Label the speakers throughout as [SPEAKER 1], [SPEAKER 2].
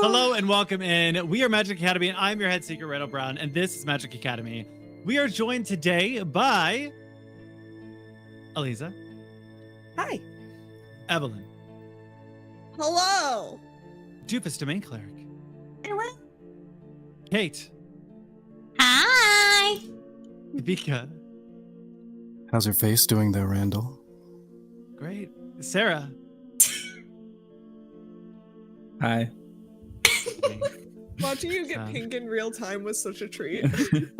[SPEAKER 1] Hello and welcome in. We are Magic Academy, and I'm your head seeker, Randall Brown, and this is Magic Academy. We are joined today by Aliza.
[SPEAKER 2] Hi.
[SPEAKER 1] Evelyn.
[SPEAKER 2] Hello.
[SPEAKER 1] Doofus Domain Cleric.
[SPEAKER 2] Hello.
[SPEAKER 1] Kate.
[SPEAKER 3] Hi.
[SPEAKER 1] Vika.
[SPEAKER 4] How's your face doing there, Randall?
[SPEAKER 1] Great. Sarah.
[SPEAKER 5] Hi.
[SPEAKER 2] Watching you get pink in real time was such a treat.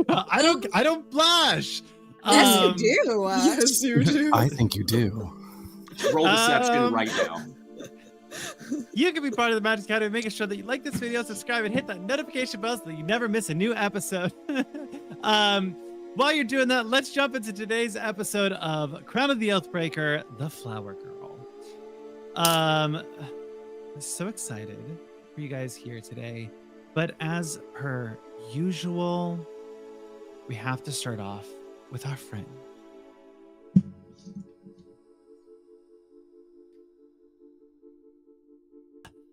[SPEAKER 1] I don't blush.
[SPEAKER 3] Yes, you do.
[SPEAKER 2] Yes, you do.
[SPEAKER 4] I think you do.
[SPEAKER 6] Roll deception right now.
[SPEAKER 1] You can be part of the Magic Academy, making sure that you like this video, subscribe, and hit that notification bell so that you never miss a new episode. While you're doing that, let's jump into today's episode of Crown of the Oathbreaker, The Flower Girl. I'm so excited for you guys here today, but as per usual, we have to start off with our friend.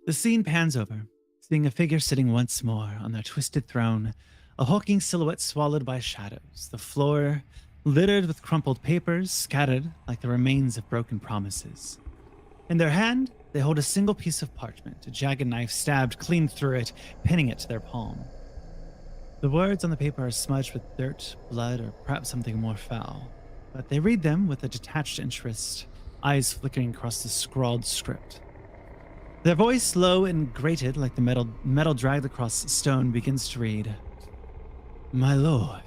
[SPEAKER 1] The scene pans over, seeing a figure sitting once more on their twisted throne, a hulking silhouette swallowed by shadows, the floor littered with crumpled papers, scattered like the remains of broken promises. In their hand, they hold a single piece of parchment, a jagged knife stabbed clean through it, pinning it to their palm. The words on the paper are smudged with dirt, blood, or perhaps something more foul, but they read them with a detached interest, eyes flickering across the scrawled script. Their voice, low and grated like the metal dragged across stone, begins to read, "My lord,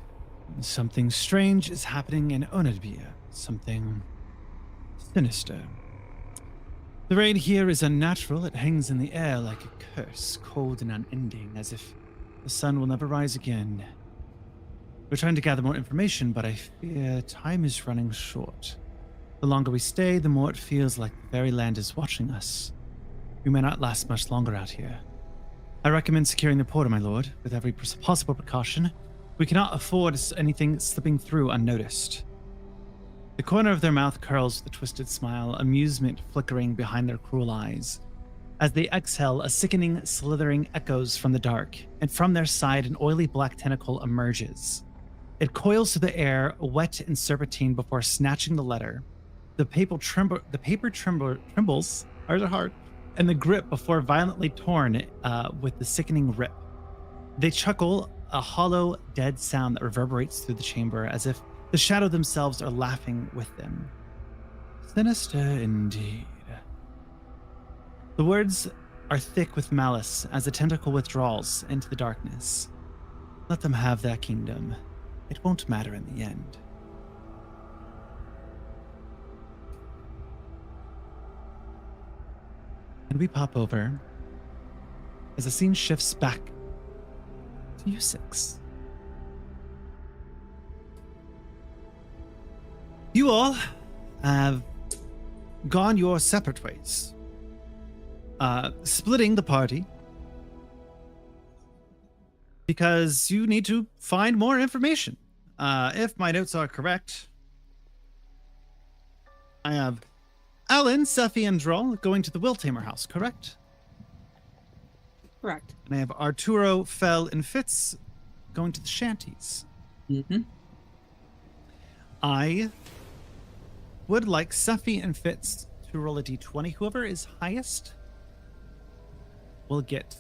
[SPEAKER 1] something strange is happening in Oathbreaker, something sinister. The rain here is unnatural. It hangs in the air like a curse, cold and unending, as if the sun will never rise again. We're trying to gather more information, but I fear time is running short. The longer we stay, the more it feels like the very land is watching us. We may not last much longer out here. I recommend securing the portal, my lord, with every possible precaution. We cannot afford anything slipping through unnoticed." The corner of their mouth curls with a twisted smile, amusement flickering behind their cruel eyes. As they exhale, a sickening, slithering echoes from the dark, and from their side, an oily black tentacle emerges. It coils through the air, wet and serpentine, before snatching the letter. The paper trembles, hard at heart, and the grip before violently torn with the sickening rip. They chuckle, a hollow, dead sound that reverberates through the chamber, as if the shadow themselves are laughing with them. Sinister indeed. The words are thick with malice as the tentacle withdraws into the darkness. Let them have their kingdom. It won't matter in the end. And we pop over as the scene shifts back to you six. You all have gone your separate ways, splitting the party because you need to find more information. If my notes are correct, I have Alan, Seffi, and Droll going to the Will Tamer house, correct?
[SPEAKER 2] Correct.
[SPEAKER 1] And I have Arturo, Fell, and Fitz going to the shanties.
[SPEAKER 5] Mm-hmm.
[SPEAKER 1] I would like Seffi and Fitz to roll a d20. Whoever is highest will get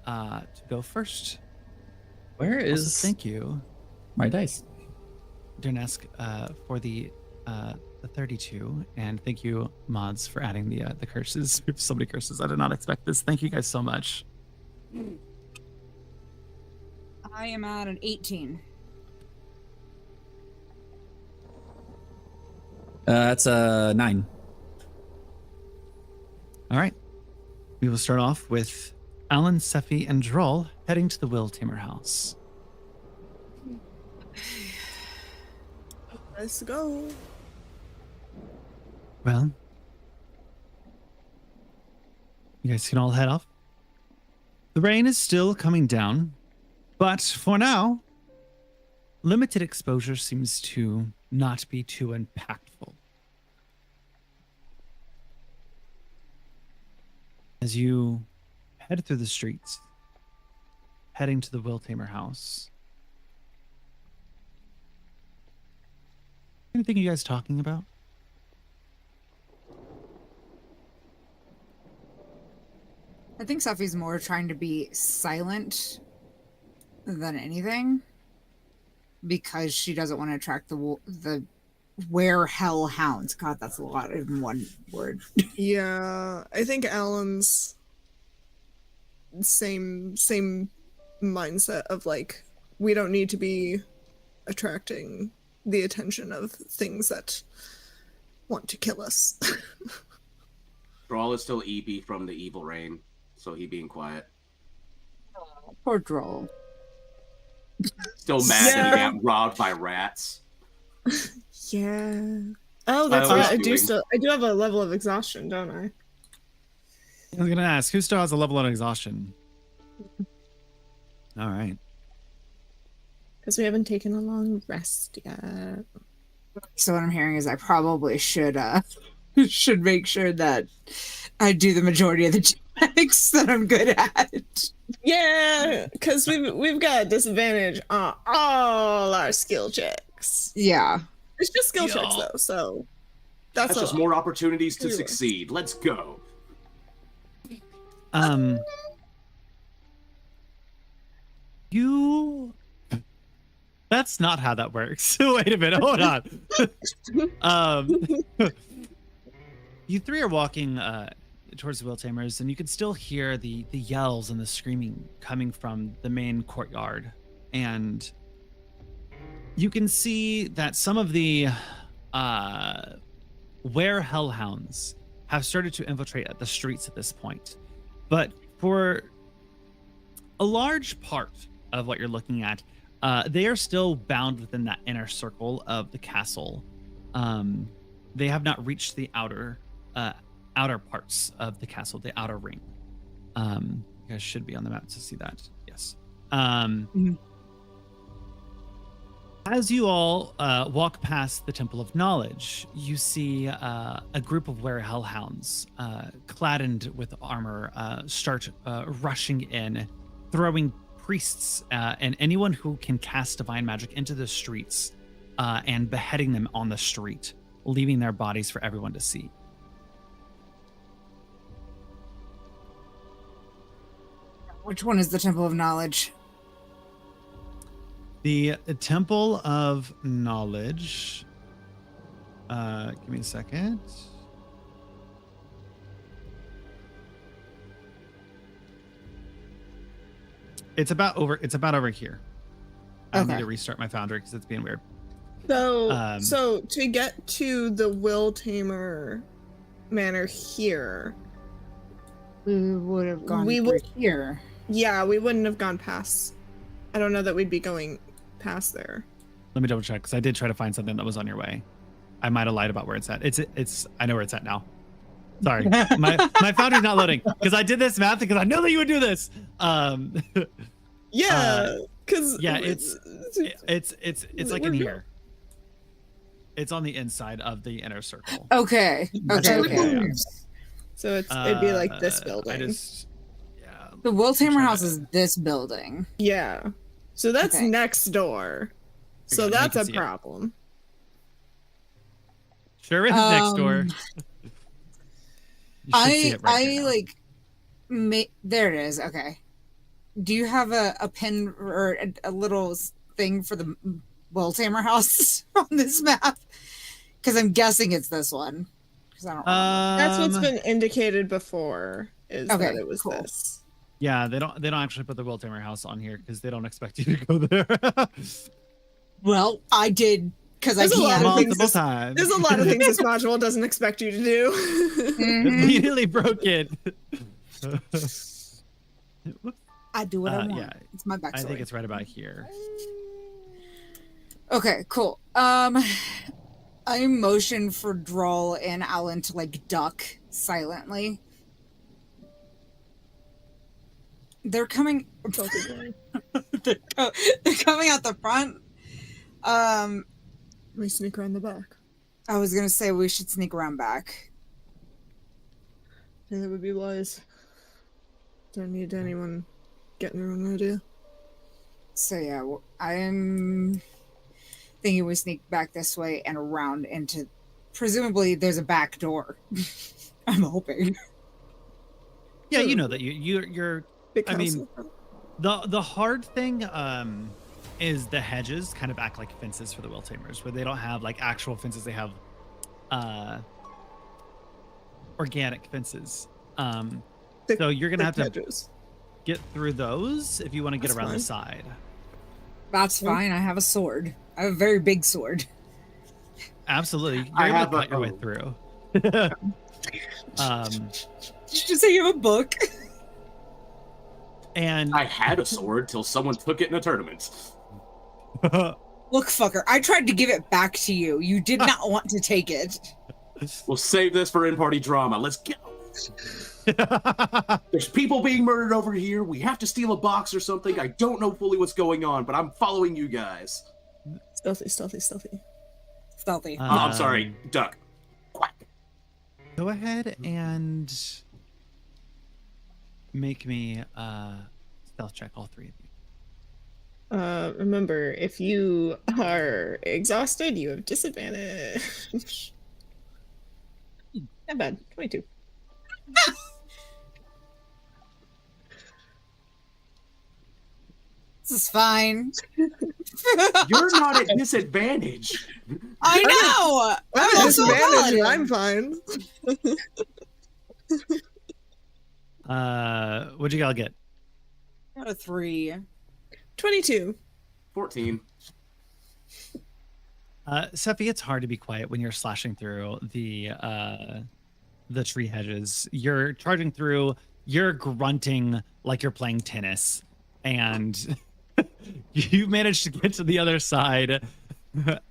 [SPEAKER 1] to go first.
[SPEAKER 5] Where
[SPEAKER 1] Also,
[SPEAKER 5] is
[SPEAKER 1] thank you,
[SPEAKER 5] my dice?
[SPEAKER 1] Dernesk, for the 32, and thank you, mods, for adding the curses. We have so many curses. I did not expect this. Thank you guys so much.
[SPEAKER 3] I am at an 18.
[SPEAKER 5] That's a 9.
[SPEAKER 1] All right. We will start off with Alan, Seffi, and Droll heading to the Will Tamer house.
[SPEAKER 2] Let's go.
[SPEAKER 1] Well, you guys can all head off. The rain is still coming down, but for now, limited exposure seems to not be too impactful. As you head through the streets, heading to the Will Tamer house. Anything you guys talking about?
[SPEAKER 3] I think Sophie's more trying to be silent than anything because she doesn't want to attract the where hell hounds. God, that's a lot in one word.
[SPEAKER 2] Yeah, I think Alan's same mindset of like, we don't need to be attracting the attention of things that want to kill us.
[SPEAKER 6] Brawl is still EP from the evil reign, so he being quiet.
[SPEAKER 3] Poor Droll.
[SPEAKER 6] Still mad that he
[SPEAKER 2] Yeah.
[SPEAKER 6] got robbed by rats.
[SPEAKER 2] Yeah. Oh,
[SPEAKER 6] That's
[SPEAKER 2] that's
[SPEAKER 6] what
[SPEAKER 2] right.
[SPEAKER 6] I was doing.
[SPEAKER 2] I do have a level of exhaustion, don't I?
[SPEAKER 1] I was gonna ask, who still has a level of exhaustion? All right.
[SPEAKER 2] Because we haven't taken a long rest yet.
[SPEAKER 3] So what I'm hearing is I probably should should make sure that I do the majority of the genetics that I'm good at.
[SPEAKER 2] Yeah, because we've got a disadvantage on all our skill checks.
[SPEAKER 3] Yeah.
[SPEAKER 2] It's just skill checks
[SPEAKER 1] Yeah.
[SPEAKER 2] though, so
[SPEAKER 6] That's just more opportunities to
[SPEAKER 2] Anyway.
[SPEAKER 6] succeed. Let's go.
[SPEAKER 1] You. That's not how that works. Wait a minute. Hold on. You three are walking towards the Will Tamers, and you can still hear the yells and the screaming coming from the main courtyard. And you can see that some of the were hellhounds have started to infiltrate at the streets at this point. But for a large part of what you're looking at, they are still bound within that inner circle of the castle. They have not reached the outer parts of the castle, the outer ring. You guys should be on the map to see that. Yes. As you all walk past the Temple of Knowledge, you see a group of were hellhounds, clad with armor, start rushing in, throwing priests and anyone who can cast divine magic into the streets and beheading them on the street, leaving their bodies for everyone to see.
[SPEAKER 3] Which one is the Temple of Knowledge?
[SPEAKER 1] The Temple of Knowledge. Give me a second. It's about over here. I need
[SPEAKER 3] Okay.
[SPEAKER 1] to restart my Foundry because it's being weird.
[SPEAKER 2] So so to get to the Will Tamer Manor here,
[SPEAKER 3] We would have gone
[SPEAKER 2] We
[SPEAKER 3] through
[SPEAKER 2] would-
[SPEAKER 3] here.
[SPEAKER 2] yeah, we wouldn't have gone past. I don't know that we'd be going past there.
[SPEAKER 1] Let me double check because I did try to find something that was on your way. I might have lied about where it's at. It's I know where it's at now. Sorry, my Foundry's not loading because I did this math because I know that you would do this.
[SPEAKER 2] Yeah, because
[SPEAKER 1] Yeah, it's like in
[SPEAKER 2] We're-
[SPEAKER 1] here. It's on the inside of the inner circle.
[SPEAKER 3] Okay. Okay. Okay.
[SPEAKER 2] so it'd be like this building.
[SPEAKER 1] Yeah.
[SPEAKER 3] The Will Tamer
[SPEAKER 1] trying
[SPEAKER 3] house
[SPEAKER 1] to-
[SPEAKER 3] is this building.
[SPEAKER 2] Yeah, so that's
[SPEAKER 3] Okay.
[SPEAKER 2] next door. So
[SPEAKER 1] Okay, now you
[SPEAKER 2] that's
[SPEAKER 1] can
[SPEAKER 2] a
[SPEAKER 1] see it.
[SPEAKER 2] problem.
[SPEAKER 1] Sure is next door.
[SPEAKER 3] Um,
[SPEAKER 1] You should see it right here now.
[SPEAKER 3] There it is. Okay. Do you have a pin or a little thing for the Will Tamer house on this map? Because I'm guessing it's this one. Because I don't.
[SPEAKER 2] That's what's
[SPEAKER 1] Um,
[SPEAKER 2] been indicated before. Is
[SPEAKER 3] Okay,
[SPEAKER 2] that it was
[SPEAKER 3] cool.
[SPEAKER 2] this?
[SPEAKER 1] Yeah, they don't actually put the Will Tamer house on here because they don't expect you to go there
[SPEAKER 3] Well, I did because I
[SPEAKER 2] There's a lot of
[SPEAKER 3] can't.
[SPEAKER 2] things
[SPEAKER 1] multiple
[SPEAKER 2] this-
[SPEAKER 1] times.
[SPEAKER 2] There's a lot of things this module doesn't expect you to do.
[SPEAKER 3] Mhm.
[SPEAKER 1] Immediately broke it. Whoops.
[SPEAKER 3] I do what I want.
[SPEAKER 1] Yeah,
[SPEAKER 3] It's my
[SPEAKER 1] I
[SPEAKER 3] backstory.
[SPEAKER 1] think it's right about here.
[SPEAKER 3] Okay, cool. I motion for Droll and Alan to like duck silently. They're coming. they're coming out the front.
[SPEAKER 2] We sneak around the back.
[SPEAKER 3] I was gonna say we should sneak around back.
[SPEAKER 2] Yeah, that would be wise. Don't need anyone getting the wrong idea.
[SPEAKER 3] So yeah, I'm thinking we sneak back this way and around into. Presumably, there's a back door. I'm hoping.
[SPEAKER 1] Yeah, you know that you're.
[SPEAKER 2] Big
[SPEAKER 1] I
[SPEAKER 2] house.
[SPEAKER 1] mean, the hard thing is the hedges kind of act like fences for the will tamers, where they don't have like actual fences. They have organic fences. So you're gonna have to
[SPEAKER 2] hedges.
[SPEAKER 1] get through those if you want to get
[SPEAKER 2] That's
[SPEAKER 1] around the
[SPEAKER 2] fine.
[SPEAKER 1] side.
[SPEAKER 3] That's fine. I have a sword. I have a very big sword.
[SPEAKER 1] Absolutely, you're
[SPEAKER 6] I
[SPEAKER 1] able
[SPEAKER 6] have
[SPEAKER 1] to
[SPEAKER 6] a-
[SPEAKER 1] cut your way
[SPEAKER 6] oh.
[SPEAKER 1] through.
[SPEAKER 3] Did you say you have a book?
[SPEAKER 1] And
[SPEAKER 6] I had a sword till someone took it in a tournament.
[SPEAKER 3] Look, fucker, I tried to give it back to you. You did not want to take it.
[SPEAKER 6] We'll save this for in-party drama. Let's go. There's people being murdered over here. We have to steal a box or something. I don't know fully what's going on, but I'm following you guys.
[SPEAKER 2] Stealthy, stealthy, stealthy.
[SPEAKER 3] Stealthy.
[SPEAKER 6] Oh, I'm sorry. Duck. Quack.
[SPEAKER 1] Go ahead and make me stealth check, all three of you.
[SPEAKER 2] Remember, if you are exhausted, you have disadvantage. Not bad. 22.
[SPEAKER 3] This is fine.
[SPEAKER 6] You're not at disadvantage.
[SPEAKER 3] I know. I'm
[SPEAKER 2] at
[SPEAKER 3] also a
[SPEAKER 2] disadvantage,
[SPEAKER 3] paladin.
[SPEAKER 2] and I'm fine.
[SPEAKER 1] What'd you all get?
[SPEAKER 3] Got a 3.
[SPEAKER 2] 22.
[SPEAKER 6] 14.
[SPEAKER 1] Sephi, it's hard to be quiet when you're slashing through the tree hedges. You're charging through, you're grunting like you're playing tennis, and you managed to get to the other side,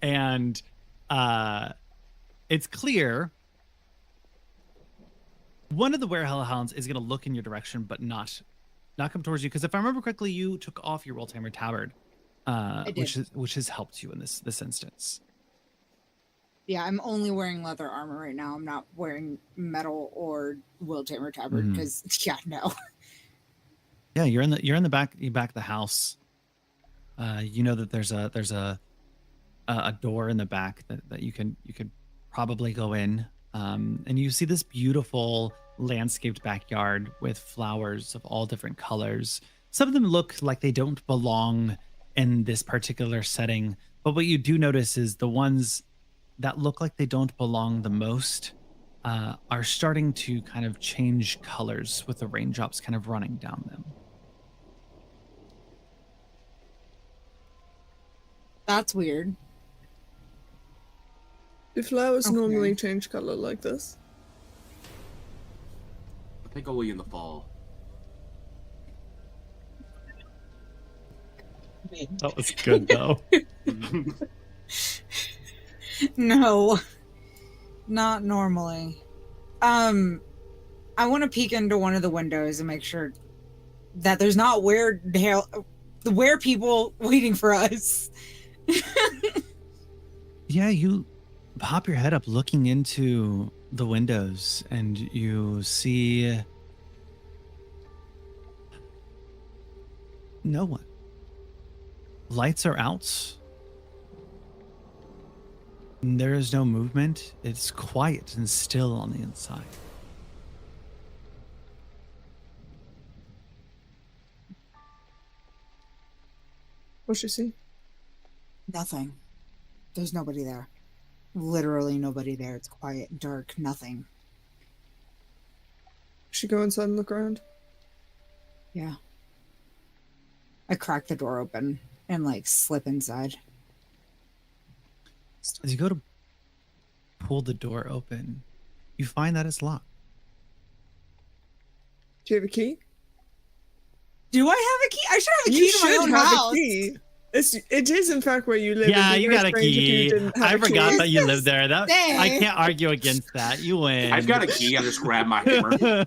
[SPEAKER 1] and it's clear one of the werehellhounds is going to look in your direction, but not come towards you, because if I remember correctly, you took off your World Tamer tabard, which has helped you in this instance.
[SPEAKER 3] Yeah, I'm only wearing leather armor right now. I'm not wearing metal or Will Tamer tabard because no.
[SPEAKER 1] Yeah, you're in the back of the house. You know that there's a door in the back that you could probably go in, and you see this beautiful landscaped backyard with flowers of all different colors. Some of them look like they don't belong in this particular setting, but what you do notice is the ones that look like they don't belong the most are starting to kind of change colors with the raindrops kind of running down them.
[SPEAKER 3] That's weird.
[SPEAKER 2] Do flowers
[SPEAKER 3] Okay.
[SPEAKER 2] normally change color like this?
[SPEAKER 6] I think only in the fall.
[SPEAKER 1] That was good though.
[SPEAKER 3] No, not normally. I want to peek into one of the windows and make sure that there's not the weird people waiting for us.
[SPEAKER 1] Yeah, you pop your head up looking into the windows and you see no one. Lights are out. There is no movement. It's quiet and still on the inside.
[SPEAKER 2] What's you see?
[SPEAKER 3] Nothing. There's nobody there. Literally nobody there. It's quiet, dark, nothing.
[SPEAKER 2] Should go inside and look around.
[SPEAKER 3] Yeah. I crack the door open and slip inside.
[SPEAKER 1] As you go to pull the door open, you find that it's locked.
[SPEAKER 2] Do you have a key?
[SPEAKER 3] Do I have a key? I should have a
[SPEAKER 2] You
[SPEAKER 3] key to my
[SPEAKER 2] should
[SPEAKER 3] own
[SPEAKER 2] have
[SPEAKER 3] house.
[SPEAKER 2] a key. It is in fact where you live.
[SPEAKER 1] Yeah,
[SPEAKER 2] It'd be
[SPEAKER 1] you
[SPEAKER 2] very
[SPEAKER 1] got a
[SPEAKER 2] strange if you
[SPEAKER 1] key.
[SPEAKER 2] didn't have
[SPEAKER 1] I
[SPEAKER 2] a
[SPEAKER 1] forgot
[SPEAKER 2] key.
[SPEAKER 1] that you lived there. I
[SPEAKER 3] Dang.
[SPEAKER 1] can't argue against that. You win.
[SPEAKER 6] I've got a key. I just grab my hammer.
[SPEAKER 3] I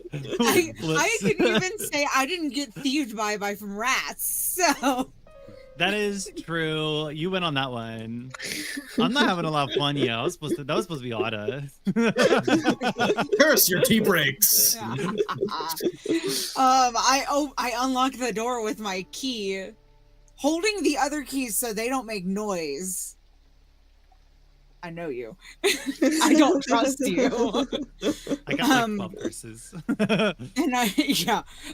[SPEAKER 3] couldn't even say I didn't get thieved by from rats. So
[SPEAKER 1] That is true. You went on that one. I'm not having a lot of fun yet. That was supposed to be Otta.
[SPEAKER 7] Curse your tea breaks.
[SPEAKER 3] I unlock the door with my key, holding the other keys so they don't make noise. I know you. I don't trust you.
[SPEAKER 1] I got like 12 curses.
[SPEAKER 3] And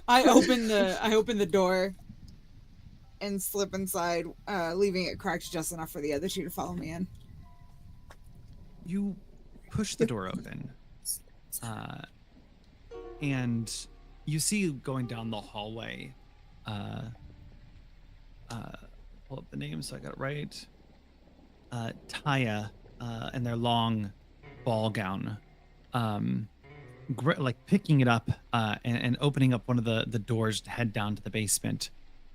[SPEAKER 3] I open the door and slip inside, leaving it cracked just enough for the other two to follow me in.
[SPEAKER 1] You push the door open, and you see going down the hallway. Pull up the name so I got it right. Taya, in their long ball gown, like picking it up and opening up one of the doors to head down to the basement.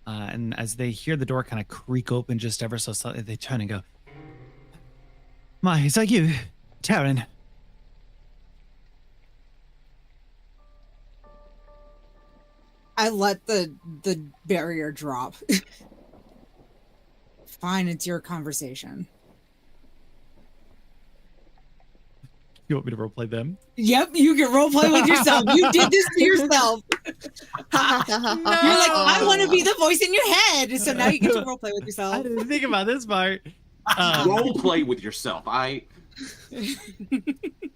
[SPEAKER 1] And as they hear the door kind of creak open just ever so slightly, they turn and go, "My, is that you, Taryn?"
[SPEAKER 3] I let the barrier drop. Fine, it's your conversation.
[SPEAKER 1] You want me to roleplay them?
[SPEAKER 3] Yep, you can roleplay with yourself. You did this to yourself. You're like, I want to be the voice in your head. So now you get to roleplay with
[SPEAKER 1] I
[SPEAKER 3] yourself.
[SPEAKER 1] didn't think about this part.
[SPEAKER 6] Role play with yourself.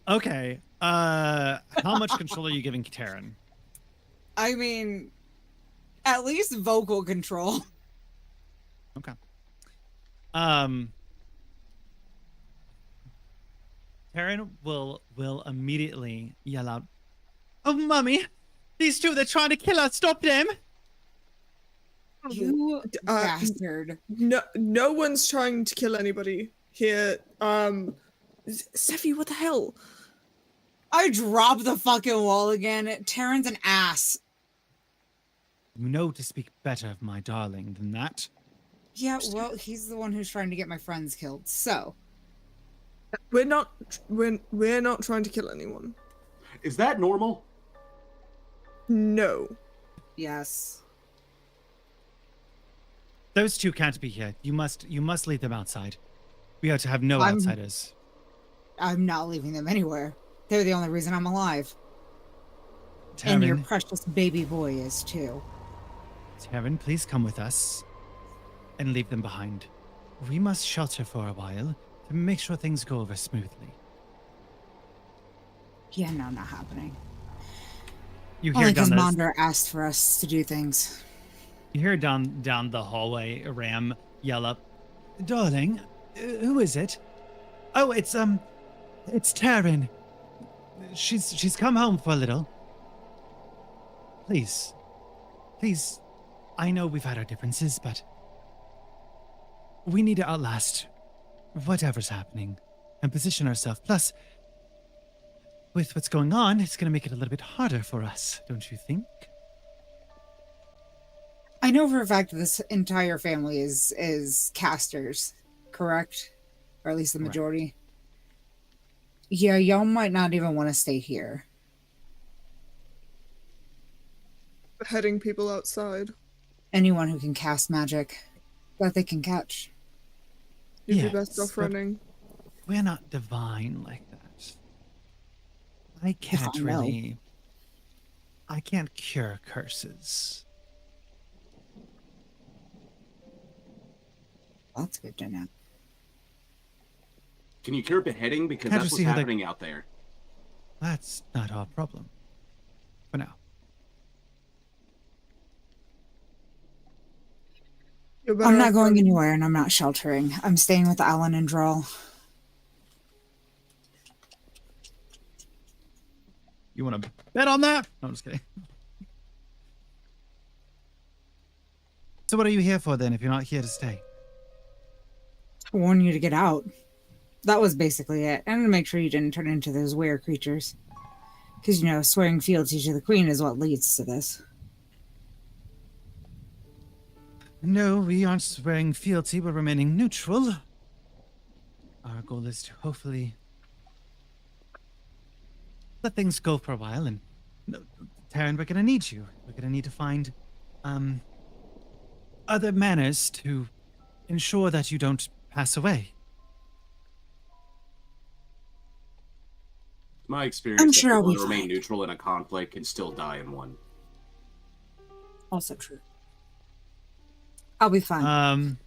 [SPEAKER 1] Okay. How much control are you giving Taryn?
[SPEAKER 3] I mean, at least vocal control.
[SPEAKER 1] Okay. Taryn will immediately yell out, "Oh, Mummy! These two, they're trying to kill us! Stop them!"
[SPEAKER 3] You bastard.
[SPEAKER 2] No one's trying to kill anybody here. Seffi, what the hell?
[SPEAKER 3] I dropped the fucking wall again. Taryn's an ass.
[SPEAKER 1] You know to speak better of my darling than that.
[SPEAKER 3] Yeah, well, he's the one who's trying to get my friends killed, so.
[SPEAKER 2] We're not trying to kill anyone.
[SPEAKER 6] Is that normal?
[SPEAKER 2] No.
[SPEAKER 3] Yes.
[SPEAKER 1] Those two can't be here. You must leave them outside. We are to have no outsiders.
[SPEAKER 3] I'm not leaving them anywhere. They're the only reason I'm alive. And your
[SPEAKER 1] Taryn,
[SPEAKER 3] precious baby boy is too.
[SPEAKER 1] Taryn, please come with us and leave them behind. We must shelter for a while to make sure things go over smoothly.
[SPEAKER 3] Yeah, no, not happening.
[SPEAKER 1] You hear
[SPEAKER 3] Only
[SPEAKER 1] down
[SPEAKER 3] because
[SPEAKER 1] the
[SPEAKER 3] Mondra asked for us to do things.
[SPEAKER 1] you hear down the hallway Ram yell up, "Darling, who is it? Oh, it's Taryn. She's come home for a little. Please, I know we've had our differences, but we need to outlast whatever's happening and position ourselves. Plus, with what's going on, it's going to make it a little bit harder for us, don't you think?"
[SPEAKER 3] I know for a fact this entire family is casters, correct? Or at least the
[SPEAKER 1] Correct.
[SPEAKER 3] majority. Yeah, y'all might not even want to stay here.
[SPEAKER 2] Heading people outside.
[SPEAKER 3] Anyone who can cast magic that they can catch.
[SPEAKER 2] You'd be
[SPEAKER 1] Yes,
[SPEAKER 2] best off
[SPEAKER 1] but
[SPEAKER 2] running.
[SPEAKER 1] we're not divine like that. I can't
[SPEAKER 3] I know.
[SPEAKER 1] really. I can't cure curses.
[SPEAKER 3] That's good to know.
[SPEAKER 6] Can you cure beheading? Because
[SPEAKER 1] Can't
[SPEAKER 6] that's
[SPEAKER 1] you
[SPEAKER 6] what's
[SPEAKER 1] see how they-
[SPEAKER 6] happening out there.
[SPEAKER 1] That's not our problem. For now.
[SPEAKER 2] You're better
[SPEAKER 3] I'm not
[SPEAKER 2] off
[SPEAKER 3] going
[SPEAKER 2] running.
[SPEAKER 3] anywhere and I'm not sheltering. I'm staying with Alan and Droll.
[SPEAKER 1] You want to bet on that? No, I'm just kidding. So what are you here for then if you're not here to stay?
[SPEAKER 3] To warn you to get out. That was basically it. And to make sure you didn't turn into those weird creatures. Because, you know, swearing fealty to the queen is what leads to this.
[SPEAKER 1] No, we aren't swearing fealty, we're remaining neutral. Our goal is to hopefully let things go for a while, and Taryn, we're gonna need you. We're gonna need to find other manners to ensure that you don't pass away.
[SPEAKER 6] My experience,
[SPEAKER 7] I'm
[SPEAKER 6] that
[SPEAKER 7] sure I'll
[SPEAKER 6] people
[SPEAKER 7] be
[SPEAKER 6] that remain
[SPEAKER 7] fine.
[SPEAKER 6] neutral in a conflict can still die in one.
[SPEAKER 7] Also true. I'll be fine.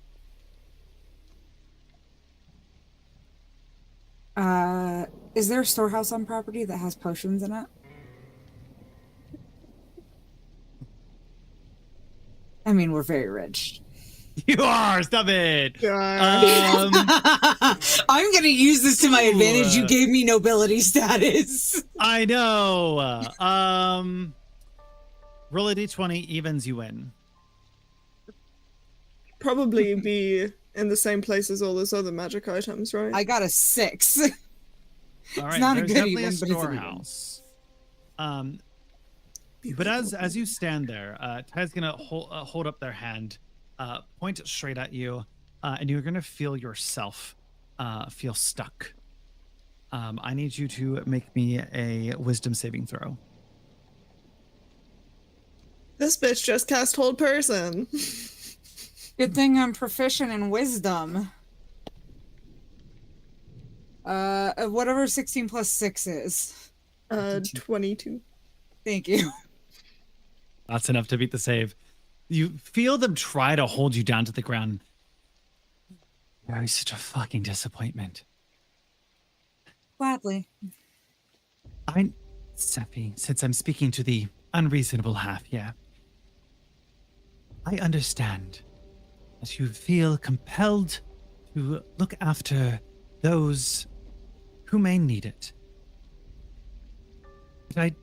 [SPEAKER 7] Is there a storehouse on property that has potions in it? I mean, we're very rich.
[SPEAKER 1] You are. Stop it.
[SPEAKER 2] God.
[SPEAKER 7] I'm gonna use this to my advantage. You
[SPEAKER 1] Ooh.
[SPEAKER 7] gave me nobility status.
[SPEAKER 1] I know. Roll a d20, evens, you win.
[SPEAKER 2] Probably be in the same place as all those other magic items, right?
[SPEAKER 7] I got a 6.
[SPEAKER 1] All right,
[SPEAKER 7] not a
[SPEAKER 1] there's
[SPEAKER 7] good
[SPEAKER 1] definitely
[SPEAKER 7] even,
[SPEAKER 1] a
[SPEAKER 7] but it's an even.
[SPEAKER 1] storehouse. But as you stand there, Ty's gonna hold up their hand, point it straight at you, and you're gonna feel yourself feel stuck. I need you to make me a wisdom saving throw.
[SPEAKER 2] This bitch just cast hold person.
[SPEAKER 3] Good thing I'm proficient in wisdom. Whatever 16 plus 6 is.
[SPEAKER 2] 22.
[SPEAKER 3] Thank you.
[SPEAKER 1] That's enough to beat the save. You feel them try to hold you down to the ground. You're such a fucking disappointment.
[SPEAKER 3] Gladly.
[SPEAKER 1] Sephi, since I'm speaking to the unreasonable half here, I understand that you feel compelled to look after those who may need it. But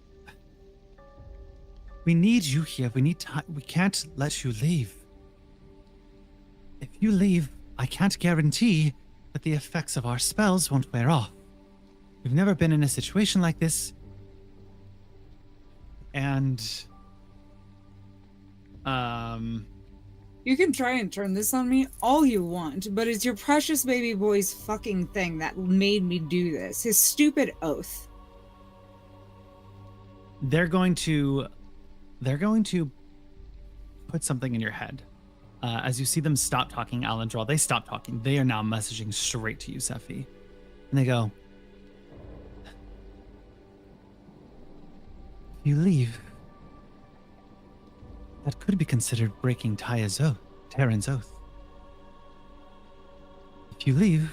[SPEAKER 1] we need you here. We need time. We can't let you leave. If you leave, I can't guarantee that the effects of our spells won't wear off. We've never been in a situation like this. And
[SPEAKER 3] You can try and turn this on me all you want, but it's your precious baby boy's fucking thing that made me do this. His stupid oath.
[SPEAKER 1] they're going to put something in your head. As you see them stop talking, Alendral, they stop talking. They are now messaging straight to you, Sephi. And they go, if you leave, that could be considered breaking Terran's oath. If you leave,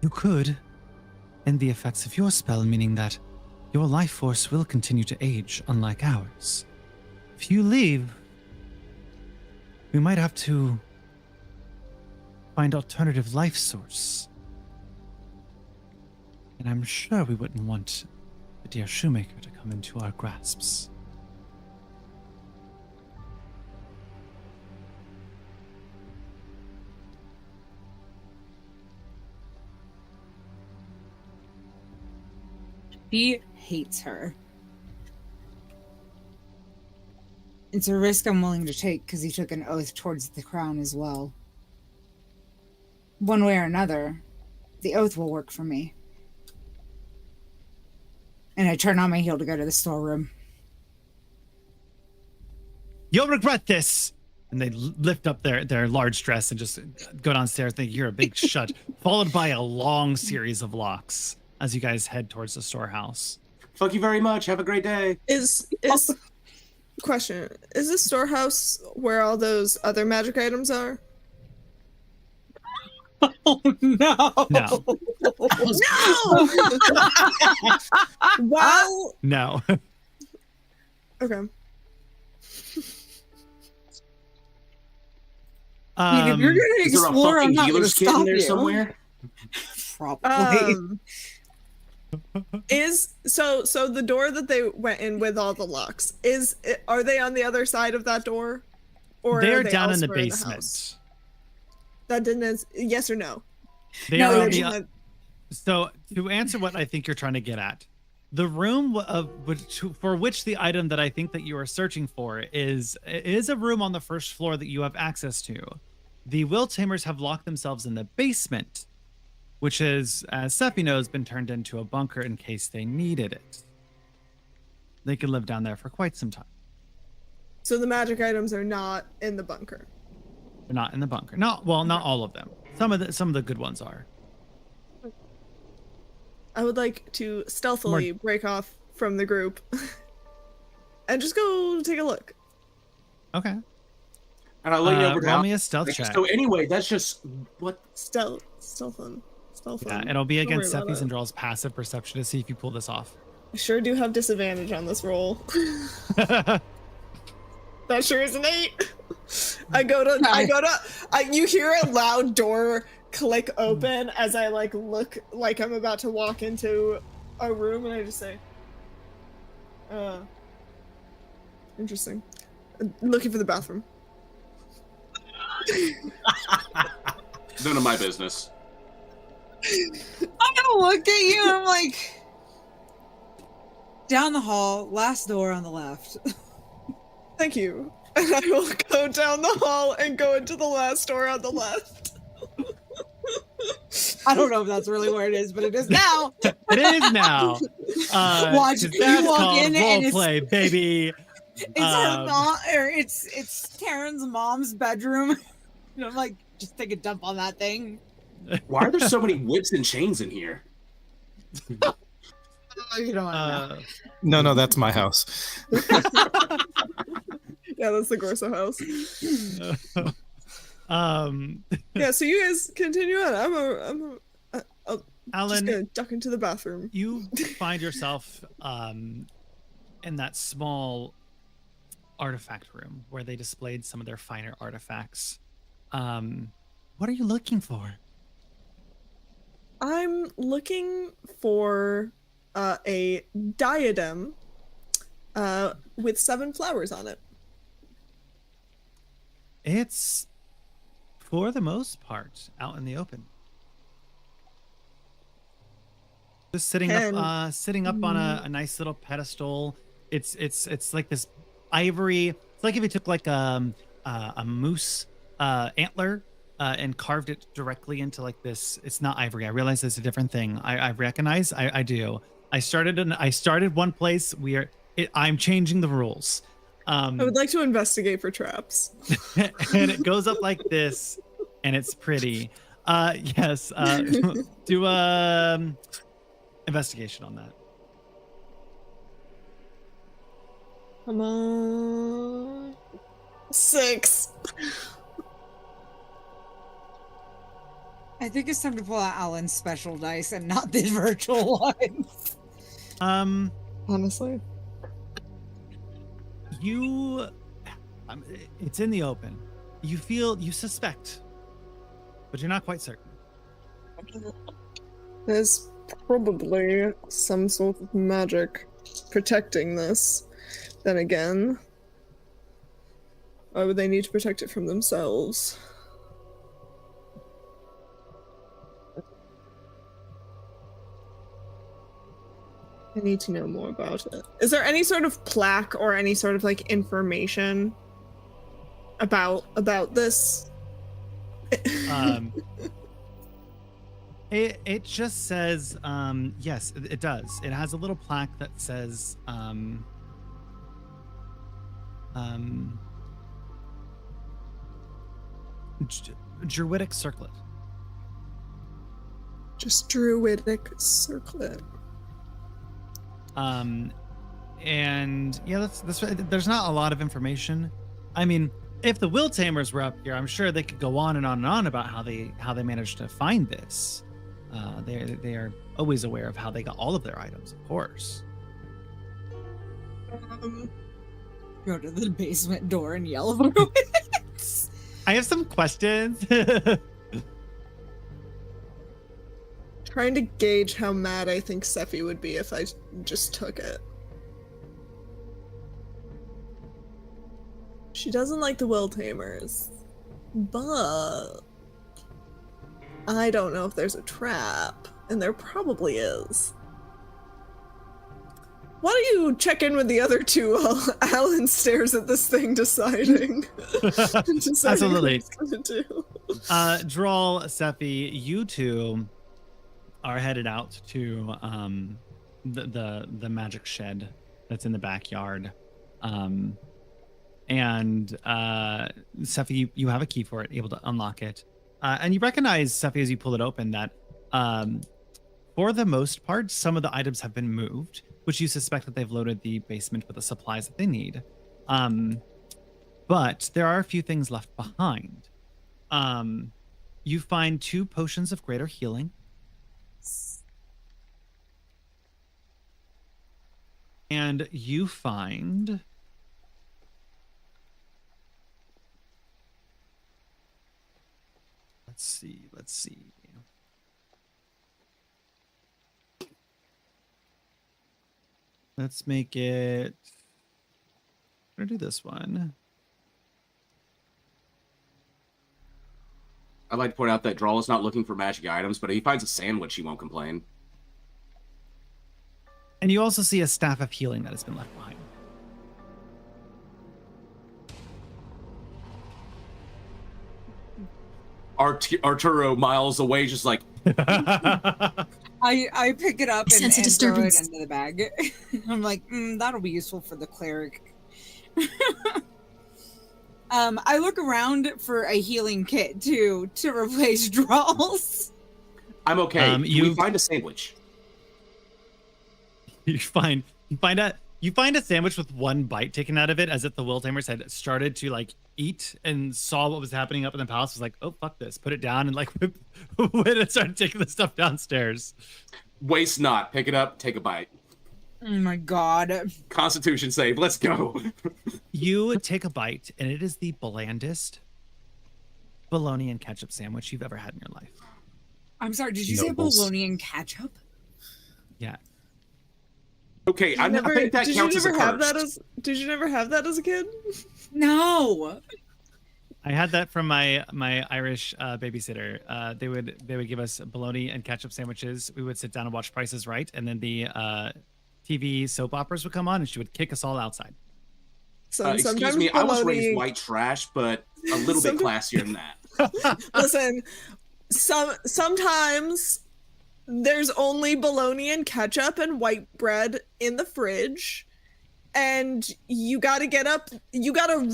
[SPEAKER 1] you could end the effects of your spell, meaning that your life force will continue to age, unlike ours. If you leave, we might have to find alternative life source. And I'm sure we wouldn't want the dear shoemaker to come into our grasps.
[SPEAKER 3] He hates her. It's a risk I'm willing to take because he took an oath towards the crown as well. One way or another, the oath will work for me. And I turn on my heel to go to the storeroom.
[SPEAKER 1] You'll regret this! And they lift up their large dress and just go downstairs thinking you're a big shut, followed by a long series of locks as you guys head towards the storehouse.
[SPEAKER 6] Fuck you very much. Have a great day.
[SPEAKER 2] Is question, is the storehouse where all those other magic items are?
[SPEAKER 7] Oh no!
[SPEAKER 1] No.
[SPEAKER 2] No! Wow.
[SPEAKER 1] No.
[SPEAKER 2] Okay.
[SPEAKER 3] I mean, if you're gonna
[SPEAKER 6] Is there a
[SPEAKER 3] explore, I'm
[SPEAKER 6] fucking
[SPEAKER 3] not gonna
[SPEAKER 6] healer's kit in
[SPEAKER 3] stop
[SPEAKER 6] there
[SPEAKER 3] you.
[SPEAKER 6] somewhere?
[SPEAKER 7] Probably.
[SPEAKER 2] Is so the door that they went in with all the locks, are they on the other side of that door? Or
[SPEAKER 1] They're
[SPEAKER 2] are they
[SPEAKER 1] down in the
[SPEAKER 2] elsewhere
[SPEAKER 1] basement.
[SPEAKER 2] house? That didn't yes or no?
[SPEAKER 1] They
[SPEAKER 7] No,
[SPEAKER 1] are
[SPEAKER 7] they're
[SPEAKER 1] on the,
[SPEAKER 2] Mention that-
[SPEAKER 1] so to answer what I think you're trying to get at, the room for which the item that I think that you are searching for is a room on the first floor that you have access to. The Will Tamers have locked themselves in the basement, which is, as Sephi knows, been turned into a bunker in case they needed it. They could live down there for quite some time.
[SPEAKER 2] So the magic items are not in the bunker.
[SPEAKER 1] They're not in the bunker. Not all of them. Some of the good ones are.
[SPEAKER 2] I would like to stealthily break off from the group and just go take a look.
[SPEAKER 1] Okay.
[SPEAKER 6] And I lean over to
[SPEAKER 1] roll
[SPEAKER 6] Al.
[SPEAKER 1] me a stealth
[SPEAKER 6] Like,
[SPEAKER 1] check.
[SPEAKER 6] so anyway, that's just what.
[SPEAKER 2] Stealth.
[SPEAKER 1] Yeah, it'll be
[SPEAKER 2] Don't worry
[SPEAKER 1] against
[SPEAKER 2] about
[SPEAKER 1] Sephi's
[SPEAKER 2] it.
[SPEAKER 1] and Drawl's passive perception to see if you pull this off.
[SPEAKER 2] I sure do have disadvantage on this roll. That sure is an 8. You hear a loud door click open as I like look like I'm about to walk into a room, and I just say, interesting. Looking for the bathroom.
[SPEAKER 6] None of my business.
[SPEAKER 7] I'm gonna look at you and I'm like, down the hall, last door on the left.
[SPEAKER 2] Thank you. And I will go down the hall and go into the last door on the left.
[SPEAKER 7] I don't know if that's really where it is, but it is now.
[SPEAKER 1] It is now.
[SPEAKER 7] Watch,
[SPEAKER 1] 'cause
[SPEAKER 7] you
[SPEAKER 1] that's
[SPEAKER 7] walk
[SPEAKER 1] called
[SPEAKER 7] in and
[SPEAKER 1] roleplay, baby.
[SPEAKER 7] It's her mom, or it's Taryn's mom's bedroom. And I'm like, just take a dump on that thing.
[SPEAKER 6] Why are there so many whips and chains in here?
[SPEAKER 7] Oh, you don't want to know.
[SPEAKER 4] No, that's my house.
[SPEAKER 2] Yeah, that's the Gorso house. Yeah, so you guys continue on. I'm just
[SPEAKER 1] Alan,
[SPEAKER 2] gonna duck into the bathroom.
[SPEAKER 1] you find yourself in that small artifact room where they displayed some of their finer artifacts. What are you looking for?
[SPEAKER 2] I'm looking for a diadem with 7 flowers on it.
[SPEAKER 1] It's, for the most part, out in the open. Just sitting up on a nice little pedestal. It's like this ivory. It's like if you took like a moose antler and carved it directly into like this. It's not ivory. I realize it's a different thing. I recognize. I do. I started one place. I'm changing the rules.
[SPEAKER 2] I would like to investigate for traps.
[SPEAKER 1] And it goes up like this, and it's pretty. Yes. Do investigation on that.
[SPEAKER 2] Come on. 6.
[SPEAKER 7] I think it's time to pull out Alan's special dice and not the virtual ones.
[SPEAKER 2] Honestly.
[SPEAKER 1] It's in the open. You suspect, but you're not quite certain.
[SPEAKER 2] There's probably some sort of magic protecting this. Then again, why would they need to protect it from themselves? I need to know more about it. Is there any sort of plaque or any sort of like information about this?
[SPEAKER 1] It just says yes, it does. It has a little plaque that says Druidic Circlet.
[SPEAKER 2] Just Druidic Circlet.
[SPEAKER 1] And yeah, that's there's not a lot of information. I mean, if the Will Tamers were up here, I'm sure they could go on and on and on about how they managed to find this. They are always aware of how they got all of their items, of course.
[SPEAKER 7] Go to the basement door and yell for it.
[SPEAKER 1] I have some questions.
[SPEAKER 2] Trying to gauge how mad I think Sephi would be if I just took it. She doesn't like the Will Tamers, but I don't know if there's a trap, and there probably is. Why don't you check in with the other two while Alan stares at this thing deciding
[SPEAKER 1] Absolutely.
[SPEAKER 2] what he's gonna do.
[SPEAKER 1] Droll, Sephi, you two are headed out to the magic shed that's in the backyard. And Sephi, you have a key for it, able to unlock it. And you recognize, Sephi, as you pull it open, that for the most part, some of the items have been moved, which you suspect that they've loaded the basement with the supplies that they need. But there are a few things left behind. You find 2 potions of greater healing. And you find... Let's see. Let's make it... I'm gonna do this one.
[SPEAKER 6] I'd like to point out that Drawl is not looking for magic items, but if he finds a sandwich, he won't complain.
[SPEAKER 1] And you also see a staff of healing that has been left behind.
[SPEAKER 6] Arturo miles away, just like,
[SPEAKER 7] I pick it up and
[SPEAKER 8] Sense of
[SPEAKER 7] throw it
[SPEAKER 8] disturbance.
[SPEAKER 7] into the bag. I'm like, that'll be useful for the cleric. I look around for a healing kit to replace Drawls.
[SPEAKER 6] I'm okay.
[SPEAKER 1] You
[SPEAKER 6] we find a sandwich.
[SPEAKER 1] You find a sandwich with 1 bite taken out of it, as if the Will Tamers had started to like eat and saw what was happening up in the palace. Was like, oh fuck this, put it down, and like went and started taking the stuff downstairs.
[SPEAKER 6] Waste not. Pick it up. Take a bite.
[SPEAKER 7] Oh my god.
[SPEAKER 6] Constitution save. Let's go.
[SPEAKER 1] You take a bite, and it is the blandest bologna and ketchup sandwich you've ever had in your life.
[SPEAKER 7] I'm sorry, did you
[SPEAKER 4] Nobles.
[SPEAKER 7] say bologna and ketchup?
[SPEAKER 1] Yeah.
[SPEAKER 6] Okay, I think that
[SPEAKER 2] did
[SPEAKER 6] counts
[SPEAKER 2] you
[SPEAKER 6] as a
[SPEAKER 2] never have that
[SPEAKER 6] curse.
[SPEAKER 2] did you never have that as a kid?
[SPEAKER 7] No.
[SPEAKER 1] I had that from my Irish babysitter. They would give us bologna and ketchup sandwiches. We would sit down and watch Price is Right, and then the TV soap operas would come on, and she would kick us all outside.
[SPEAKER 6] Excuse
[SPEAKER 2] Sometimes
[SPEAKER 6] me, I was
[SPEAKER 2] bologna-
[SPEAKER 6] raised white trash, but a little bit classier than that.
[SPEAKER 2] Listen, sometimes there's only bologna and ketchup and white bread in the fridge, and you gotta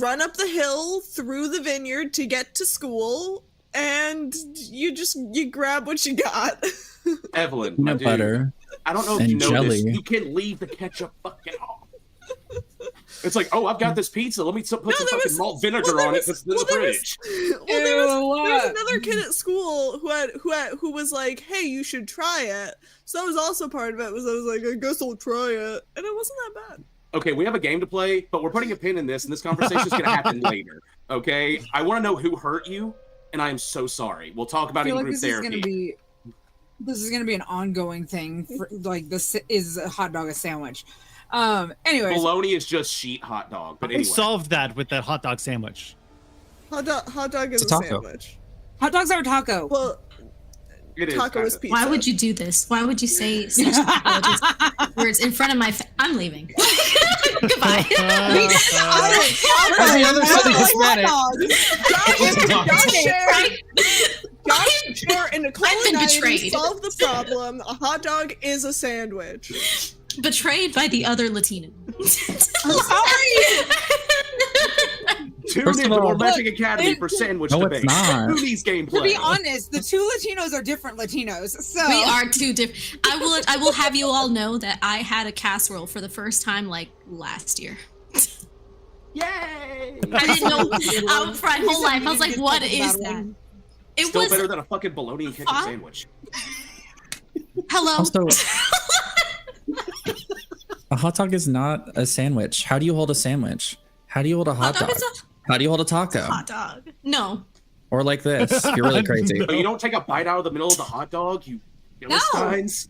[SPEAKER 2] run up the hill through the vineyard to get to school, and you grab what you got.
[SPEAKER 6] Evelyn, my
[SPEAKER 5] Peanut
[SPEAKER 6] dude,
[SPEAKER 5] butter.
[SPEAKER 6] I don't know if
[SPEAKER 5] and
[SPEAKER 6] you know
[SPEAKER 5] jelly.
[SPEAKER 6] this. You can leave the ketchup fucking off. It's like, oh, I've got this pizza. Let me put some fucking malt vinegar on it because there's a fridge.
[SPEAKER 2] There was another kid at school who was like, "Hey, you should try it." So that was also part of it. I was like, "I guess I'll try it," and it wasn't that bad.
[SPEAKER 6] Okay, we have a game to play, but we're putting a pin in this, and this conversation is going to happen later. Okay, I want to know who hurt you, and I am so sorry. We'll talk about
[SPEAKER 7] I
[SPEAKER 6] it
[SPEAKER 7] feel
[SPEAKER 6] in
[SPEAKER 7] like
[SPEAKER 6] group
[SPEAKER 7] this
[SPEAKER 6] therapy.
[SPEAKER 7] is gonna be an ongoing thing. For, like, this is a hot dog a sandwich. Anyways,
[SPEAKER 6] Bologna is just sheet hot dog, but
[SPEAKER 1] We
[SPEAKER 6] anyway.
[SPEAKER 1] solved that with that hot dog sandwich.
[SPEAKER 2] Hot dog is
[SPEAKER 4] It's
[SPEAKER 2] a
[SPEAKER 4] a taco.
[SPEAKER 2] sandwich.
[SPEAKER 7] hot dogs are a taco.
[SPEAKER 2] Well,
[SPEAKER 6] It is
[SPEAKER 2] taco is
[SPEAKER 6] kinda.
[SPEAKER 2] pizza.
[SPEAKER 8] Why would you do this? Why would you say such apologies words in front of my I'm leaving. Goodbye.
[SPEAKER 4] On the other side of Hispanic.
[SPEAKER 2] Josh, Cher, and Nicole
[SPEAKER 8] I've been
[SPEAKER 2] and I
[SPEAKER 8] betrayed.
[SPEAKER 2] solved the problem. A hot dog is a sandwich.
[SPEAKER 8] Betrayed by the other Latino.
[SPEAKER 6] Tune
[SPEAKER 4] First
[SPEAKER 6] in
[SPEAKER 4] of
[SPEAKER 6] to
[SPEAKER 4] all-
[SPEAKER 6] More Magic Academy for sandwich
[SPEAKER 5] No,
[SPEAKER 6] debate.
[SPEAKER 5] it's not.
[SPEAKER 6] Who needs gameplay?
[SPEAKER 7] To be honest, the 2 Latinos are different Latinos. So
[SPEAKER 8] We are 2 different. I will have you all know that I had a casserole for the first time like last year.
[SPEAKER 6] Yay!
[SPEAKER 8] I didn't know for my whole life. I was like, what is that? It
[SPEAKER 6] Still
[SPEAKER 8] was
[SPEAKER 6] better than a fucking bologna and ketchup
[SPEAKER 8] Fun.
[SPEAKER 6] sandwich.
[SPEAKER 8] hello.
[SPEAKER 5] Also, a hot dog is not a sandwich. How do you hold a sandwich? How do you hold a hot dog?
[SPEAKER 8] is
[SPEAKER 5] How do you hold a taco?
[SPEAKER 8] a hot dog. No.
[SPEAKER 5] Or like this, if you're really crazy.
[SPEAKER 6] So you don't take a bite out of the middle of the hot dog, you Philistines?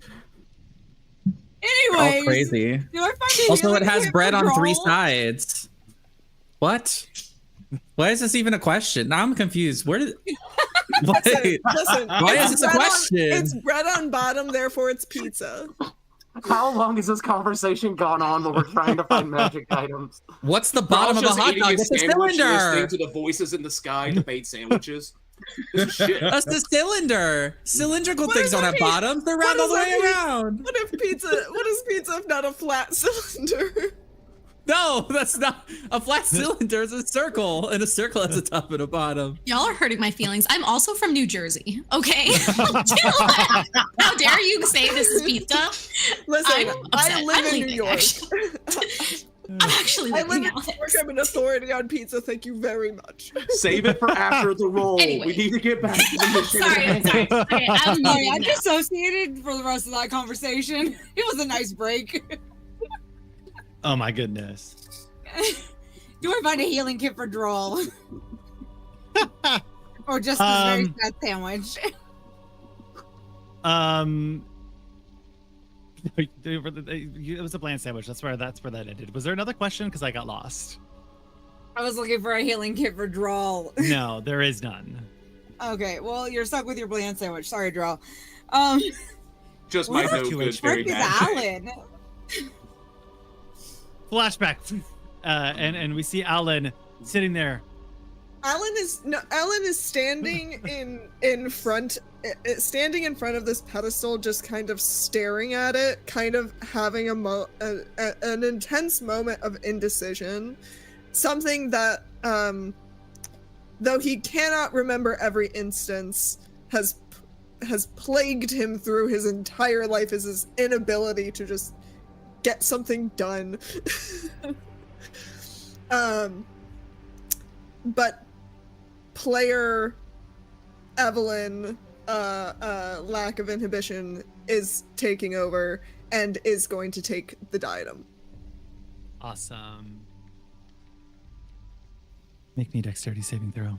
[SPEAKER 7] anyways,
[SPEAKER 5] All crazy.
[SPEAKER 7] do I find a
[SPEAKER 5] Also, it
[SPEAKER 7] healing
[SPEAKER 5] has
[SPEAKER 7] kit
[SPEAKER 5] bread
[SPEAKER 7] for
[SPEAKER 5] on 3
[SPEAKER 7] Drawl?
[SPEAKER 5] sides. What? Why is this even a question? Now I'm confused. Where did? Wait.
[SPEAKER 2] Listen,
[SPEAKER 5] Why is
[SPEAKER 2] it's
[SPEAKER 5] this a
[SPEAKER 2] bread
[SPEAKER 5] question?
[SPEAKER 2] it's bread on bottom, therefore it's pizza.
[SPEAKER 9] How long has this conversation gone on when we're trying to find magic items?
[SPEAKER 5] What's the bottom of a
[SPEAKER 6] Raw's just
[SPEAKER 5] hot
[SPEAKER 6] eating
[SPEAKER 5] dog?
[SPEAKER 6] his
[SPEAKER 5] It's a
[SPEAKER 6] sandwich,
[SPEAKER 5] cylinder.
[SPEAKER 6] listening to the voices in the sky debate sandwiches. This is shit.
[SPEAKER 5] That's the cylinder. Cylindrical
[SPEAKER 2] What
[SPEAKER 5] things
[SPEAKER 2] does
[SPEAKER 5] don't
[SPEAKER 2] that
[SPEAKER 5] have
[SPEAKER 2] mean?
[SPEAKER 5] bottoms. They're
[SPEAKER 2] What
[SPEAKER 5] round all
[SPEAKER 2] does
[SPEAKER 5] the
[SPEAKER 2] that
[SPEAKER 5] way
[SPEAKER 2] mean?
[SPEAKER 5] around.
[SPEAKER 2] What is pizza if not a flat cylinder?
[SPEAKER 5] No, that's not a flat cylinder. It's a circle, and a circle has a top and a bottom.
[SPEAKER 8] Y'all are hurting my feelings. I'm also from New Jersey. Okay. How dare you say this is pizza?
[SPEAKER 2] Listen,
[SPEAKER 8] I'm
[SPEAKER 2] I
[SPEAKER 8] upset.
[SPEAKER 2] live
[SPEAKER 8] I'm
[SPEAKER 2] in New
[SPEAKER 8] leaving,
[SPEAKER 2] York.
[SPEAKER 8] actually. I'm actually
[SPEAKER 2] I live
[SPEAKER 8] leaving
[SPEAKER 2] in
[SPEAKER 8] now.
[SPEAKER 2] New York. I'm an authority on pizza. Thank you very much.
[SPEAKER 6] Save it for after the roll.
[SPEAKER 8] Anyway.
[SPEAKER 6] We need to get back to the mission.
[SPEAKER 8] Sorry, I'm sorry. Okay, I'm
[SPEAKER 7] Sorry,
[SPEAKER 8] leaving
[SPEAKER 7] I'm
[SPEAKER 8] now.
[SPEAKER 7] dissociated for the rest of that conversation. It was a nice break.
[SPEAKER 1] Oh my goodness.
[SPEAKER 7] Do I find a healing kit for Droll? Or just this very sad sandwich?
[SPEAKER 1] It was a bland sandwich. That's where that ended. Was there another question? Because I got lost.
[SPEAKER 7] I was looking for a healing kit for Droll.
[SPEAKER 1] No, there is none.
[SPEAKER 7] Okay, well, you're stuck with your bland sandwich. Sorry, Droll.
[SPEAKER 6] Just
[SPEAKER 7] Where
[SPEAKER 6] my
[SPEAKER 7] the
[SPEAKER 6] no good, very
[SPEAKER 7] frick is
[SPEAKER 6] bad.
[SPEAKER 7] Alan?
[SPEAKER 1] Flashback, and we see Alan sitting there.
[SPEAKER 2] Alan is standing in front of this pedestal, just kind of staring at it, kind of having an intense moment of indecision. Something that, though he cannot remember every instance, has plagued him through his entire life, is his inability to just get something done. But player Evelyn, lack of inhibition, is taking over and is going to take the diadem.
[SPEAKER 1] Awesome. Make me a dexterity saving throw.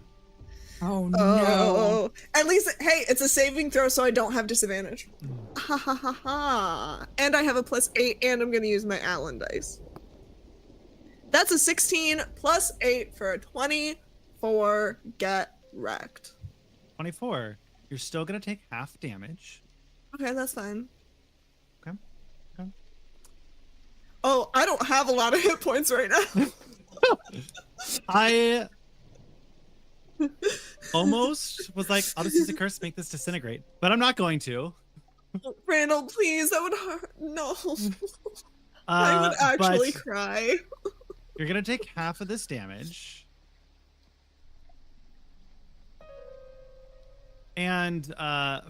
[SPEAKER 7] Oh no.
[SPEAKER 2] Oh, at least, hey, it's a saving throw, so I don't have disadvantage. Ha ha ha ha. And I have a +8, and I'm going to use my Allen dice. That's a 16 plus 8 for a 24. Get wrecked.
[SPEAKER 1] 24. You're still gonna take half damage.
[SPEAKER 2] Okay, that's fine.
[SPEAKER 1] Okay. Okay.
[SPEAKER 2] Oh, I don't have a lot of hit points right now.
[SPEAKER 1] I almost was like, I'll just use a curse to make this disintegrate, but I'm not going to.
[SPEAKER 2] Randall, please, that would hurt. No. I would actually
[SPEAKER 1] but
[SPEAKER 2] cry.
[SPEAKER 1] You're gonna take half of this damage. And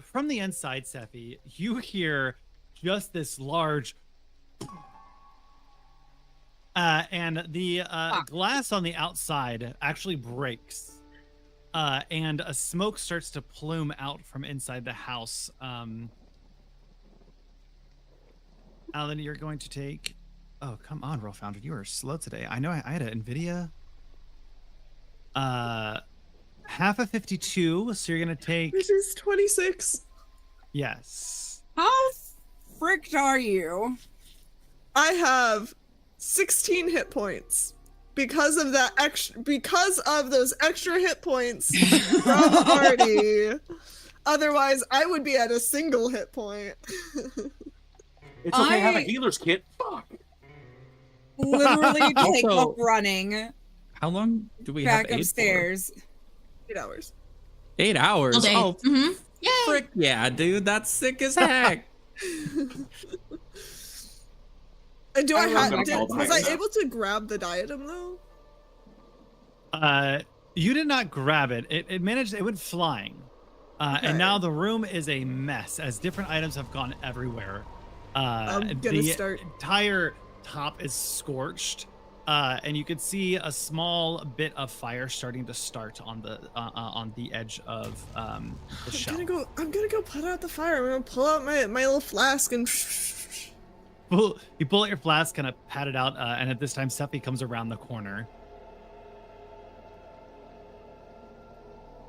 [SPEAKER 1] from the inside, Sephi, you hear just this large and the glass on the outside actually breaks. And a smoke starts to plume out from inside the house. Alan, you're going to take... Oh, come on, Roll Founder. You are slow today. I know I had an NVIDIA. Half of 52, so you're going to take...
[SPEAKER 2] Which is 26.
[SPEAKER 1] Yes.
[SPEAKER 7] How fricked are you?
[SPEAKER 2] I have 16 hit points. Because of that because of those extra hit points from Artie. Otherwise, I would be at a single hit point.
[SPEAKER 6] It's okay, have a healer's kit. Fuck.
[SPEAKER 7] Literally take
[SPEAKER 5] Also,
[SPEAKER 7] up running
[SPEAKER 5] How long do we
[SPEAKER 7] back
[SPEAKER 5] have aid
[SPEAKER 7] upstairs.
[SPEAKER 2] 8 hours.
[SPEAKER 5] For? 8 hours.
[SPEAKER 8] All day.
[SPEAKER 5] Oh,
[SPEAKER 8] Mm-hmm. Yay.
[SPEAKER 5] frick yeah, dude. That's sick as heck.
[SPEAKER 2] And do
[SPEAKER 6] I
[SPEAKER 2] I
[SPEAKER 6] love
[SPEAKER 2] have?
[SPEAKER 6] that it's all
[SPEAKER 2] Was I
[SPEAKER 6] diadem.
[SPEAKER 2] able to grab the diadem though?
[SPEAKER 1] You did not grab it. It managed. It went flying,
[SPEAKER 2] Okay.
[SPEAKER 1] and now the room is a mess as different items have gone everywhere.
[SPEAKER 2] I'm gonna
[SPEAKER 1] the
[SPEAKER 2] start-
[SPEAKER 1] entire top is scorched, and you can see a small bit of fire starting to start on the edge of the shelf.
[SPEAKER 2] I'm gonna go put out the fire. I'm gonna pull out my little flask and.
[SPEAKER 1] You pull out your flask, kind of pat it out, and at this time, Sephi comes around the corner.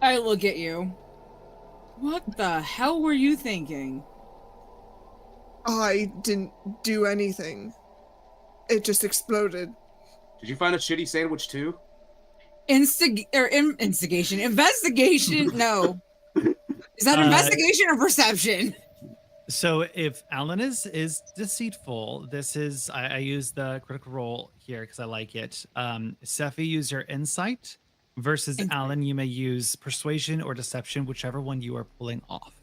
[SPEAKER 7] I look at you. What the hell were you thinking?
[SPEAKER 2] I didn't do anything. It just exploded.
[SPEAKER 6] Did you find a shitty sandwich too?
[SPEAKER 7] Instigation. Investigation. No. Is that investigation or perception?
[SPEAKER 1] So if Alan is deceitful, this is I use the critical roll here because I like it. Sephi, use your insight versus Alan. You may use persuasion or deception, whichever one you are pulling off.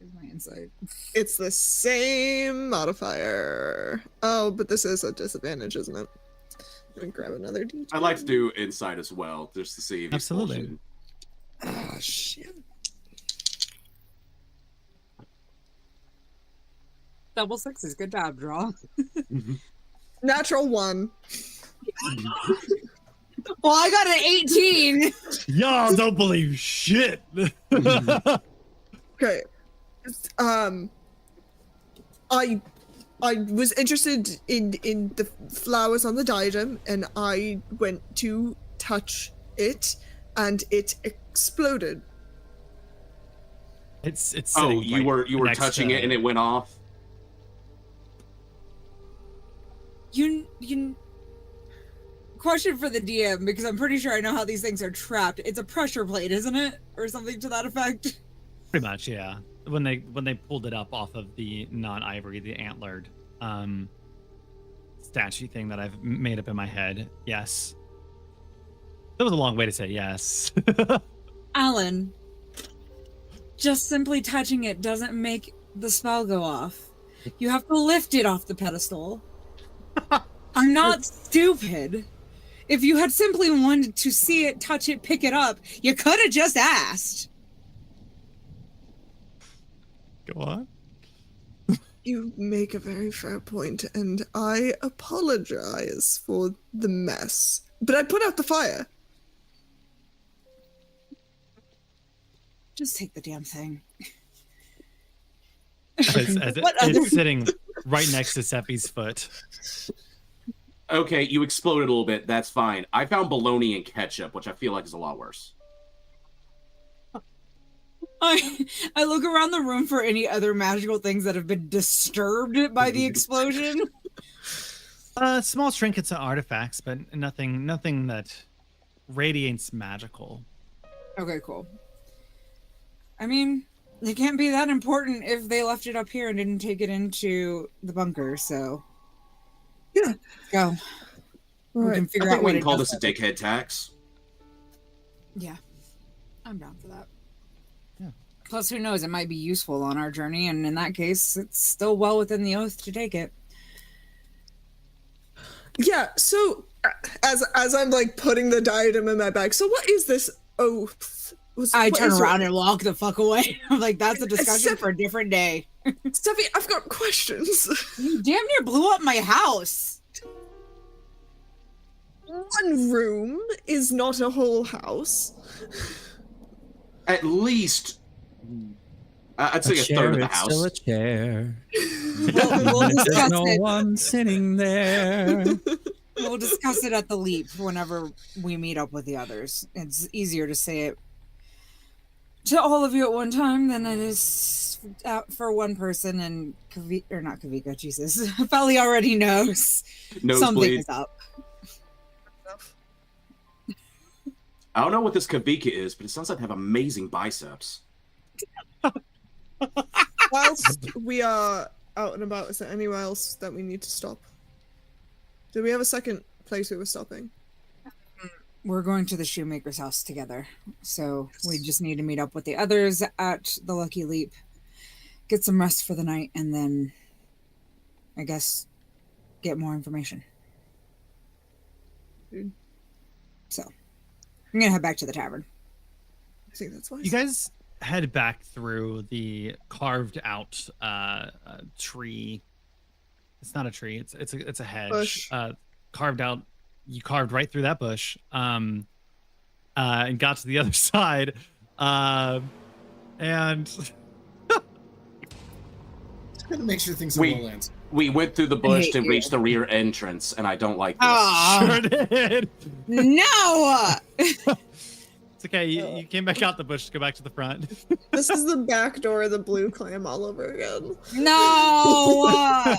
[SPEAKER 3] Here's my insight.
[SPEAKER 2] It's the same modifier. Oh, but this is a disadvantage, isn't it? Let me grab another D10.
[SPEAKER 6] I'd like to do insight as well, just to see if he's
[SPEAKER 1] Absolutely.
[SPEAKER 6] bullshitting.
[SPEAKER 2] Oh, shit.
[SPEAKER 3] Double sixes. Good job, draw.
[SPEAKER 2] Natural 1.
[SPEAKER 3] Well, I got an 18.
[SPEAKER 1] Y'all don't believe shit.
[SPEAKER 2] Okay. I was interested in the flowers on the diadem, and I went to touch it, and it exploded.
[SPEAKER 1] It's
[SPEAKER 6] Oh,
[SPEAKER 1] sitting
[SPEAKER 6] you
[SPEAKER 1] right
[SPEAKER 6] were
[SPEAKER 1] next
[SPEAKER 6] touching
[SPEAKER 1] to-
[SPEAKER 6] it and it went off.
[SPEAKER 3] You question for the DM, because I'm pretty sure I know how these things are trapped. It's a pressure plate, isn't it, or something to that effect?
[SPEAKER 1] Pretty much, yeah. When they pulled it up off of the non-ivory, the antlered statue thing that I've made up in my head, yes. That was a long way to say yes.
[SPEAKER 3] Alan, just simply touching it doesn't make the spell go off. You have to lift it off the pedestal. I'm not stupid. If you had simply wanted to see it, touch it, pick it up, you could have just asked.
[SPEAKER 1] Go on.
[SPEAKER 2] You make a very fair point, and I apologize for the mess. But I put out the fire.
[SPEAKER 3] Just take the damn thing.
[SPEAKER 1] It's sitting right next to Seppi's foot.
[SPEAKER 6] Okay, you exploded a little bit. That's fine. I found bologna and ketchup, which I feel like is a lot worse.
[SPEAKER 3] I look around the room for any other magical things that have been disturbed by the explosion.
[SPEAKER 1] Small trinkets and artifacts, but nothing that radiates magical.
[SPEAKER 3] Okay, cool. I mean, it can't be that important if they left it up here and didn't take it into the bunker, so...
[SPEAKER 2] Yeah.
[SPEAKER 3] Go. We can
[SPEAKER 6] I
[SPEAKER 3] figure
[SPEAKER 6] think
[SPEAKER 3] out
[SPEAKER 6] we
[SPEAKER 3] what
[SPEAKER 6] can
[SPEAKER 3] it
[SPEAKER 6] call
[SPEAKER 3] does.
[SPEAKER 6] this a dickhead tax.
[SPEAKER 3] Yeah. I'm down for that.
[SPEAKER 1] Yeah.
[SPEAKER 3] Plus, who knows? It might be useful on our journey, and in that case, it's still well within the oath to take it.
[SPEAKER 2] Yeah, so as I'm like putting the diadem in my bag, so what is this oath?
[SPEAKER 3] I
[SPEAKER 2] What
[SPEAKER 3] turn
[SPEAKER 2] is
[SPEAKER 3] around
[SPEAKER 2] it?
[SPEAKER 3] and walk the fuck away. I'm like, that's a discussion
[SPEAKER 2] Steph-
[SPEAKER 3] for a different day.
[SPEAKER 2] Steffi, I've got questions.
[SPEAKER 3] You damn near blew up my house.
[SPEAKER 2] One room is not a whole house.
[SPEAKER 6] At least, I'd say a third of the house.
[SPEAKER 5] Still a chair.
[SPEAKER 3] We'll
[SPEAKER 5] There's
[SPEAKER 3] discuss
[SPEAKER 5] no
[SPEAKER 3] it.
[SPEAKER 5] one sitting there.
[SPEAKER 3] We'll discuss it at the leap whenever we meet up with the others. It's easier to say it to all of you at one time than it is for one person. And not Kavika, Jesus, Felly already knows something
[SPEAKER 6] Nosebleed.
[SPEAKER 3] is up.
[SPEAKER 6] I don't know what this Kavika is, but it sounds like they have amazing biceps.
[SPEAKER 2] Whilst we are out and about, is there anywhere else that we need to stop? Do we have a second place we were stopping?
[SPEAKER 3] We're going to the shoemaker's house together, so we just need to meet up with the others at the Lucky Leap, get some rest for the night, and then I guess get more information.
[SPEAKER 2] Dude.
[SPEAKER 3] So I'm gonna head back to the tavern.
[SPEAKER 2] I think that's wise.
[SPEAKER 1] You guys head back through the carved out tree. It's not a tree. It's a hedge.
[SPEAKER 2] Bush.
[SPEAKER 1] Carved out. You carved right through that bush. And got to the other side. And
[SPEAKER 10] Gotta make sure things are well answered.
[SPEAKER 6] We went through the bush
[SPEAKER 3] hate
[SPEAKER 6] to
[SPEAKER 3] you.
[SPEAKER 6] reach the rear entrance, and I don't like this.
[SPEAKER 3] Oh
[SPEAKER 1] sure did.
[SPEAKER 3] no!
[SPEAKER 1] It's okay. You came back out the bush to go back to the front.
[SPEAKER 2] This is the back door of the blue clam all over again.
[SPEAKER 3] No!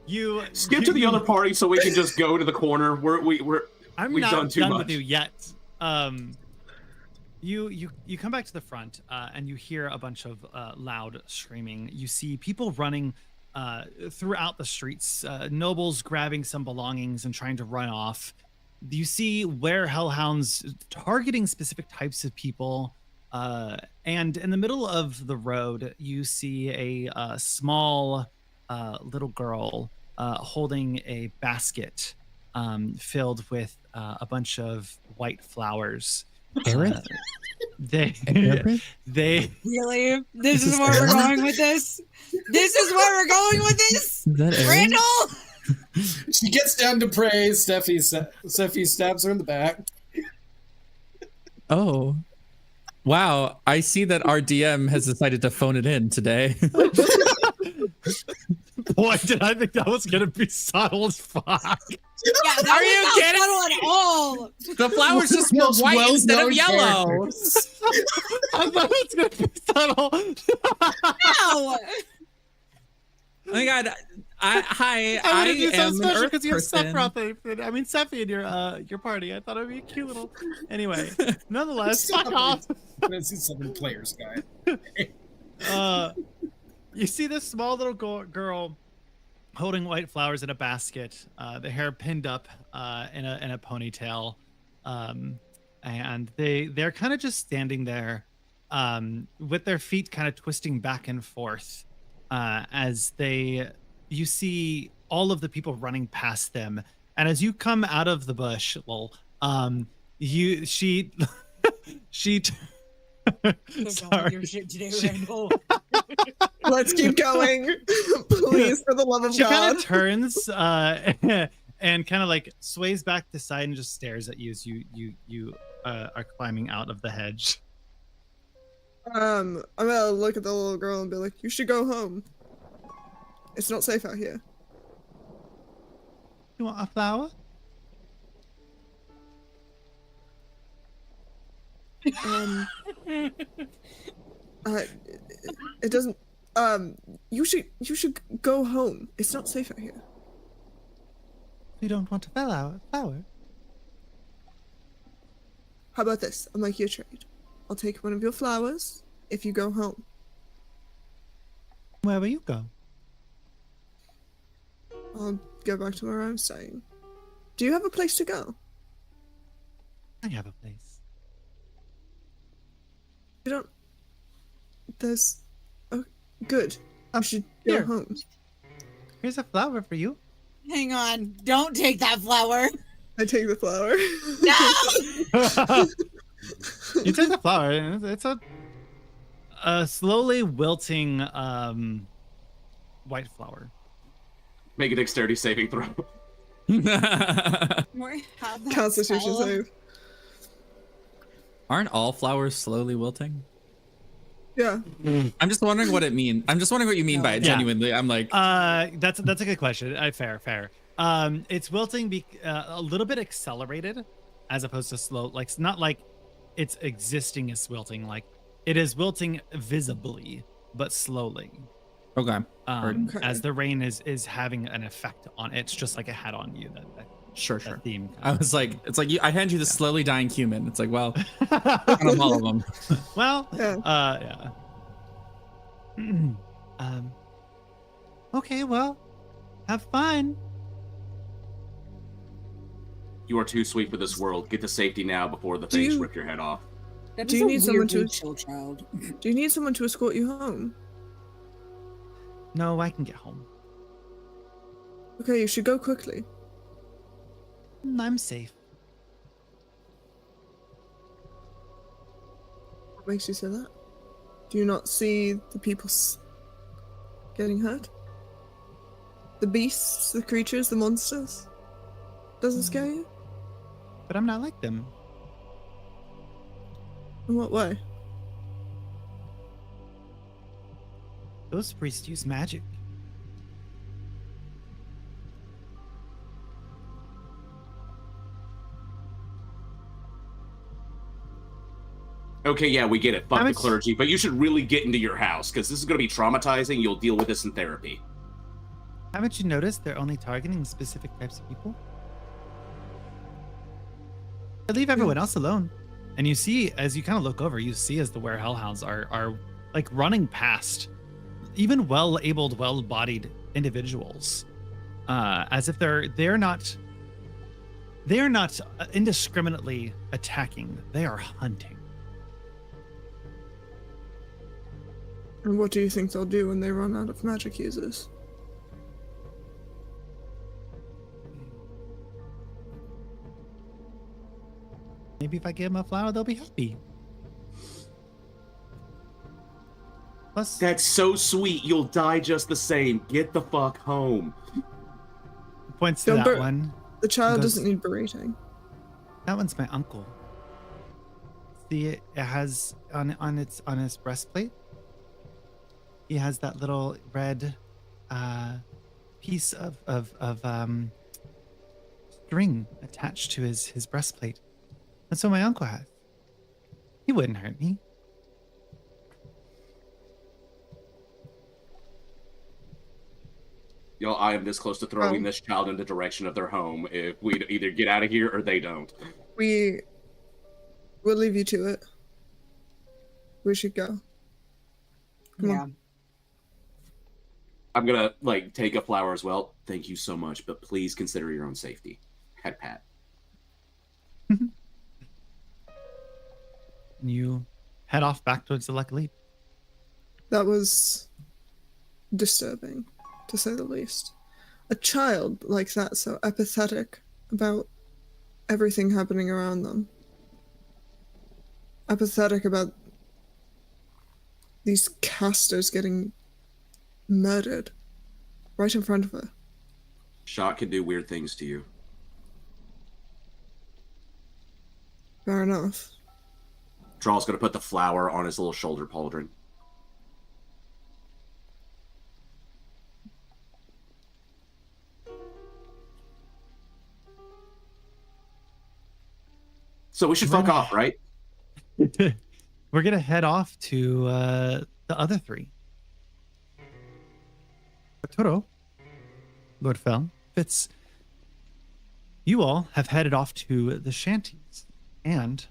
[SPEAKER 1] You
[SPEAKER 6] Skip to the other party so we can just go to the corner. We've
[SPEAKER 1] I'm
[SPEAKER 6] done
[SPEAKER 1] not
[SPEAKER 6] too
[SPEAKER 1] done
[SPEAKER 6] much.
[SPEAKER 1] with you yet. You come back to the front and you hear a bunch of loud screaming. You see people running throughout the streets, nobles grabbing some belongings and trying to run off. You see where hellhounds targeting specific types of people, And in the middle of the road, you see a small little girl holding a basket filled with a bunch of white flowers. They they
[SPEAKER 7] Really? This
[SPEAKER 4] Is
[SPEAKER 7] is
[SPEAKER 4] this
[SPEAKER 7] where we're
[SPEAKER 4] Aaron?
[SPEAKER 7] going with this? This is where we're going with this?
[SPEAKER 5] Is that Aaron?
[SPEAKER 7] Randall!
[SPEAKER 10] She gets down to praise. Steffi stabs her in the back.
[SPEAKER 5] Oh. Wow. I see that our DM has decided to phone it in today.
[SPEAKER 1] Boy, did I think that was gonna be subtle as fuck.
[SPEAKER 7] Yeah, that
[SPEAKER 5] Are
[SPEAKER 7] was
[SPEAKER 5] you
[SPEAKER 7] not
[SPEAKER 5] kidding?
[SPEAKER 7] subtle at all.
[SPEAKER 5] The flowers just were
[SPEAKER 10] Most
[SPEAKER 5] white instead of
[SPEAKER 10] well-known
[SPEAKER 5] yellow.
[SPEAKER 10] characters.
[SPEAKER 1] I thought it was gonna be subtle.
[SPEAKER 7] No!
[SPEAKER 5] Oh my god. I
[SPEAKER 1] I wanted you so
[SPEAKER 5] am an
[SPEAKER 1] special
[SPEAKER 5] earth
[SPEAKER 1] because you have
[SPEAKER 5] person.
[SPEAKER 1] Sephiroth. I mean Sephi in your party. I thought it'd be a cute little. Anyway, nonetheless, fuck off.
[SPEAKER 10] This is 7 players, guy.
[SPEAKER 1] You see this small little girl holding white flowers in a basket, the hair pinned up in a ponytail, and they're kind of just standing there with their feet kind of twisting back and forth as you see all of the people running past them, and as you come out of the bush, she sorry.
[SPEAKER 7] Your shit today, Randall.
[SPEAKER 2] Let's keep going. Please, for the love of
[SPEAKER 1] She kind
[SPEAKER 2] God.
[SPEAKER 1] of turns and kind of like sways back to side and just stares at you as you are climbing out of the hedge.
[SPEAKER 2] I'm gonna look at the little girl and be like, "You should go home. It's not safe out here."
[SPEAKER 1] You want a flower?
[SPEAKER 2] It doesn't. You should go home. It's not safe out here.
[SPEAKER 1] You don't want a flower?
[SPEAKER 2] How about this? I'll make you a trade. I'll take one of your flowers if you go home.
[SPEAKER 1] Where will you go?
[SPEAKER 2] I'll go back to where I'm staying. Do you have a place to go?
[SPEAKER 1] I have a place.
[SPEAKER 2] You don't. There's. Oh, good. You should go
[SPEAKER 1] here.
[SPEAKER 2] home.
[SPEAKER 1] Here's a flower for you.
[SPEAKER 7] Hang on. Don't take that flower.
[SPEAKER 2] I take the flower.
[SPEAKER 7] No!
[SPEAKER 1] You take the flower. And it's a slowly wilting white flower.
[SPEAKER 6] Make a dexterity saving throw.
[SPEAKER 2] Constitution save.
[SPEAKER 5] Aren't all flowers slowly wilting?
[SPEAKER 2] Yeah.
[SPEAKER 5] I'm just wondering what it means. I'm just wondering what you mean by it.
[SPEAKER 1] Yeah.
[SPEAKER 5] Genuinely, I'm like,
[SPEAKER 1] That's a good question. Fair. It's wilting a little bit accelerated as opposed to slow. Like not like it's existing as wilting. Like it is wilting visibly but slowly.
[SPEAKER 5] okay.
[SPEAKER 2] Okay.
[SPEAKER 1] As the rain is having an effect on it. It's just like it had on you.
[SPEAKER 5] Sure.
[SPEAKER 1] That theme.
[SPEAKER 5] I was like, it's like I hand you the slowly dying human. It's like, well, kind of all of them.
[SPEAKER 1] Well,
[SPEAKER 2] Yeah.
[SPEAKER 1] yeah. Okay, well, have fun.
[SPEAKER 6] You are too sweet for this world. Get to safety now before the things rip your head off.
[SPEAKER 7] That
[SPEAKER 2] Do
[SPEAKER 7] is
[SPEAKER 2] you
[SPEAKER 7] a
[SPEAKER 2] need someone
[SPEAKER 7] weirdly
[SPEAKER 2] to-
[SPEAKER 7] chill child.
[SPEAKER 2] Do you need someone to escort you home?
[SPEAKER 1] No, I can get home.
[SPEAKER 2] Okay, you should go quickly.
[SPEAKER 1] I'm safe.
[SPEAKER 2] What makes you say that? Do you not see the people getting hurt? The beasts, the creatures, the monsters? Doesn't scare you?
[SPEAKER 1] But I'm not like them.
[SPEAKER 2] In what way?
[SPEAKER 1] Those priests use magic.
[SPEAKER 6] Okay, yeah, we get it. Fuck
[SPEAKER 1] How
[SPEAKER 6] the
[SPEAKER 1] much-
[SPEAKER 6] clergy, but you should really get into your house because this is going to be traumatizing. You'll deal with this in therapy.
[SPEAKER 1] Haven't you noticed they're only targeting specific types of people? They leave everyone else alone. And you see, as you kind of look over, you see as the were hellhounds are like running past even well-abled, well-bodied individuals, as if they're not indiscriminately attacking. They are hunting.
[SPEAKER 2] And what do you think they'll do when they run out of magic users?
[SPEAKER 1] Maybe if I give them a flower, they'll be happy. Plus,
[SPEAKER 6] That's so sweet. You'll die just the same. Get the fuck home.
[SPEAKER 1] points to
[SPEAKER 2] Don't
[SPEAKER 1] that
[SPEAKER 2] bur-
[SPEAKER 1] one.
[SPEAKER 2] The child
[SPEAKER 1] Goes-
[SPEAKER 2] doesn't need berating.
[SPEAKER 1] That one's my uncle. See, it has on his breastplate. He has that little red piece of string attached to his breastplate. That's what my uncle has. He wouldn't hurt me.
[SPEAKER 6] Y'all, I am this close to throwing
[SPEAKER 2] Oh.
[SPEAKER 6] this child in the direction of their home if we either get out of here or they don't.
[SPEAKER 2] We'll leave you to it. We should go. Come
[SPEAKER 3] Yeah.
[SPEAKER 2] on.
[SPEAKER 6] I'm gonna like take a flower as well. Thank you so much, but please consider your own safety. Head pat.
[SPEAKER 1] And you head off back towards the Lucky Leap.
[SPEAKER 2] That was disturbing, to say the least. A child like that, so apathetic about everything happening around them. Apathetic about these casters getting murdered right in front of her.
[SPEAKER 6] Shot can do weird things to you.
[SPEAKER 2] Fair enough.
[SPEAKER 6] Draw's gonna put the flower on his little shoulder pauldron. So we should fuck off, right?
[SPEAKER 1] We're gonna head off to the other three. Arturo, Lord Fell, Fitz, you all have headed off to the shanties, and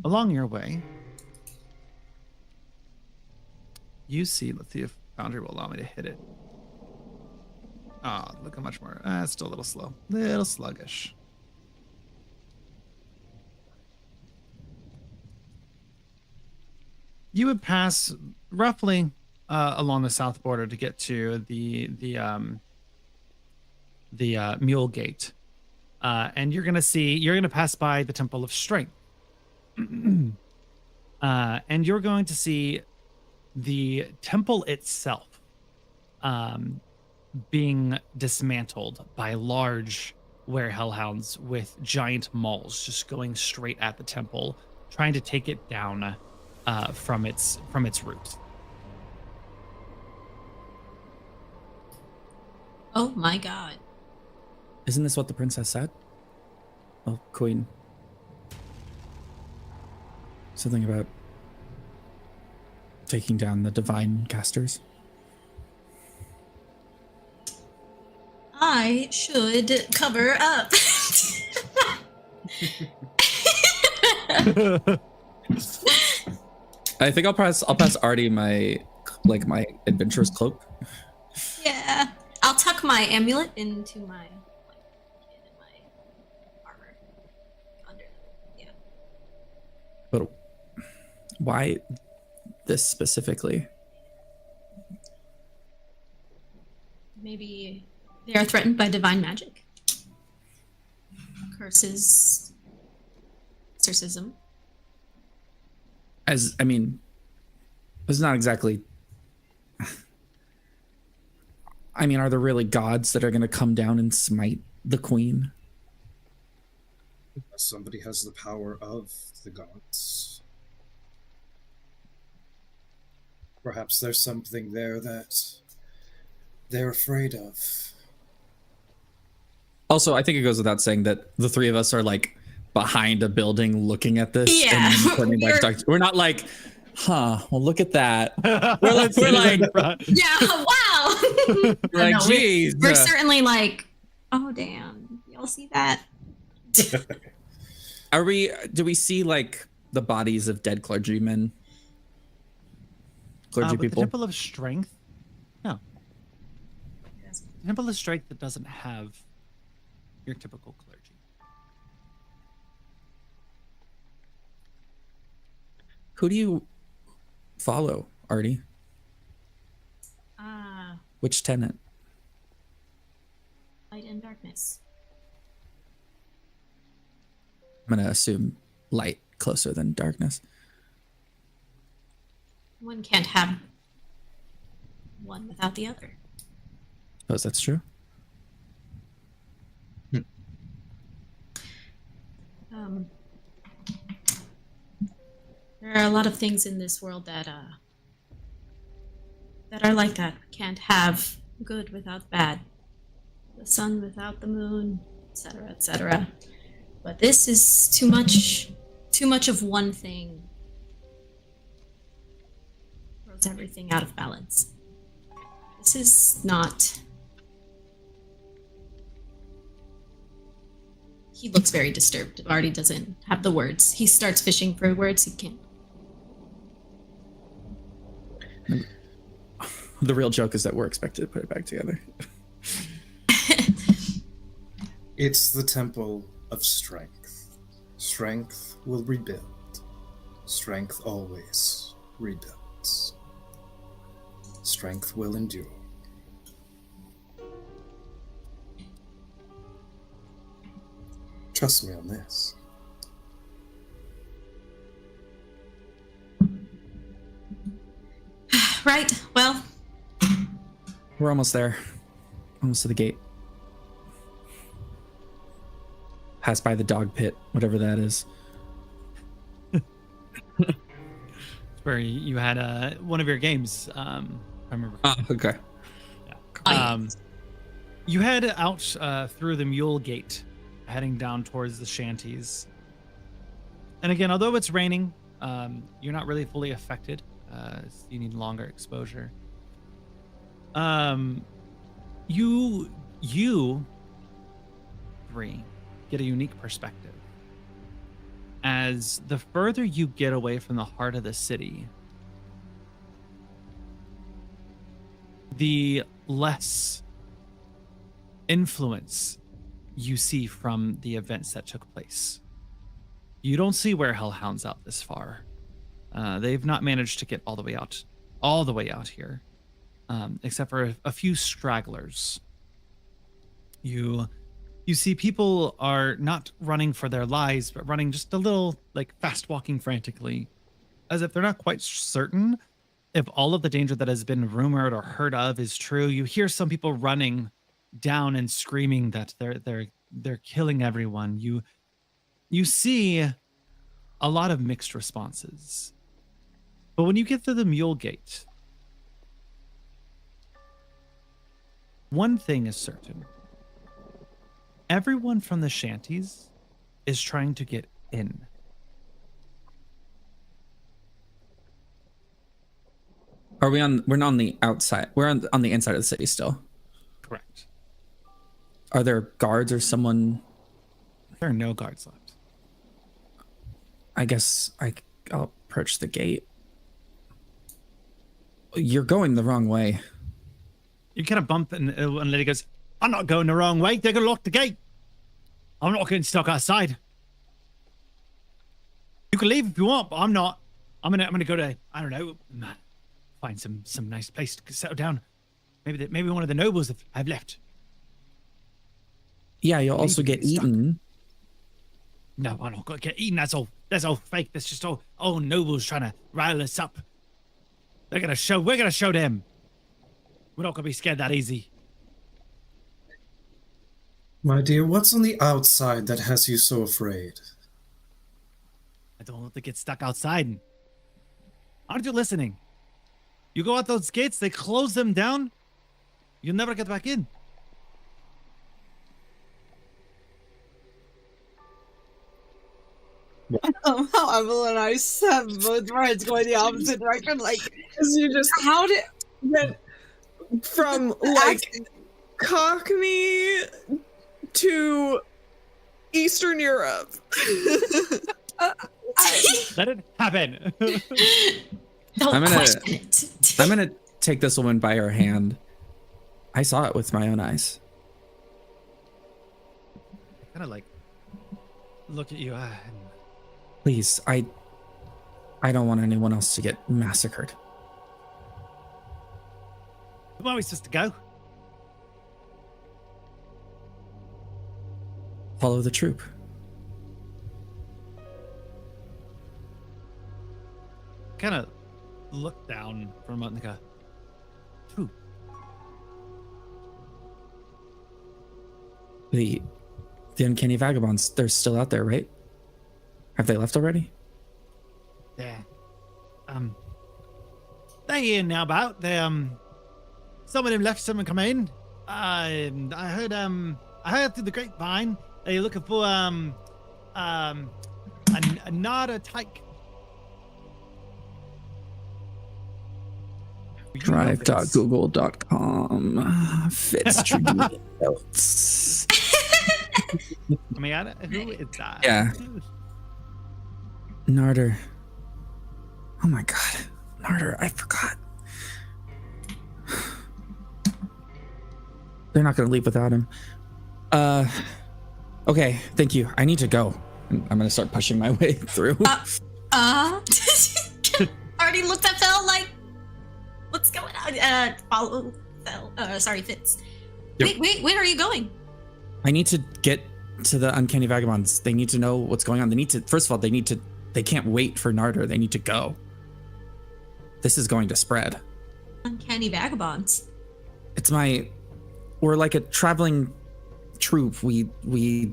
[SPEAKER 1] along your way, you see. Let's see if Foundry will allow me to hit it. Ah, look how much more. It's still a little slow, little sluggish. You would pass roughly along the south border to get to the Mule Gate, and you're gonna pass by the Temple of Strength, and you're going to see the temple itself being dismantled by large werehellhounds with giant mauls just going straight at the temple, trying to take it down from its roots.
[SPEAKER 8] Oh my god.
[SPEAKER 5] Isn't this what the princess said? Oh, queen. Something about taking down the divine casters.
[SPEAKER 8] I should cover up.
[SPEAKER 5] I think I'll pass Artie my adventurous cloak.
[SPEAKER 8] Yeah. I'll tuck my amulet into my armor. Under yeah.
[SPEAKER 5] But why this specifically?
[SPEAKER 8] Maybe they are threatened by divine magic. Curses. Exorcism.
[SPEAKER 5] It's not exactly. I mean, are there really gods that are going to come down and smite the queen?
[SPEAKER 10] Somebody has the power of the gods. Perhaps there's something there that they're afraid of.
[SPEAKER 5] Also, I think it goes without saying that the three of us are like behind a building looking at this.
[SPEAKER 8] Yeah,
[SPEAKER 5] And turning back to we're not like, well, look at that. We're like,
[SPEAKER 8] yeah, wow.
[SPEAKER 5] like,
[SPEAKER 8] No,
[SPEAKER 5] geez.
[SPEAKER 8] we're certainly like, oh damn, y'all see that?
[SPEAKER 5] Do we see like the bodies of dead clergymen? Clergy
[SPEAKER 1] With the
[SPEAKER 5] people?
[SPEAKER 1] Temple of Strength? No. The Temple of Strength that doesn't have your typical clergy.
[SPEAKER 5] Who do you follow, Artie? Which tenant?
[SPEAKER 8] Light and darkness.
[SPEAKER 5] I'm gonna assume light closer than darkness.
[SPEAKER 8] One can't have one without the other.
[SPEAKER 5] Suppose that's true.
[SPEAKER 8] There are a lot of things in this world that are like that. Can't have good without bad. The sun without the moon, etc., etc. But this is too much of one thing. Throws everything out of balance. This is not. He looks very disturbed. Artie doesn't have the words. He starts fishing for words. He can't.
[SPEAKER 5] The real joke is that we're expected to put it back together.
[SPEAKER 10] It's the temple of strength. Strength will rebuild. Strength always rebuilds. Strength will endure. Trust me on this.
[SPEAKER 8] Right. Well,
[SPEAKER 5] We're almost there. Almost to the gate. Pass by the dog pit, whatever that is.
[SPEAKER 1] Where you had one of your games. I remember.
[SPEAKER 5] Oh, okay.
[SPEAKER 1] You head out through the Mule Gate, heading down towards the shanties. And again, although it's raining, you're not really fully affected. You need longer exposure. You three get a unique perspective. As the further you get away from the heart of the city, the less influence you see from the events that took place. You don't see were hellhounds out this far. They've not managed to get all the way out here, except for a few stragglers. You see people are not running for their lives, but running just a little, like, fast walking frantically, as if they're not quite certain if all of the danger that has been rumored or heard of is true. You hear some people running down and screaming that they're killing everyone. You see a lot of mixed responses. But when you get to the Mule Gate, one thing is certain. Everyone from the shanties is trying to get in.
[SPEAKER 5] Are we on? We're not on the outside. We're on the inside of the city still.
[SPEAKER 1] Correct.
[SPEAKER 5] Are there guards or someone?
[SPEAKER 1] There are no guards left.
[SPEAKER 5] I guess I'll approach the gate. You're going the wrong way.
[SPEAKER 1] You kind of bump and lady goes, "I'm not going the wrong way. They're gonna lock the gate. I'm not getting stuck outside. You can leave if you want, but I'm not. I'm gonna go to, I don't know, find some nice place to settle down. Maybe one of the nobles have left.
[SPEAKER 5] Yeah, you'll also get eaten.
[SPEAKER 1] No, I'm not gonna get eaten. That's all fake. That's just all nobles trying to rile us up. We're gonna show them. We're not gonna be scared that easy."
[SPEAKER 10] My dear, what's on the outside that has you so afraid?
[SPEAKER 1] I don't want to get stuck outside. Aren't you listening? You go out those gates, they close them down. You'll never get back in.
[SPEAKER 7] How Evelyn and I have both words going the opposite direction. Like,
[SPEAKER 2] You just
[SPEAKER 7] how did
[SPEAKER 2] went from like Cockney to Eastern Europe.
[SPEAKER 1] Let it happen.
[SPEAKER 8] Don't
[SPEAKER 5] I'm gonna-
[SPEAKER 8] question it.
[SPEAKER 5] I'm gonna take this woman by her hand. I saw it with my own eyes.
[SPEAKER 1] Kind of like look at you.
[SPEAKER 5] Please, I don't want anyone else to get massacred.
[SPEAKER 1] Where are we supposed to go?
[SPEAKER 5] Follow the troop.
[SPEAKER 1] Kind of look down for a moment and go, "Troop."
[SPEAKER 5] The uncanny vagabonds, they're still out there, right? Have they left already?
[SPEAKER 1] Yeah. They here now about. They some of them left, some of them come in. I heard through the grapevine they're looking for another tyke.
[SPEAKER 5] Drive.google.com. Fitz notes.
[SPEAKER 1] I mean, who is that?
[SPEAKER 5] Yeah. Narder. Oh my god. Narder, I forgot. They're not gonna leave without him. Okay, thank you. I need to go. I'm gonna start pushing my way through.
[SPEAKER 8] Already looked at Phil like, what's going on? Follow Phil. Sorry, Fitz.
[SPEAKER 5] Yep.
[SPEAKER 8] Wait, where are you going?
[SPEAKER 5] I need to get to the uncanny vagabonds. They need to know what's going on. They need to, first of all, they can't wait for Narder. They need to go. This is going to spread.
[SPEAKER 8] Uncanny vagabonds.
[SPEAKER 5] We're like a traveling troupe. We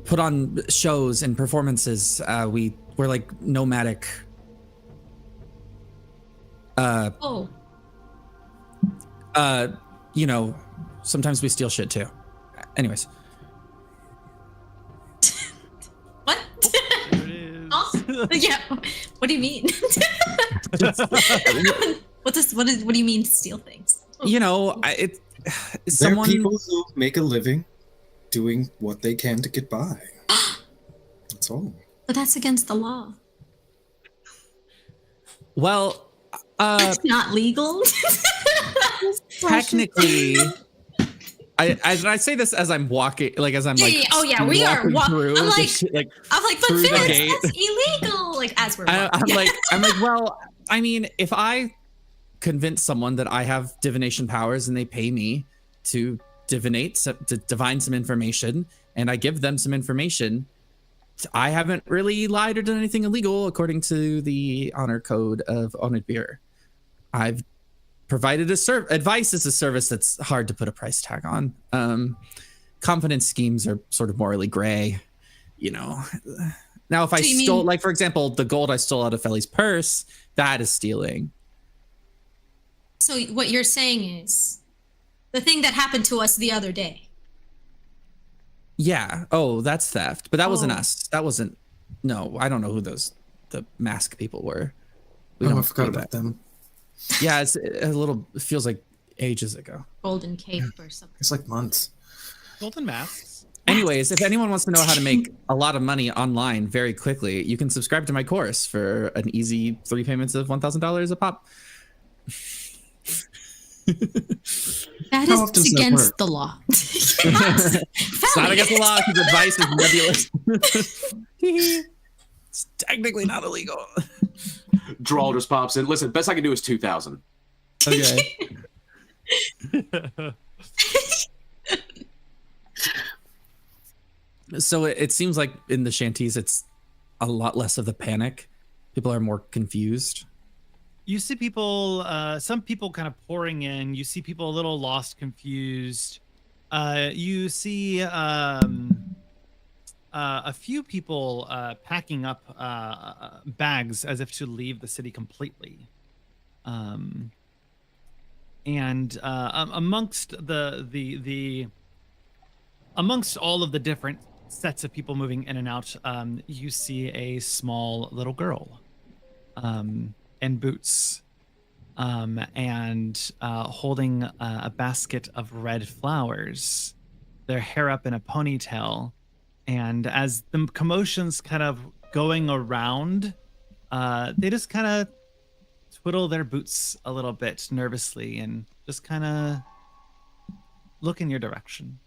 [SPEAKER 5] put on shows and performances. We're like nomadic. You know, sometimes we steal shit too. Anyways.
[SPEAKER 8] What? Oh, yeah. What do you mean? What do you mean steal things?
[SPEAKER 5] You know,
[SPEAKER 10] There are people who make a living doing what they can to get by. That's all.
[SPEAKER 8] But that's against the law.
[SPEAKER 5] Well,
[SPEAKER 8] it's not legal.
[SPEAKER 5] Technically, I say this as I'm walking, like as I'm like.
[SPEAKER 8] Oh yeah, we are.
[SPEAKER 5] Through
[SPEAKER 8] I'm like, but
[SPEAKER 5] through the
[SPEAKER 8] Fitz,
[SPEAKER 5] gate.
[SPEAKER 8] that's illegal. Like as we're.
[SPEAKER 5] I'm like, well, I mean, if I convince someone that I have divination powers and they pay me to divine some information, and I give them some information, I haven't really lied or done anything illegal according to the honor code of Oathbreaker. I've provided advice is a service that's hard to put a price tag on. Confidence schemes are sort of morally gray, you know. Now, if I stole, like for example, the gold I stole out of Feli's purse, that is stealing.
[SPEAKER 8] So what you're saying is the thing that happened to us the other day.
[SPEAKER 5] Yeah. Oh, that's theft. But that wasn't us. That wasn't. No, I don't know who the mask people were.
[SPEAKER 10] I forgot about them.
[SPEAKER 5] Yeah, it feels like ages ago.
[SPEAKER 8] Golden Cape or something.
[SPEAKER 10] It's like months.
[SPEAKER 1] Golden masks.
[SPEAKER 5] Anyways, if anyone wants to know how to make a lot of money online very quickly, you can subscribe to my course for an easy 3 payments of $1,000 a pop.
[SPEAKER 8] That is against the law.
[SPEAKER 5] It's not against the law because advice is nebulous. It's technically not illegal.
[SPEAKER 6] Drawl just pops in. Listen, best I can do is 2,000.
[SPEAKER 5] Okay. So it seems like in the shanties, it's a lot less of the panic. People are more confused.
[SPEAKER 1] You see people, some people kind of pouring in. You see people a little lost, confused. You see a few people packing up bags as if to leave the city completely. And amongst amongst all of the different sets of people moving in and out, you see a small little girl in boots and holding a basket of red flowers, their hair up in a ponytail. And as the commotion's kind of going around, they just kind of twiddle their boots a little bit nervously and just kind of look in your direction.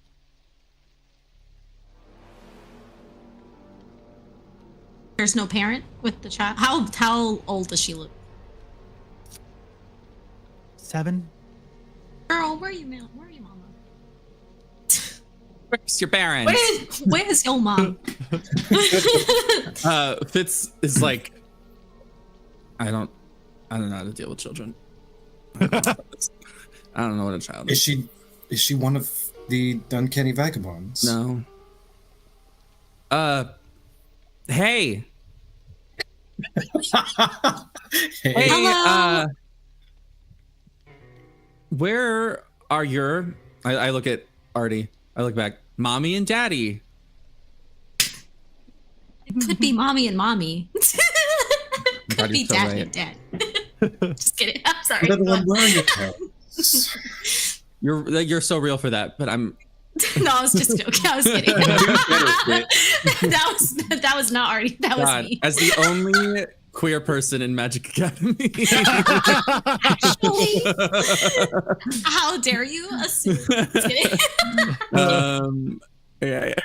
[SPEAKER 8] There's no parent with the child. How old does she look?
[SPEAKER 1] 7.
[SPEAKER 8] Girl, where are you, man? Where are you, mama?
[SPEAKER 5] Where's your parents?
[SPEAKER 8] Where's your mom?
[SPEAKER 5] Fitz is like, I don't know how to deal with children. I don't know what a child is.
[SPEAKER 10] Is she one of the uncanny vagabonds?
[SPEAKER 5] No. Hey. Hey,
[SPEAKER 8] Hello.
[SPEAKER 5] where are your I look at Artie. I look back. Mommy and daddy.
[SPEAKER 8] It could be mommy and mommy. Could be
[SPEAKER 5] so
[SPEAKER 8] daddy
[SPEAKER 5] right.
[SPEAKER 8] and dad. Just kidding. I'm sorry.
[SPEAKER 10] Another one wearing it.
[SPEAKER 5] You're so real for that, but I'm
[SPEAKER 8] No, I was just joking. I was kidding. that was not Artie. That was
[SPEAKER 5] God,
[SPEAKER 8] me.
[SPEAKER 5] as the only queer person in Magic Academy.
[SPEAKER 8] Actually, how dare you assume? Just kidding.
[SPEAKER 5] Yeah.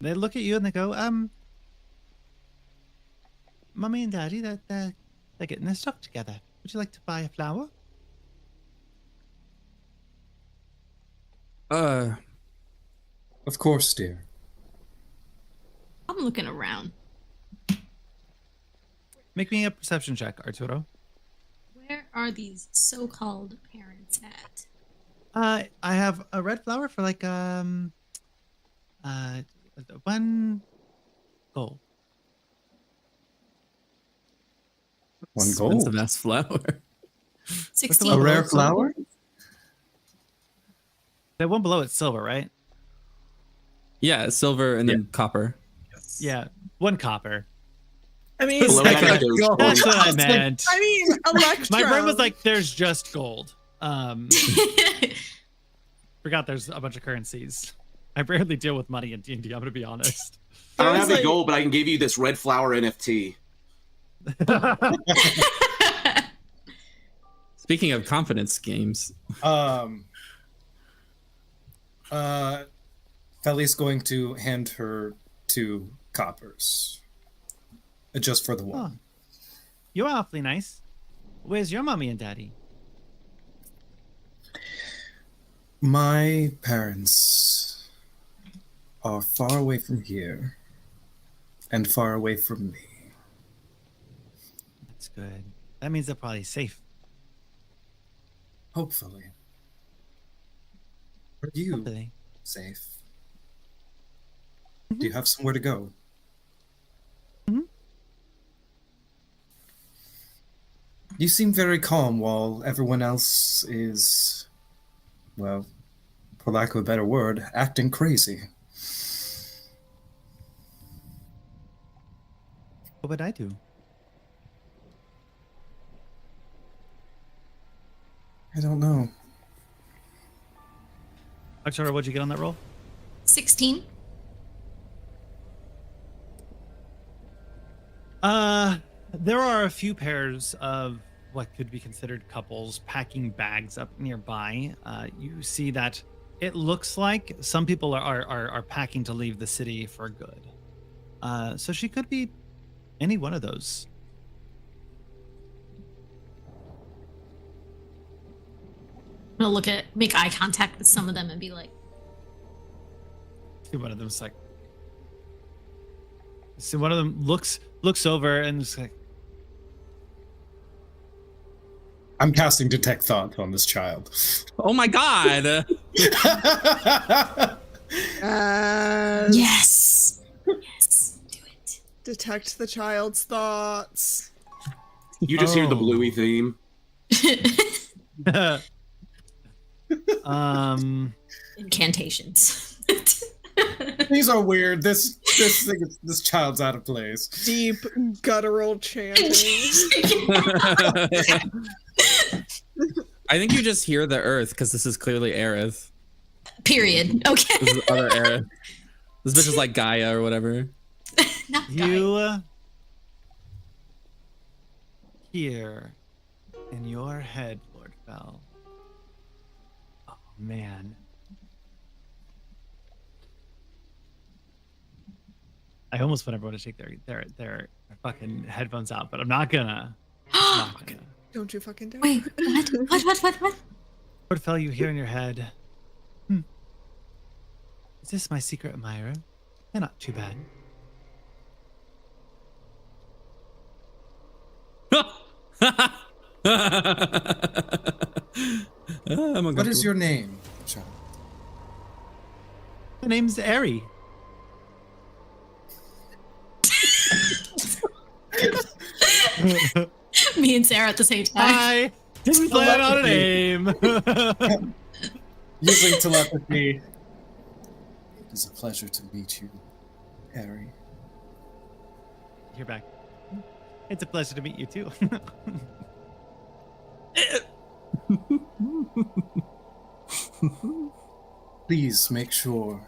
[SPEAKER 1] They look at you and they go, Mummy and Daddy, they're getting their stuff together. Would you like to buy a flower?
[SPEAKER 10] Of course, dear.
[SPEAKER 8] I'm looking around.
[SPEAKER 1] Make me a perception check, Arturo.
[SPEAKER 8] Where are these so-called parents at?
[SPEAKER 1] I have a red flower for like 1 gold.
[SPEAKER 10] 1
[SPEAKER 5] That's
[SPEAKER 10] gold.
[SPEAKER 5] the best flower.
[SPEAKER 8] 16.
[SPEAKER 10] A rare flower?
[SPEAKER 1] The one below it's silver, right?
[SPEAKER 5] Yeah, silver and then copper.
[SPEAKER 1] Yeah, 1 copper.
[SPEAKER 2] I mean,
[SPEAKER 6] Below that,
[SPEAKER 1] That's
[SPEAKER 6] there's gold.
[SPEAKER 1] what I meant.
[SPEAKER 2] I mean, Electro.
[SPEAKER 1] My brain was like, there's just gold. Forgot there's a bunch of currencies. I rarely deal with money in D&D, I'm gonna be honest.
[SPEAKER 6] I don't have
[SPEAKER 2] There's
[SPEAKER 6] the gold, but I can give you this red flower NFT.
[SPEAKER 5] Speaking of confidence games,
[SPEAKER 10] Feli's going to hand her 2 coppers. Just for the one.
[SPEAKER 1] Oh, you're awfully nice. Where's your mommy and daddy?
[SPEAKER 10] My parents are far away from here and far away from me.
[SPEAKER 1] That's good. That means they're probably safe.
[SPEAKER 10] Hopefully. Are you
[SPEAKER 1] Hopefully.
[SPEAKER 10] safe? Do you have somewhere to go? You seem very calm while everyone else is, well, for lack of a better word, acting crazy.
[SPEAKER 1] What would I do?
[SPEAKER 10] I don't know.
[SPEAKER 1] Arturo, what'd you get on that roll?
[SPEAKER 8] 16.
[SPEAKER 1] There are a few pairs of what could be considered couples packing bags up nearby. You see that it looks like some people are packing to leave the city for good. So she could be any one of those.
[SPEAKER 8] I'm gonna make eye contact with some of them and be like,
[SPEAKER 1] See, one of them's like. See, one of them looks over and is like,
[SPEAKER 10] I'm casting Detect Thought on this child.
[SPEAKER 5] oh my god!
[SPEAKER 8] yes, yes, do it.
[SPEAKER 2] Detect the child's thoughts.
[SPEAKER 6] You just hear the
[SPEAKER 1] Oh.
[SPEAKER 6] Bluey theme.
[SPEAKER 8] Incantations.
[SPEAKER 10] These are weird. This child's out of place.
[SPEAKER 2] Deep guttural chanting.
[SPEAKER 5] I think you just hear the earth because this is clearly Aerith.
[SPEAKER 8] Period. Okay.
[SPEAKER 5] This is other Aerith. This bitch is like Gaia or whatever.
[SPEAKER 8] Not
[SPEAKER 1] you hear in your head, Lord Fell. Oh man, I almost want everyone to take their fucking headphones out, but I'm not gonna. Not gonna.
[SPEAKER 2] Don't you fucking dare.
[SPEAKER 8] Wait, what?
[SPEAKER 1] What fell you hear in your head? Is this my secret admirer? They're not too bad.
[SPEAKER 10] What is your name, child?
[SPEAKER 1] My name's Ari.
[SPEAKER 8] Me and Sarah at the same time.
[SPEAKER 1] I didn't plan on a name.
[SPEAKER 10] Using telepathy. It is a pleasure to meet you, Harry.
[SPEAKER 1] You're back. It's a pleasure to meet you too.
[SPEAKER 10] Please make sure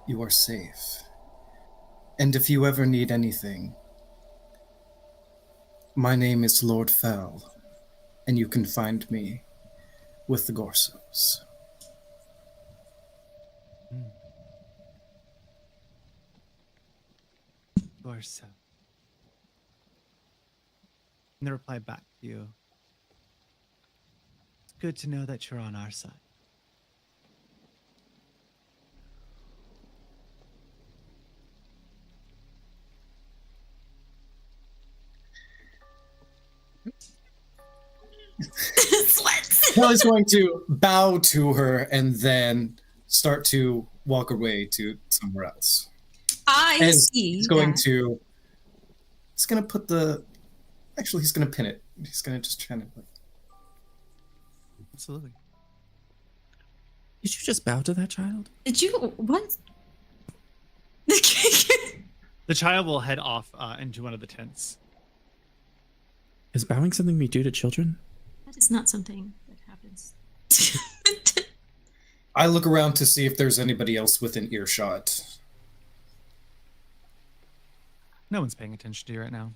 [SPEAKER 10] you are safe. And if you ever need anything, my name is Lord Fell, and you can find me with the Gorsos.
[SPEAKER 1] Gorso. And they reply back to you. It's good to know that you're on our side.
[SPEAKER 8] Sweats.
[SPEAKER 10] Kelly's going to bow to her and then start to walk away to somewhere else.
[SPEAKER 8] I
[SPEAKER 10] And
[SPEAKER 8] see.
[SPEAKER 10] he's going
[SPEAKER 8] that.
[SPEAKER 10] to. He's going to put the. Actually, he's going to pin it. He's going to just try to.
[SPEAKER 1] Absolutely.
[SPEAKER 5] Did you just bow to that child?
[SPEAKER 8] Did you what?
[SPEAKER 1] The child will head off into one of the tents.
[SPEAKER 5] Is bowing something we do to children?
[SPEAKER 8] That is not something that happens.
[SPEAKER 10] I look around to see if there's anybody else within earshot.
[SPEAKER 1] No one's paying attention to you right now.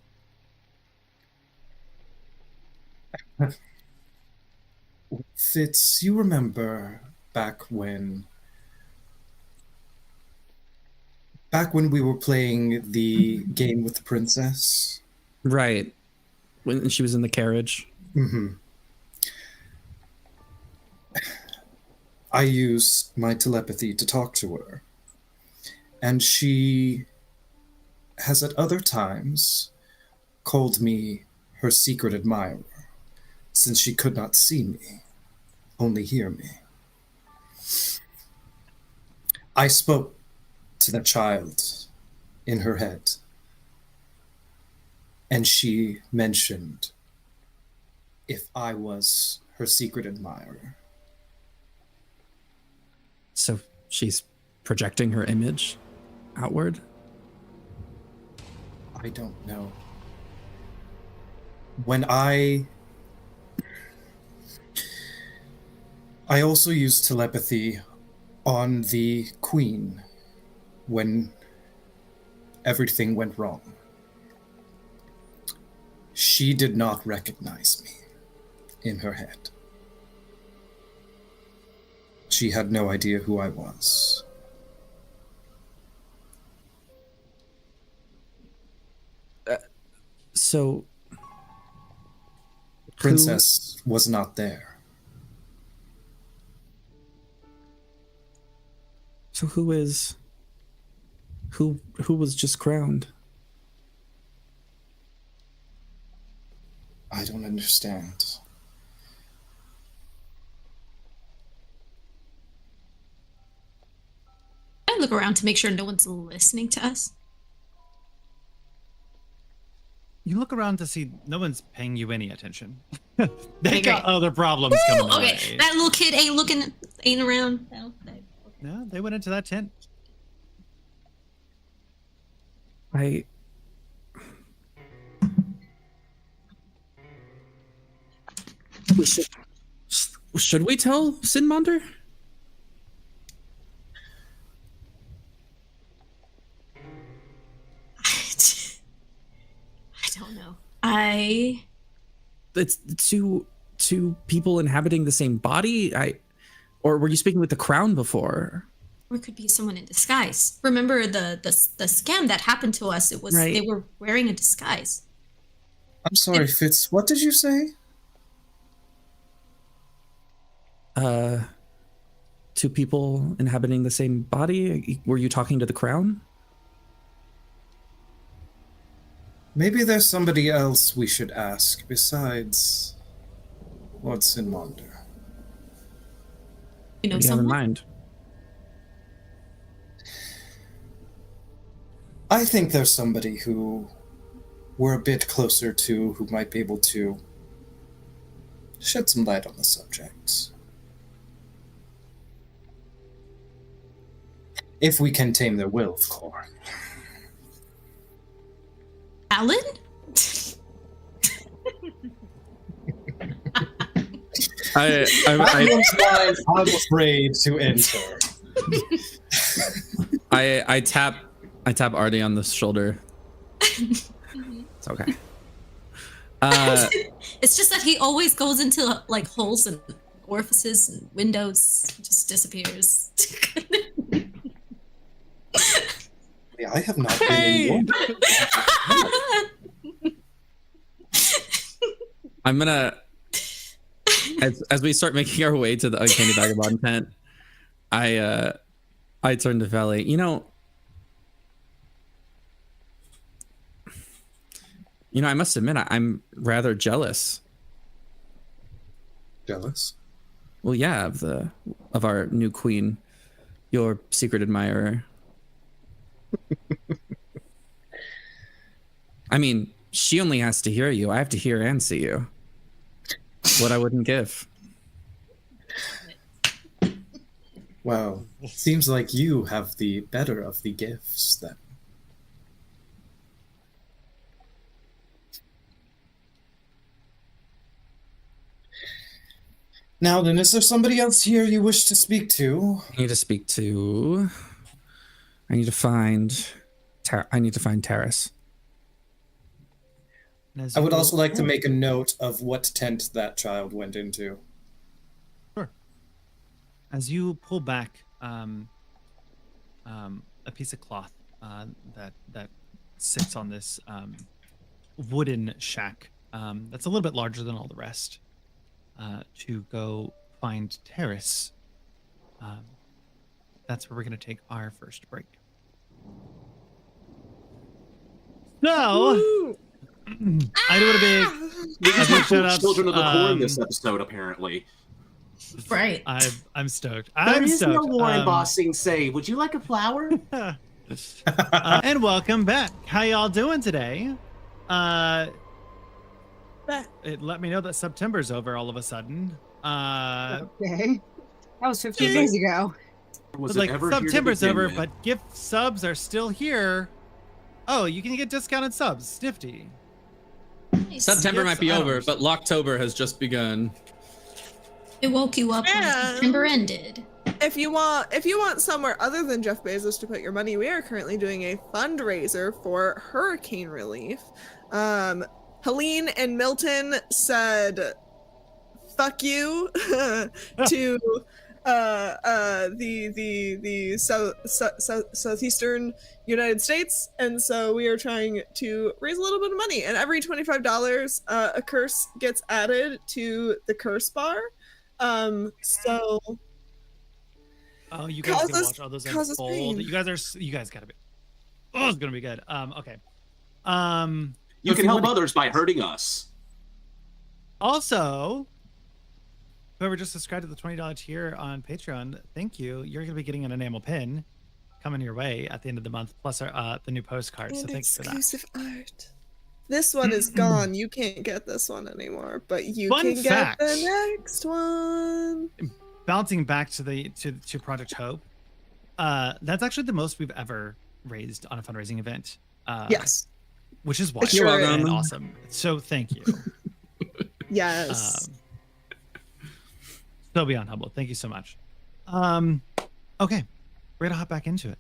[SPEAKER 10] Fitz, you remember back when we were playing the game with the princess?
[SPEAKER 5] Right. When she was in the carriage.
[SPEAKER 10] Mm-hmm. I used my telepathy to talk to her. And she has at other times called me her secret admirer, since she could not see me, only hear me. I spoke to the child in her head, and she mentioned if I was her secret admirer.
[SPEAKER 5] So she's projecting her image outward?
[SPEAKER 10] I don't know. When I also used telepathy on the queen when everything went wrong. She did not recognize me in her head. She had no idea who I was.
[SPEAKER 5] So...
[SPEAKER 10] Princess was not there.
[SPEAKER 5] So who was just crowned?
[SPEAKER 10] I don't understand.
[SPEAKER 8] I look around to make sure no one's listening to us.
[SPEAKER 1] You look around to see no one's paying you any attention. They
[SPEAKER 8] Okay,
[SPEAKER 1] got
[SPEAKER 8] great.
[SPEAKER 1] other problems coming their
[SPEAKER 8] Okay,
[SPEAKER 1] way.
[SPEAKER 8] that little kid ain't around. No,
[SPEAKER 1] No, they went into that tent.
[SPEAKER 5] Should we tell Sinmonder?
[SPEAKER 8] I don't know.
[SPEAKER 5] It's two people inhabiting the same body. Or were you speaking with the crown before?
[SPEAKER 8] Or it could be someone in disguise. Remember the scam that happened to us? It was
[SPEAKER 1] Right.
[SPEAKER 8] They were wearing a disguise.
[SPEAKER 10] I'm sorry, Fitz. What did you say?
[SPEAKER 5] Two people inhabiting the same body. Were you talking to the crown?
[SPEAKER 10] Maybe there's somebody else we should ask besides Lord Sinmonder.
[SPEAKER 8] You know,
[SPEAKER 5] What do you have in
[SPEAKER 8] someone.
[SPEAKER 5] mind?
[SPEAKER 10] I think there's somebody who we're a bit closer to who might be able to shed some light on the subject. If we can tame their will, of course.
[SPEAKER 8] Alan?
[SPEAKER 10] I'm afraid to enter.
[SPEAKER 5] I tap Artie on the shoulder. It's okay.
[SPEAKER 8] It's just that he always goes into like holes and orifices and windows, just disappears.
[SPEAKER 10] Yeah, I have not been in your...
[SPEAKER 5] I'm gonna, as we start making our way to the Uncanny Vagabond tent, I turn to Valley. You know, I must admit, I'm rather jealous.
[SPEAKER 10] Jealous?
[SPEAKER 5] Well, yeah, of our new queen, your secret admirer. I mean, she only has to hear you. I have to hear and see you. What I wouldn't give.
[SPEAKER 10] Well, seems like you have the better of the gifts, then. Now then, is there somebody else here you wish to speak to?
[SPEAKER 5] I need to speak to. I need to find Terrace.
[SPEAKER 1] And as
[SPEAKER 10] I would
[SPEAKER 1] you-
[SPEAKER 10] also like to make a note of what tent that child went into.
[SPEAKER 1] Sure. As you pull back a piece of cloth that sits on this wooden shack that's a little bit larger than all the rest, to go find Terrace, that's where we're going to take our first break. So, I do it a big.
[SPEAKER 6] We just
[SPEAKER 1] big
[SPEAKER 6] went
[SPEAKER 1] shout out,
[SPEAKER 6] Children of the Corn this episode, apparently.
[SPEAKER 8] Right.
[SPEAKER 1] I'm stoked.
[SPEAKER 9] There
[SPEAKER 1] I'm
[SPEAKER 9] is no
[SPEAKER 1] stoked.
[SPEAKER 9] war embossing save. Would you like a flower?
[SPEAKER 1] And welcome back. How y'all doing today? It let me know that September's over all of a sudden.
[SPEAKER 3] Okay. That was 15 days ago.
[SPEAKER 6] Was
[SPEAKER 1] like
[SPEAKER 6] it ever here to
[SPEAKER 1] September's
[SPEAKER 6] begin
[SPEAKER 1] over,
[SPEAKER 6] with?
[SPEAKER 1] but gift subs are still here. Oh, you can get discounted subs. Nifty.
[SPEAKER 8] Nice.
[SPEAKER 5] September might be
[SPEAKER 1] Yes, I
[SPEAKER 5] over,
[SPEAKER 1] don't-
[SPEAKER 5] but Locktober has just begun.
[SPEAKER 8] It woke you up when
[SPEAKER 2] Yeah.
[SPEAKER 8] September ended.
[SPEAKER 2] If you want somewhere other than Jeff Bezos to put your money, we are currently doing a fundraiser for hurricane relief. Helene and Milton said fuck you to the southeastern United States, and so we are trying to raise a little bit of money, and every $25 a curse gets added to the curse bar. So
[SPEAKER 1] Oh, you guys can
[SPEAKER 2] Causes-
[SPEAKER 1] watch all those
[SPEAKER 2] causes
[SPEAKER 1] unfold.
[SPEAKER 2] pain.
[SPEAKER 1] You guys gotta be. Oh, it's gonna be good. Okay.
[SPEAKER 6] You
[SPEAKER 1] if
[SPEAKER 6] can help
[SPEAKER 1] want-
[SPEAKER 6] others by hurting us.
[SPEAKER 1] Also, whoever just subscribed to the $20 tier on Patreon, thank you. You're gonna be getting an enamel pin coming your way at the end of the month, plus our the new postcard. So
[SPEAKER 2] and
[SPEAKER 1] thanks for that.
[SPEAKER 2] exclusive art. This one is gone. You can't get this one anymore, but you
[SPEAKER 1] Fun
[SPEAKER 2] can
[SPEAKER 1] fact.
[SPEAKER 2] get the next one.
[SPEAKER 1] Bouncing back to Project Hope, that's actually the most we've ever raised on a fundraising event.
[SPEAKER 2] Yes.
[SPEAKER 1] Which is wild
[SPEAKER 2] You're
[SPEAKER 1] and
[SPEAKER 5] welcome.
[SPEAKER 1] awesome. So thank you.
[SPEAKER 2] Yes.
[SPEAKER 1] So beyond humble. Thank you so much. Okay, we're gonna hop back into it.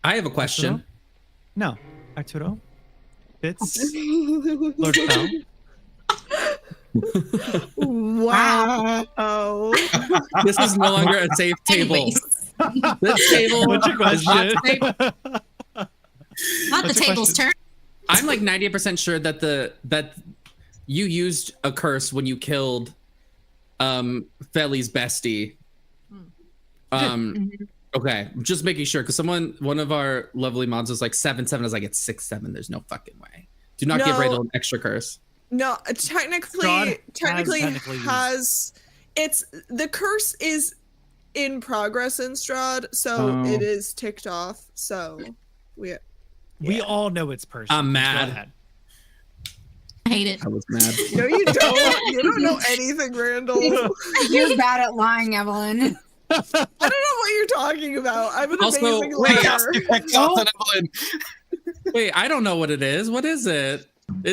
[SPEAKER 5] I have a question.
[SPEAKER 1] No, Arturo, Fitz, Lord Bell.
[SPEAKER 2] Wow. Oh.
[SPEAKER 5] This is no longer a safe table.
[SPEAKER 8] Anyways,
[SPEAKER 5] The table.
[SPEAKER 1] What's your
[SPEAKER 5] is not
[SPEAKER 1] question?
[SPEAKER 5] safe.
[SPEAKER 8] Not the
[SPEAKER 1] What's your
[SPEAKER 8] table's
[SPEAKER 1] question?
[SPEAKER 8] turn.
[SPEAKER 5] I'm like 90% sure that that you used a curse when you killed Feli's bestie. Okay, just making sure because one of our lovely mods was like 7/7. I was like, it's 6/7. There's no fucking way. Do not give
[SPEAKER 2] No.
[SPEAKER 5] Randall an extra curse.
[SPEAKER 2] No,
[SPEAKER 1] Strahd
[SPEAKER 2] technically
[SPEAKER 1] technically
[SPEAKER 2] has it's the curse is in progress in Strahd, so
[SPEAKER 5] Oh.
[SPEAKER 2] it is ticked off. So we
[SPEAKER 1] We all know it's Percy.
[SPEAKER 5] I'm
[SPEAKER 1] Go
[SPEAKER 5] mad.
[SPEAKER 1] ahead.
[SPEAKER 8] I hate it.
[SPEAKER 5] I was mad.
[SPEAKER 2] no, you don't. You don't know anything, Randall.
[SPEAKER 3] You're bad at lying, Evelyn.
[SPEAKER 2] I don't know what you're talking about. I'm an
[SPEAKER 5] Also,
[SPEAKER 2] amazing
[SPEAKER 5] wait,
[SPEAKER 2] liar.
[SPEAKER 5] Wait, I don't know what it is. What is it?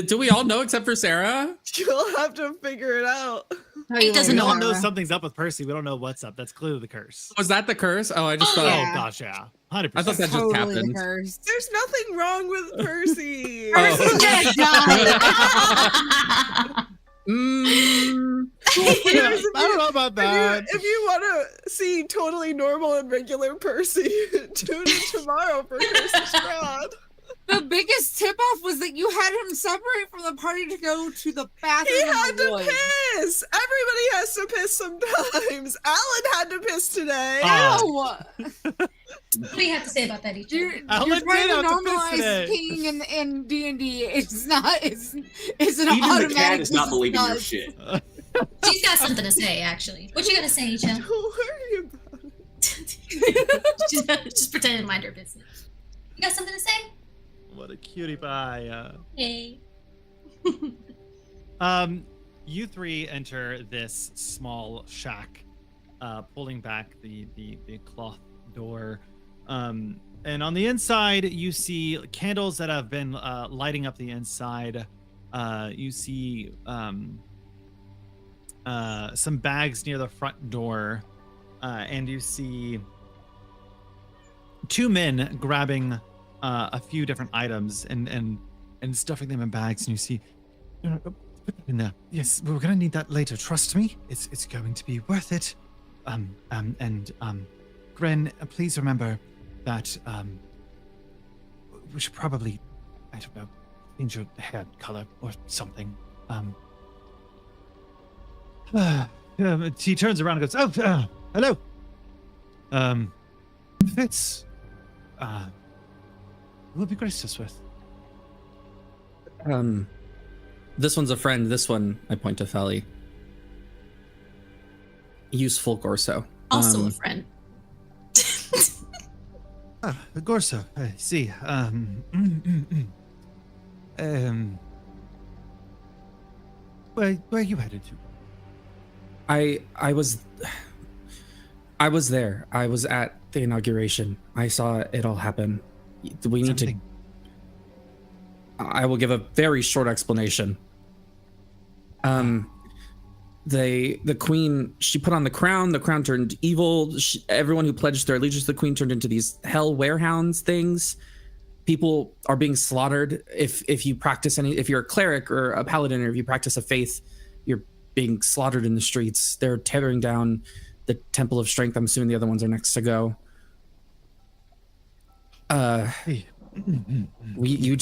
[SPEAKER 5] Do we all know except for Sarah?
[SPEAKER 2] You'll have to figure it out.
[SPEAKER 8] He doesn't
[SPEAKER 1] We
[SPEAKER 8] know.
[SPEAKER 1] all know something's up with Percy. We don't know what's up. That's clearly the curse.
[SPEAKER 5] Was that the curse? Oh, I just
[SPEAKER 8] Oh,
[SPEAKER 5] thought.
[SPEAKER 1] Oh
[SPEAKER 3] Yeah.
[SPEAKER 1] gosh, yeah, 100%.
[SPEAKER 5] I thought that just
[SPEAKER 3] Totally
[SPEAKER 5] happened.
[SPEAKER 3] the curse.
[SPEAKER 2] There's nothing wrong with Percy.
[SPEAKER 5] Oh.
[SPEAKER 3] Percy's gonna die.
[SPEAKER 5] Mm,
[SPEAKER 1] I don't know about that.
[SPEAKER 2] If you want to see totally normal and regular Percy, tune in tomorrow for Curse of Strahd.
[SPEAKER 3] The biggest tip off was that you had him separate from the party to go to the bathroom.
[SPEAKER 2] He
[SPEAKER 3] in the
[SPEAKER 2] had to
[SPEAKER 3] woods.
[SPEAKER 2] piss. Everybody has to piss sometimes. Alan had to piss today.
[SPEAKER 1] Oh.
[SPEAKER 3] No!
[SPEAKER 8] What do you have to say about that, each
[SPEAKER 3] You're,
[SPEAKER 1] Alan
[SPEAKER 3] you're trying
[SPEAKER 1] did
[SPEAKER 3] to
[SPEAKER 1] have to piss today.
[SPEAKER 3] normalize peeing in D&D. It's not. It's an
[SPEAKER 6] Even
[SPEAKER 3] automatic.
[SPEAKER 6] the cat is not believing your
[SPEAKER 3] disgust.
[SPEAKER 6] shit.
[SPEAKER 8] She's got something to say, actually. What you gonna say, Icha?
[SPEAKER 2] Don't worry about it.
[SPEAKER 8] Just pretend to mind her business. You got something to say?
[SPEAKER 1] What a cutie pie.
[SPEAKER 8] Hey.
[SPEAKER 1] You three enter this small shack, pulling back the cloth door. And on the inside, you see candles that have been lighting up the inside. You see some bags near the front door, and you see two men grabbing a few different items and stuffing them in bags. And you see, put that in there. Yes, we're gonna need that later. Trust me, it's going to be worth it. Gren, please remember that we should probably, I don't know, change your hair color or something. He turns around and goes, "Oh, hello. Fitz, who will be graced us with?"
[SPEAKER 5] This one's a friend. This one, I point to Feli. Useful Gorso.
[SPEAKER 8] Also a friend.
[SPEAKER 1] Gorso, I see. Where are you headed to?
[SPEAKER 5] I was there. I was at the inauguration. I saw it all happen. We need
[SPEAKER 1] Something.
[SPEAKER 5] to. I will give a very short explanation. The queen, she put on the crown. The crown turned evil. Everyone who pledged their allegiance to the queen turned into these hell werehounds things. People are being slaughtered. If you practice if you're a cleric or a paladin, or if you practice a faith, you're being slaughtered in the streets. They're tearing down the Temple of Strength. I'm assuming the other ones are next to go.
[SPEAKER 1] Hey.
[SPEAKER 5] We need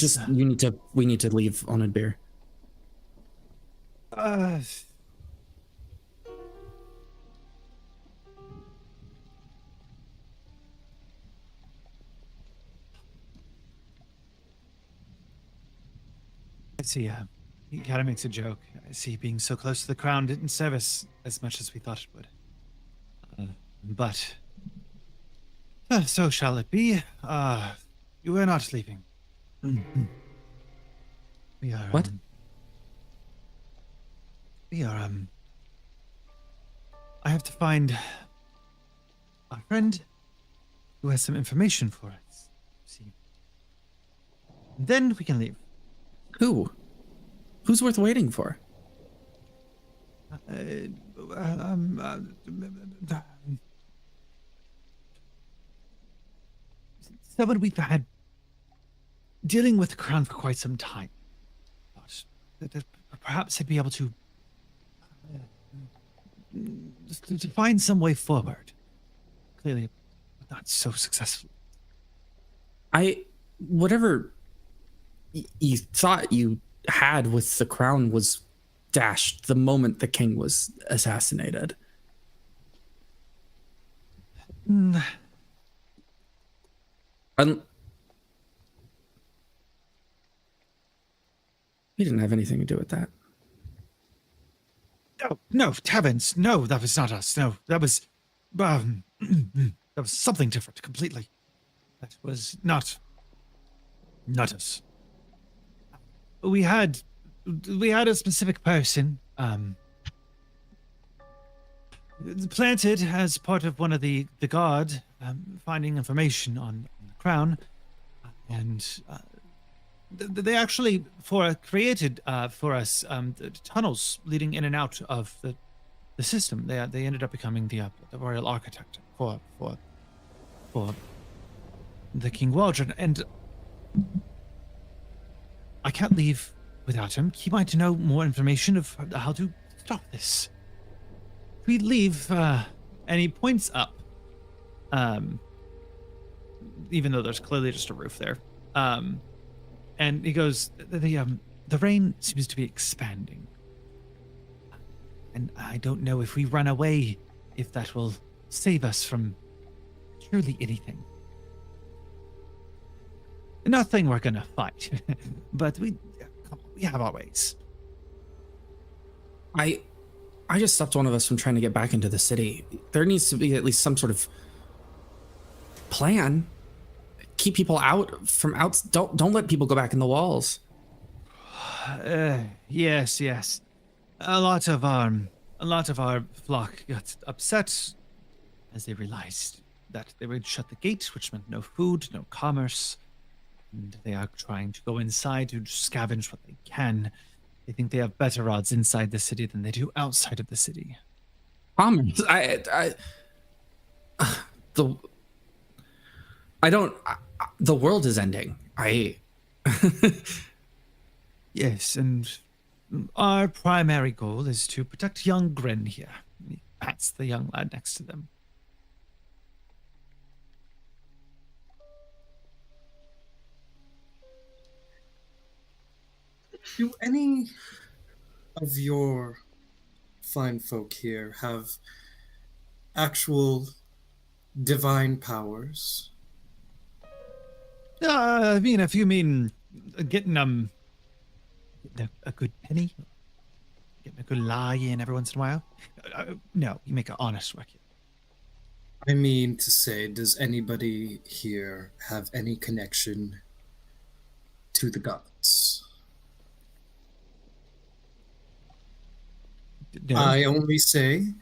[SPEAKER 5] to leave on a beer.
[SPEAKER 1] I see. He kind of makes a joke. I see being so close to the crown didn't serve us as much as we thought it would. But so shall it be. You are not leaving. We are.
[SPEAKER 5] What?
[SPEAKER 1] We are. I have to find a friend who has some information for us. See. Then we can leave.
[SPEAKER 5] Who's worth waiting for?
[SPEAKER 1] Someone we've had dealing with the crown for quite some time. But perhaps he'd be able to find some way forward. Clearly, a not so successful.
[SPEAKER 5] Whatever you thought you had with the crown was dashed the moment the king was assassinated.
[SPEAKER 1] Mm,
[SPEAKER 5] We didn't have anything to do with that.
[SPEAKER 1] no, heavens, no, that was not us. No, that was, that was something different completely. That was not us. We had a specific person, planted as part of one of the guard, finding information on the crown, and they actually created for us the tunnels leading in and out of the system. They ended up becoming the royal architect for the King Waldron, and I can't leave without him. He might know more information of how to stop this. If we leave, and he points up, even though there's clearly just a roof there, and he goes, the rain seems to be expanding, and I don't know if we run away, if that will save us from truly anything. Nothing we're gonna fight, but we have our ways.
[SPEAKER 5] I just stopped one of us from trying to get back into the city. There needs to be at least some sort of plan. Keep people out from out. Don't let people go back in the walls.
[SPEAKER 1] Yes. A lot of our flock got upset as they realized that they would shut the gate, which meant no food, no commerce, and they are trying to go inside to scavenge what they can. They think they have better odds inside the city than they do outside of the city.
[SPEAKER 5] Commerce. The world is ending.
[SPEAKER 1] Yes, and our primary goal is to protect young Grin here. He pats the young lad next to them.
[SPEAKER 10] Do any of your fine folk here have actual divine powers?
[SPEAKER 1] I mean, if you mean getting a good penny, getting a good lie in every once in a while, no, you make an honest work.
[SPEAKER 10] I mean to say, does anybody here have any connection to the gods?
[SPEAKER 1] No.
[SPEAKER 10] I only say,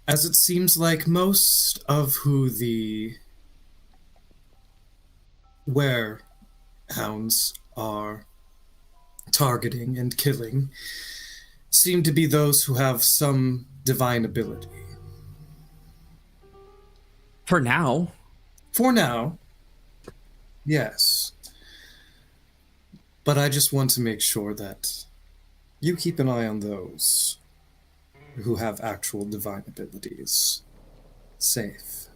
[SPEAKER 10] as it seems like most of who the werehounds are targeting and killing seem to be those who have some divine ability.
[SPEAKER 5] For now.
[SPEAKER 10] For now, yes. But I just want to make sure that you keep an eye on those who have actual divine abilities safe.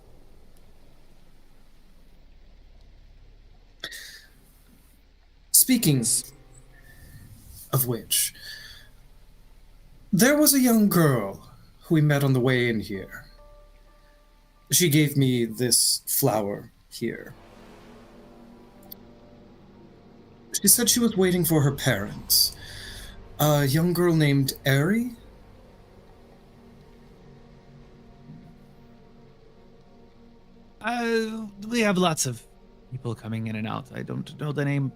[SPEAKER 10] Speaking of which, there was a young girl who we met on the way in here. She gave me this flower here. She said she was waiting for her parents. A young girl named Ari?
[SPEAKER 1] We have lots of people coming in and out. I don't know the name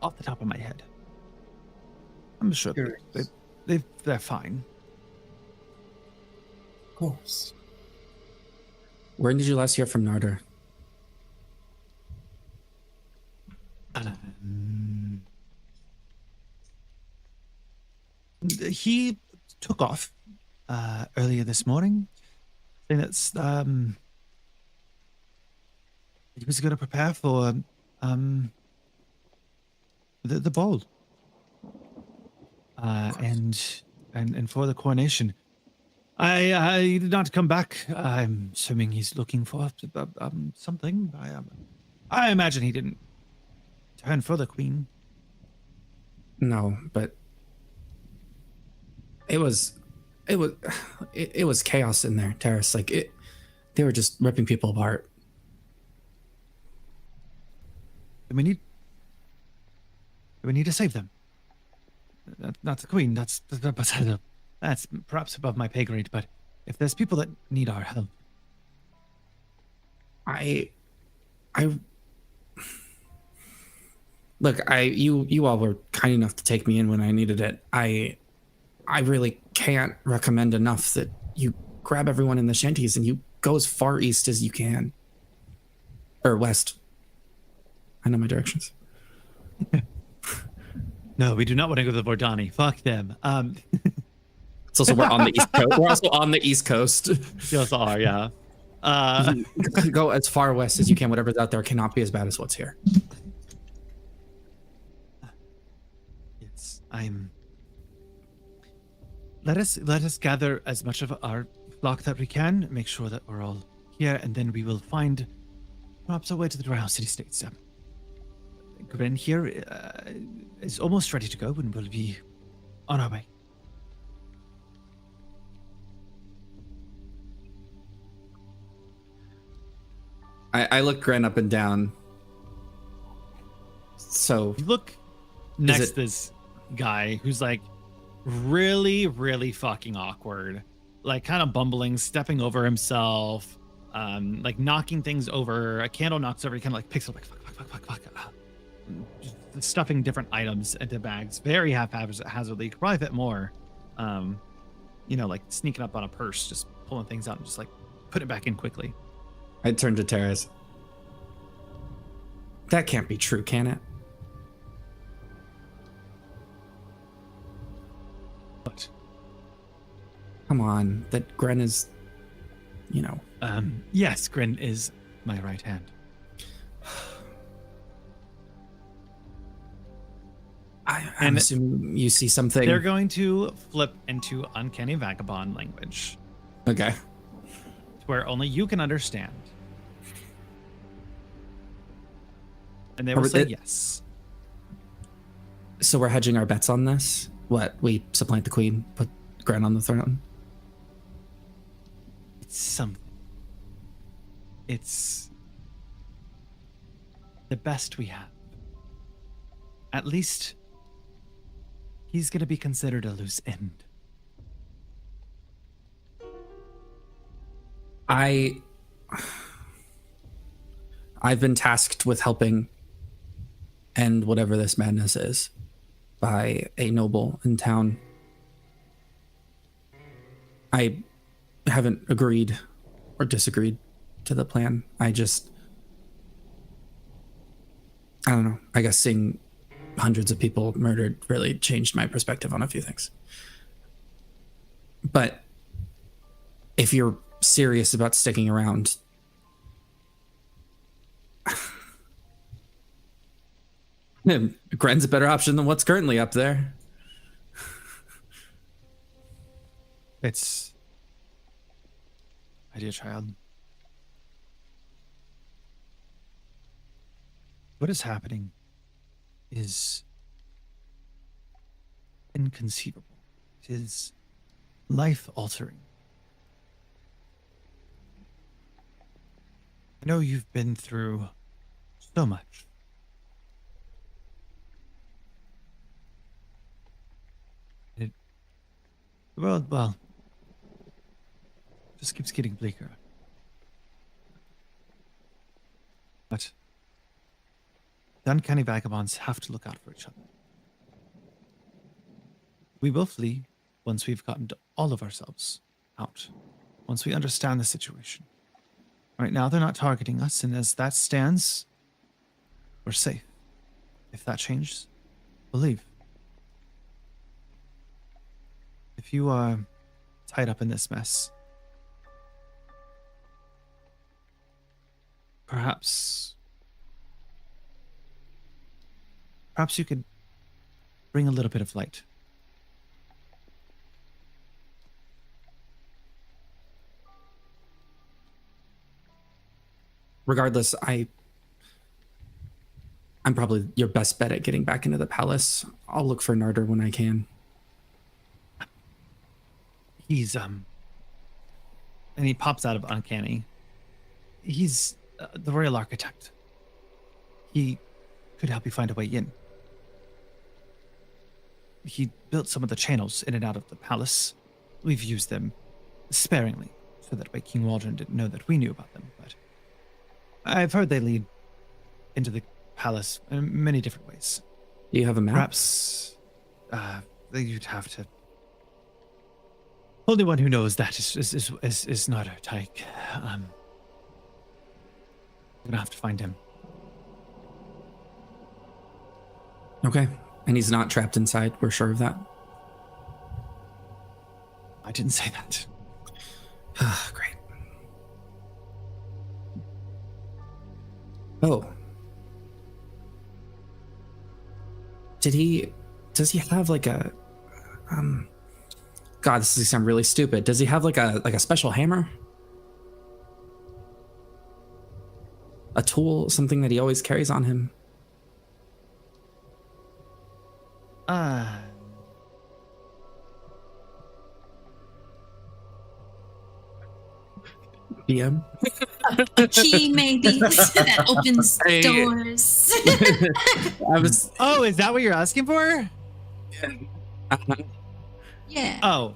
[SPEAKER 1] off the top of my head. I'm sure they're fine.
[SPEAKER 10] Of course.
[SPEAKER 5] When did you last hear from Narder?
[SPEAKER 1] He took off earlier this morning. I think that's he was going to prepare for the ball and for the coronation. I did not come back. I'm assuming he's looking for something. I imagine he didn't turn for the queen.
[SPEAKER 5] No, but it was chaos in there, Terrace. Like they were just ripping people apart.
[SPEAKER 1] We need to save them. Not the queen. That's perhaps above my pay grade. But if there's people that need our help,
[SPEAKER 5] Look, you all were kind enough to take me in when I needed it. I really can't recommend enough that you grab everyone in the shanties and you go as far east as you can. Or west. I know my directions.
[SPEAKER 1] no, we do not want to go to the Vordani. Fuck them.
[SPEAKER 5] It's also we're on the east coast. We're also on the east coast.
[SPEAKER 1] We also are, yeah.
[SPEAKER 5] Go as far west as you can. Whatever's out there cannot be as bad as what's here.
[SPEAKER 1] Let us gather as much of our flock that we can, make sure that we're all here, and then we will find perhaps a way to the Royal City States. Gren here is almost ready to go, and we'll be on our way.
[SPEAKER 5] I look Gren up and down. So
[SPEAKER 1] you look next to this guy who's like really, really fucking awkward, like kind of bumbling, stepping over himself, like knocking things over. A candle knocks over, he kind of like picks up like fuck, just stuffing different items into bags, very haphazardly. Could probably fit more, like sneaking up on a purse, just pulling things out and just like putting it back in quickly.
[SPEAKER 5] I turn to Terrace. That can't be true, can it?
[SPEAKER 1] What?
[SPEAKER 5] Come on, that Gren is,
[SPEAKER 1] Yes, Gren is my right hand.
[SPEAKER 5] I'm assuming you see something.
[SPEAKER 1] They're going to flip into uncanny vagabond language.
[SPEAKER 5] Okay.
[SPEAKER 1] Where only you can understand. And they will say yes.
[SPEAKER 5] So we're hedging our bets on this? What? We supplant the queen, put Gren on the throne?
[SPEAKER 1] It's something. It's the best we have. At least he's going to be considered a loose end.
[SPEAKER 5] I've been tasked with helping end whatever this madness is by a noble in town. I haven't agreed or disagreed to the plan. I don't know. I guess seeing hundreds of people murdered really changed my perspective on a few things. But if you're serious about sticking around, Gren's a better option than what's currently up there.
[SPEAKER 1] It's, my dear child, what is happening is inconceivable. It is life-altering. I know you've been through so much. Well, just keeps getting bleaker. But the uncanny vagabonds have to look out for each other. We will flee once we've gotten all of ourselves out, once we understand the situation. Right now, they're not targeting us, and as that stands, we're safe. If that changes, we'll leave. If you are tied up in this mess, perhaps you could bring a little bit of light.
[SPEAKER 5] regardless, I'm probably your best bet at getting back into the palace. I'll look for Narder when I can.
[SPEAKER 1] He's and he pops out of Uncanny. He's the royal architect. He could help you find a way in. He built some of the channels in and out of the palace. We've used them sparingly, so that way King Waldron didn't know that we knew about them. But I've heard they lead into the palace in many different ways.
[SPEAKER 5] Do you have a map?
[SPEAKER 1] Perhaps you'd have to. Only one who knows that is not our Tyke. We're gonna have to find him.
[SPEAKER 5] Okay. And he's not trapped inside. We're sure of that.
[SPEAKER 1] I didn't say that.
[SPEAKER 5] Great. Oh. Does he have like a God, this is gonna sound really stupid. Does he have like a special hammer? A tool, something that he always carries on him? DM?
[SPEAKER 8] A key, maybe, that opens doors.
[SPEAKER 1] Oh, is that what you're asking for?
[SPEAKER 8] Yeah.
[SPEAKER 1] Oh.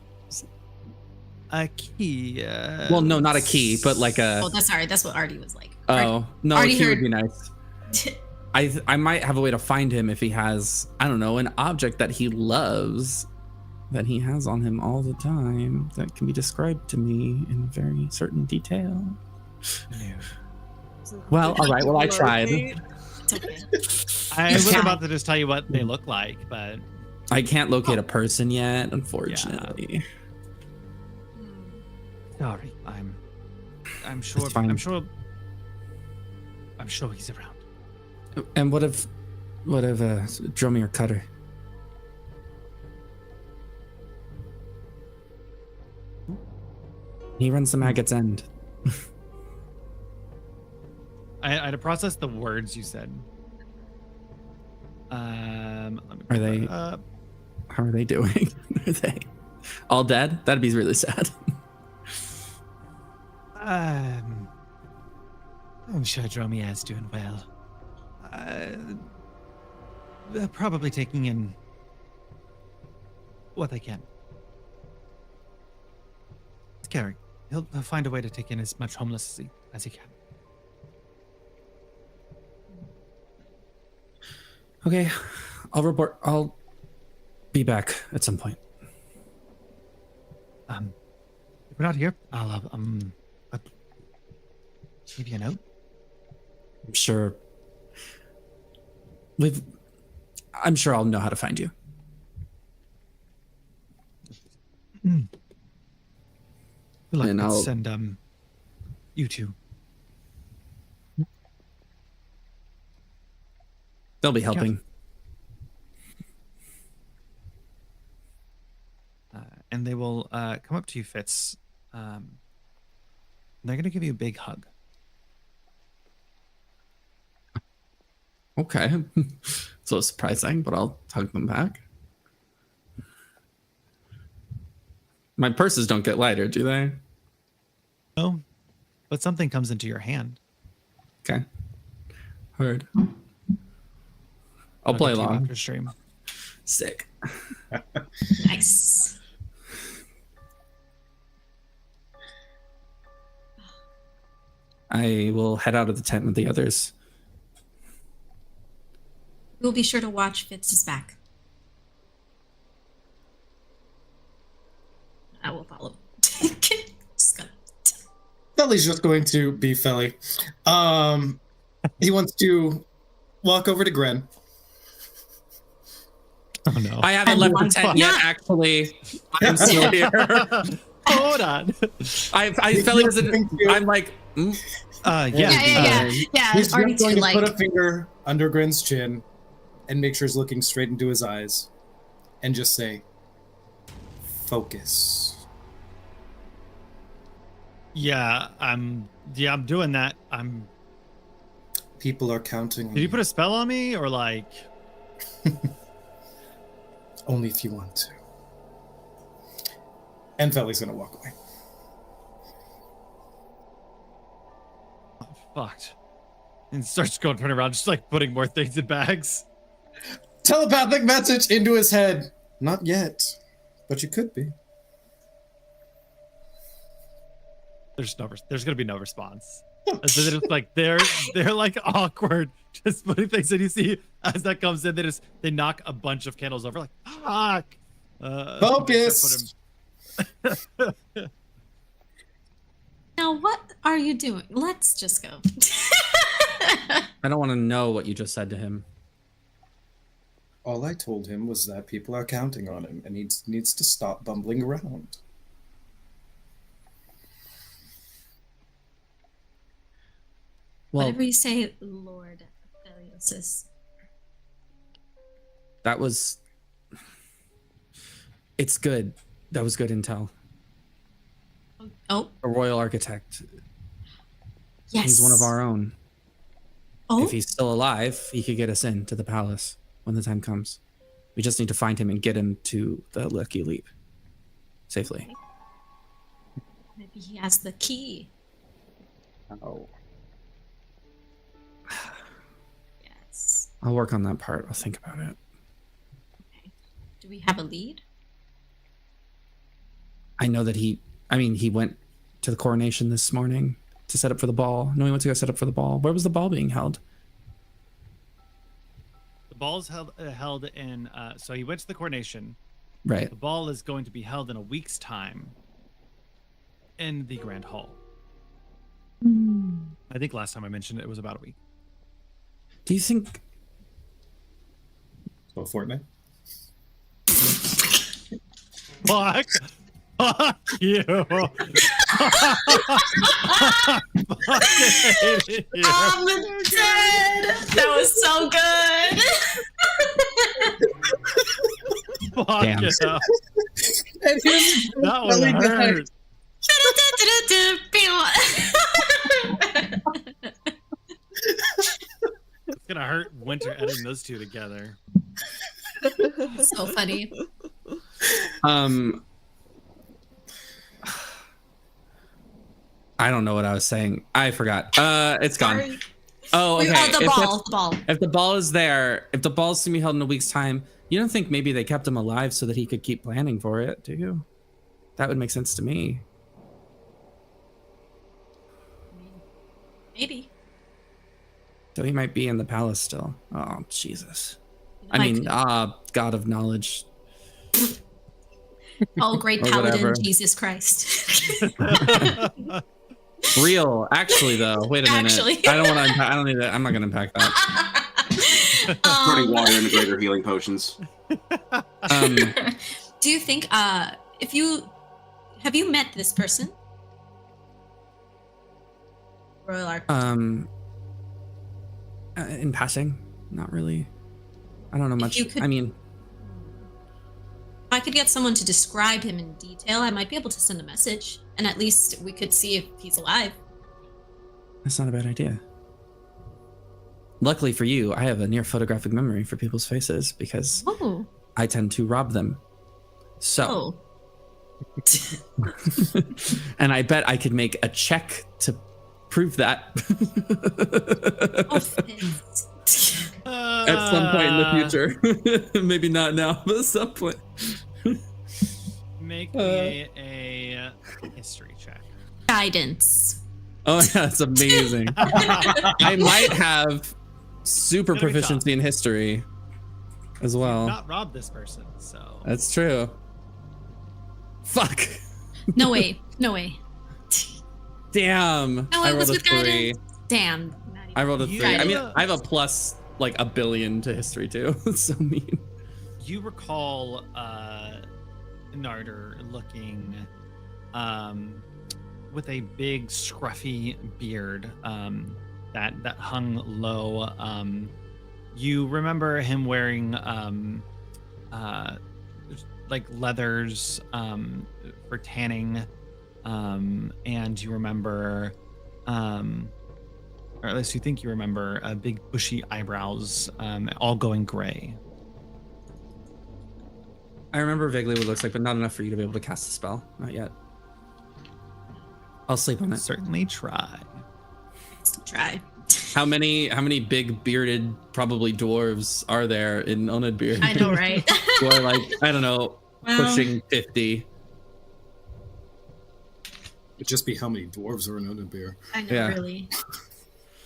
[SPEAKER 1] A key.
[SPEAKER 5] Well, no, not a key, but like a.
[SPEAKER 8] Oh, that's what Artie was like.
[SPEAKER 5] Oh, no, a
[SPEAKER 8] Artie
[SPEAKER 5] key
[SPEAKER 8] heard.
[SPEAKER 5] would be nice. I might have a way to find him if he has, I don't know, an object that he loves that he has on him all the time that can be described to me in very certain detail. Well, all right. Well, I tried.
[SPEAKER 8] It's okay.
[SPEAKER 1] I was about to just tell you what they look like, but
[SPEAKER 5] I can't locate a person yet, unfortunately.
[SPEAKER 1] sorry. I'm sure.
[SPEAKER 5] It's fine.
[SPEAKER 1] I'm sure he's around.
[SPEAKER 5] And what if Drummy or Cutter? He runs the Maggot's End.
[SPEAKER 1] I had to process the words you said. Let me
[SPEAKER 5] Are they?
[SPEAKER 1] up.
[SPEAKER 5] How are they doing? Are they all dead? That'd be really sad.
[SPEAKER 1] I'm sure Dromia's doing well. They're probably taking in what they can. Scary. He'll find a way to take in as much homeless as he can.
[SPEAKER 5] Okay, I'll report. I'll be back at some point.
[SPEAKER 1] If we're not here, I'll leave you a note.
[SPEAKER 5] I'm sure. I'm sure I'll know how to find you.
[SPEAKER 1] Good luck,
[SPEAKER 5] And
[SPEAKER 1] Fitz,
[SPEAKER 5] I'll-
[SPEAKER 1] and you too.
[SPEAKER 5] They'll be helping.
[SPEAKER 1] And they will come up to you, Fitz. They're going to give you a big hug.
[SPEAKER 5] Okay. So surprising, but I'll hug them back. My purses don't get lighter, do they?
[SPEAKER 1] No, but something comes into your hand.
[SPEAKER 5] Okay. Heard. I'll play
[SPEAKER 1] get to you
[SPEAKER 5] along.
[SPEAKER 1] after stream.
[SPEAKER 5] Sick.
[SPEAKER 8] Nice.
[SPEAKER 5] I will head out of the tent with the others.
[SPEAKER 8] We'll be sure to watch Fitz's back. I will follow. Just gonna-
[SPEAKER 10] Felly's just going to be Felly. He wants to walk over to Gren.
[SPEAKER 1] Oh no.
[SPEAKER 5] I haven't left the tent yet, actually. I'm still here.
[SPEAKER 1] Hold on.
[SPEAKER 5] I felt it as I'm like,
[SPEAKER 1] Yeah.
[SPEAKER 8] Yeah.
[SPEAKER 10] He's
[SPEAKER 8] Artie
[SPEAKER 10] just going
[SPEAKER 8] too,
[SPEAKER 10] to put a
[SPEAKER 8] like,
[SPEAKER 10] finger under Gren's chin and make sure he's looking straight into his eyes and just say, focus.
[SPEAKER 1] Yeah, I'm doing that. I'm
[SPEAKER 10] people are counting on
[SPEAKER 1] Did you
[SPEAKER 10] me.
[SPEAKER 1] put a spell on me or like?
[SPEAKER 10] Only if you want to. And Veli's gonna walk away.
[SPEAKER 1] Oh, fucked. And starts going turn around, just like putting more things in bags.
[SPEAKER 10] Telepathic message into his head. Not yet, but you could be.
[SPEAKER 1] There's gonna be no response. And so they're just like they're like awkward, just putting things in. You see as that comes in, they knock a bunch of candles over, like fuck.
[SPEAKER 10] Focus.
[SPEAKER 8] Now, what are you doing? Let's just go.
[SPEAKER 5] I don't want to know what you just said to him.
[SPEAKER 10] All I told him was that people are counting on him and he needs to stop bumbling around.
[SPEAKER 5] Well,
[SPEAKER 8] Whatever you say, Lord Theliosis.
[SPEAKER 5] that was. It's good. That was good intel.
[SPEAKER 8] Oh,
[SPEAKER 5] A royal architect.
[SPEAKER 8] yes.
[SPEAKER 5] He's one of our own.
[SPEAKER 8] Oh,
[SPEAKER 5] If he's still alive, he could get us into the palace when the time comes. We just need to find him and get him to the Lucky Leap safely.
[SPEAKER 8] maybe he has the key.
[SPEAKER 5] Oh.
[SPEAKER 8] Yes.
[SPEAKER 5] I'll work on that part. I'll think about it.
[SPEAKER 8] Okay. Do we have a lead?
[SPEAKER 5] I know that he went to the coronation this morning to set up for the ball. No, he went to go set up for the ball. Where was the ball being held?
[SPEAKER 1] The ball's held in. So he went to the coronation.
[SPEAKER 5] Right.
[SPEAKER 1] The ball is going to be held in a week's time in the Grand Hall. I think last time I mentioned it was about a week.
[SPEAKER 5] Do you think...
[SPEAKER 10] So a fortnight?
[SPEAKER 1] Fuck! Fuck you! Fucking hate you.
[SPEAKER 8] I'm dead! That was so good!
[SPEAKER 1] Fuck
[SPEAKER 5] Damn.
[SPEAKER 1] you.
[SPEAKER 10] And here's
[SPEAKER 1] That one hurt. It's gonna hurt Winter editing those two together.
[SPEAKER 8] So funny.
[SPEAKER 5] I don't know what I was saying. I forgot. It's gone.
[SPEAKER 8] Sorry.
[SPEAKER 5] Oh, okay.
[SPEAKER 8] Oh, the
[SPEAKER 5] If
[SPEAKER 8] ball.
[SPEAKER 5] that's-
[SPEAKER 8] Ball.
[SPEAKER 5] If the ball is there, if the ball's to be held in a week's time, you don't think maybe they kept him alive so that he could keep planning for it, do you? That would make sense to me.
[SPEAKER 8] Maybe.
[SPEAKER 5] So he might be in the palace still. Oh, Jesus.
[SPEAKER 8] I
[SPEAKER 5] I mean,
[SPEAKER 8] could-
[SPEAKER 5] God of knowledge.
[SPEAKER 8] Oh, great
[SPEAKER 5] Or
[SPEAKER 8] paladin,
[SPEAKER 5] whatever.
[SPEAKER 8] Jesus Christ.
[SPEAKER 5] Real. Actually, though. Wait a minute.
[SPEAKER 8] Actually.
[SPEAKER 5] I don't want to unpack. I don't need that. I'm not going to unpack that.
[SPEAKER 6] Turning water into greater healing potions.
[SPEAKER 8] Do you think if you have you met this person? Royal Arc.
[SPEAKER 5] In passing, not really. I don't know much.
[SPEAKER 8] you could-
[SPEAKER 5] I mean,
[SPEAKER 8] If I could get someone to describe him in detail, I might be able to send a message, and at least we could see if he's alive.
[SPEAKER 5] that's not a bad idea. Luckily for you, I have a near photographic memory for people's faces because
[SPEAKER 8] Oh.
[SPEAKER 5] I tend to rob them. So,
[SPEAKER 8] Oh.
[SPEAKER 5] and I bet I could make a check to prove that
[SPEAKER 8] Oh, fizz.
[SPEAKER 5] at some point in the future. Maybe not now, but at some point.
[SPEAKER 1] Make me a history check.
[SPEAKER 8] Guidance.
[SPEAKER 5] Oh yeah, that's amazing. I might have super
[SPEAKER 1] It's gonna be
[SPEAKER 5] proficiency in history as well.
[SPEAKER 1] Not rob this person, so.
[SPEAKER 5] That's true. Fuck.
[SPEAKER 8] No way. No way.
[SPEAKER 5] Damn.
[SPEAKER 8] No,
[SPEAKER 5] I
[SPEAKER 8] it was
[SPEAKER 5] rolled a
[SPEAKER 8] with
[SPEAKER 5] 3.
[SPEAKER 8] guidance. Damn. Not even-
[SPEAKER 5] I rolled a
[SPEAKER 1] You
[SPEAKER 5] 3. I mean,
[SPEAKER 1] gotta-
[SPEAKER 5] I have a plus like a billion to history too. It's so mean.
[SPEAKER 1] You recall Narder looking with a big scruffy beard that hung low. You remember him wearing like leathers for tanning, and you remember or at least you think you remember, big bushy eyebrows, all going gray.
[SPEAKER 5] I remember vaguely what it looks like, but not enough for you to be able to cast a spell. Not yet. I'll sleep on it.
[SPEAKER 1] Certainly try.
[SPEAKER 8] Try.
[SPEAKER 5] How many big bearded, probably dwarves are there in Onedbeard?
[SPEAKER 8] I know, right?
[SPEAKER 5] Who are like, I don't know, pushing 50.
[SPEAKER 10] It'd just be how many dwarves are in Oathbreaker.
[SPEAKER 8] I know,
[SPEAKER 5] Yeah.
[SPEAKER 8] really.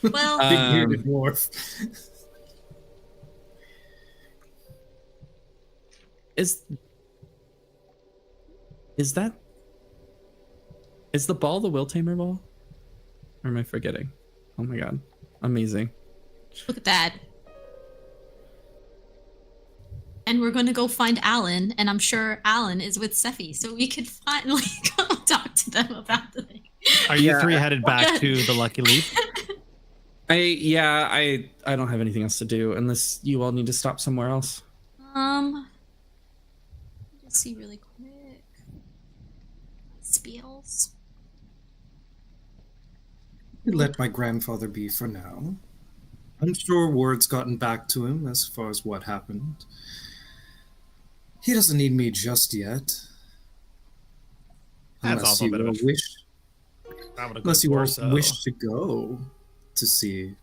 [SPEAKER 8] Well,
[SPEAKER 10] Big bearded dwarf.
[SPEAKER 5] Is the ball the Will Tamer ball? Or am I forgetting? Oh my god. Amazing.
[SPEAKER 8] look at that. And we're going to go find Alan, and I'm sure Alan is with Sephi, so we could finally go talk to them about the thing.
[SPEAKER 1] Are you three headed back to the Lucky Leaf?
[SPEAKER 5] I don't have anything else to do unless you all need to stop somewhere else.
[SPEAKER 8] Let's see really quick. Spiels.
[SPEAKER 10] Let my grandfather be for now. I'm sure word's gotten back to him as far as what happened. He doesn't need me just yet.
[SPEAKER 1] That's also a bit of a
[SPEAKER 10] Unless you all wish to go to see.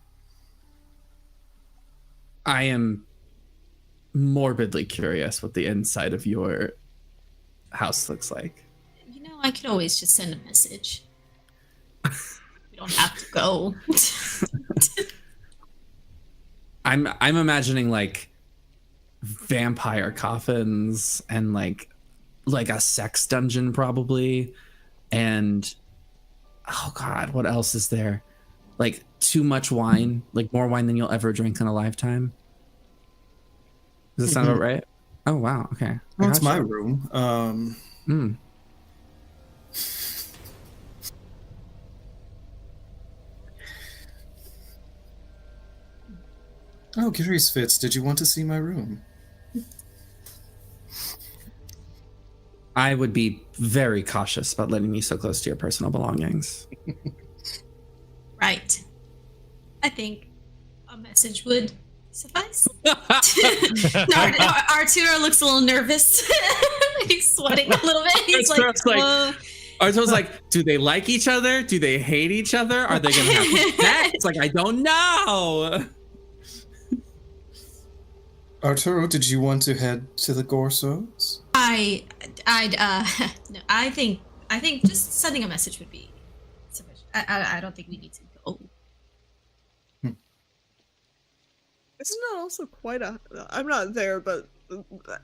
[SPEAKER 5] I am morbidly curious what the inside of your house looks like.
[SPEAKER 8] You know, I could always just send a message. We don't have to go.
[SPEAKER 5] I'm imagining like vampire coffins and like a sex dungeon probably, and oh god, what else is there? Like too much wine, like more wine than you'll ever drink in a lifetime. Does that sound about right? Oh wow, okay.
[SPEAKER 10] That's my room. Oh, curious Fitz, did you want to see my room?
[SPEAKER 5] I would be very cautious about letting me so close to your personal belongings.
[SPEAKER 8] Right. I think a message would suffice. Arturo looks a little nervous. He's sweating a little bit. He's
[SPEAKER 5] Arturo's like, do they like each other? Do they hate each other? Are they gonna have sex? Like, I don't know.
[SPEAKER 10] Arturo, did you want to head to the Gorsos?
[SPEAKER 8] No, I think just sending a message would be sufficient. I don't think we need to go.
[SPEAKER 2] Isn't it also quite a... I'm not there, but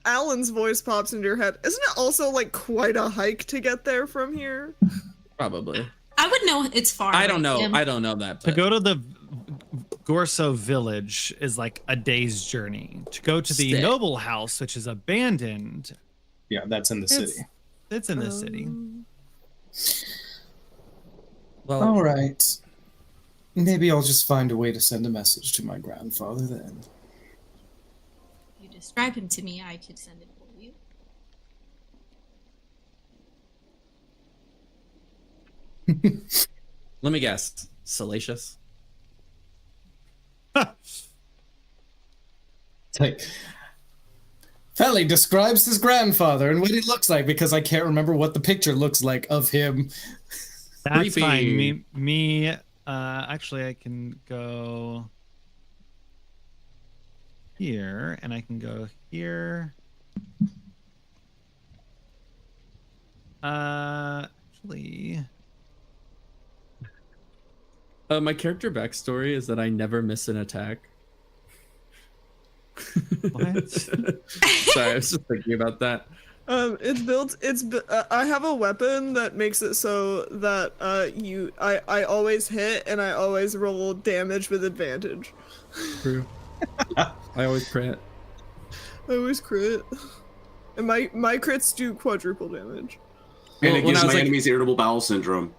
[SPEAKER 2] Alan's voice pops into your head. Isn't it also like quite a hike to get there from here?
[SPEAKER 5] Probably.
[SPEAKER 8] I would know it's far.
[SPEAKER 5] I don't know.
[SPEAKER 8] Him.
[SPEAKER 5] I don't know that.
[SPEAKER 1] To go to the Gorso village is like a day's journey. To go to the noble house, which is abandoned.
[SPEAKER 10] Yeah, that's in the city.
[SPEAKER 1] It's in the city.
[SPEAKER 5] Well,
[SPEAKER 10] all right. Maybe I'll just find a way to send a message to my grandfather then.
[SPEAKER 8] If you describe him to me, I could send it for you.
[SPEAKER 5] Let me guess. Salacious.
[SPEAKER 10] It's like, Felly describes his grandfather and what he looks like because I can't remember what the picture looks like of him.
[SPEAKER 1] That's
[SPEAKER 5] Creepy.
[SPEAKER 1] fine. Actually, I can go here, and I can go here. Actually,
[SPEAKER 5] my character backstory is that I never miss an attack.
[SPEAKER 1] what?
[SPEAKER 5] Sorry, I was just thinking about that.
[SPEAKER 2] It's built. I have a weapon that makes it so that I always hit and I always roll damage with advantage.
[SPEAKER 5] True. I always crit.
[SPEAKER 2] I always crit, and my crits do quadruple damage.
[SPEAKER 6] And it
[SPEAKER 5] When
[SPEAKER 6] gives
[SPEAKER 5] I was
[SPEAKER 6] my
[SPEAKER 5] like-
[SPEAKER 6] enemies irritable bowel syndrome.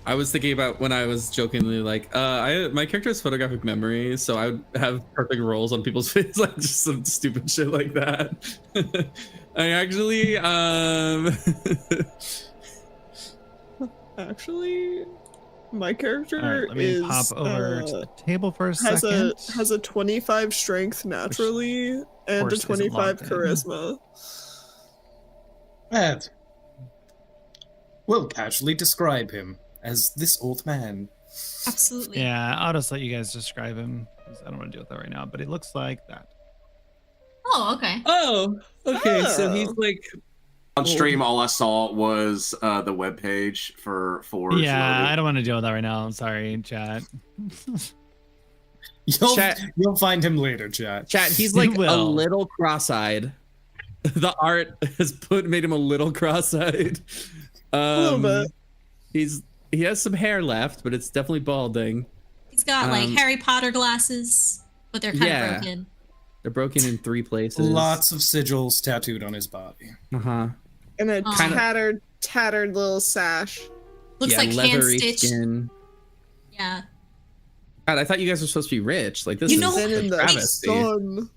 [SPEAKER 5] I was thinking about when I was jokingly like, my character has photographic memory, so I would have perfect rolls on people's face, like just some stupid shit like that. I actually,
[SPEAKER 2] Actually, My character
[SPEAKER 1] All right, let me
[SPEAKER 2] is
[SPEAKER 1] pop over to the table for a
[SPEAKER 2] has
[SPEAKER 1] second.
[SPEAKER 2] a 25 strength naturally and a
[SPEAKER 1] course isn't
[SPEAKER 2] 25
[SPEAKER 1] logged in.
[SPEAKER 2] charisma.
[SPEAKER 10] Ed. We'll casually describe him as this old man.
[SPEAKER 8] Absolutely.
[SPEAKER 1] Yeah, I'll just let you guys describe him, 'cause I don't want to deal with that right now, but it looks like that.
[SPEAKER 8] Oh, okay.
[SPEAKER 11] Oh, okay. So he's
[SPEAKER 2] Oh.
[SPEAKER 11] like
[SPEAKER 6] On stream, all I saw was the webpage for Forge.
[SPEAKER 1] Yeah,
[SPEAKER 6] loaded.
[SPEAKER 1] I don't want to deal with that right now. I'm sorry, chat.
[SPEAKER 10] You'll find him later, chat.
[SPEAKER 5] Chat, he's
[SPEAKER 1] You
[SPEAKER 5] like a
[SPEAKER 1] will.
[SPEAKER 5] little cross-eyed. The art has made him a little cross-eyed.
[SPEAKER 2] A little bit.
[SPEAKER 5] He has some hair left, but it's definitely balding.
[SPEAKER 8] He's got like Harry Potter glasses, but they're kind of broken.
[SPEAKER 5] They're broken in 3 places.
[SPEAKER 10] Lots of sigils tattooed on his body.
[SPEAKER 5] Uh-huh.
[SPEAKER 2] And a
[SPEAKER 8] Kinda-
[SPEAKER 2] tattered little sash.
[SPEAKER 8] Looks
[SPEAKER 5] Yeah,
[SPEAKER 8] like hand
[SPEAKER 5] leathery
[SPEAKER 8] stitched.
[SPEAKER 5] skin.
[SPEAKER 8] Yeah.
[SPEAKER 5] God, I thought you guys were supposed to be rich. Like this
[SPEAKER 8] You
[SPEAKER 5] is
[SPEAKER 8] know-
[SPEAKER 2] Been in
[SPEAKER 5] a
[SPEAKER 2] the
[SPEAKER 5] travesty.
[SPEAKER 2] sun.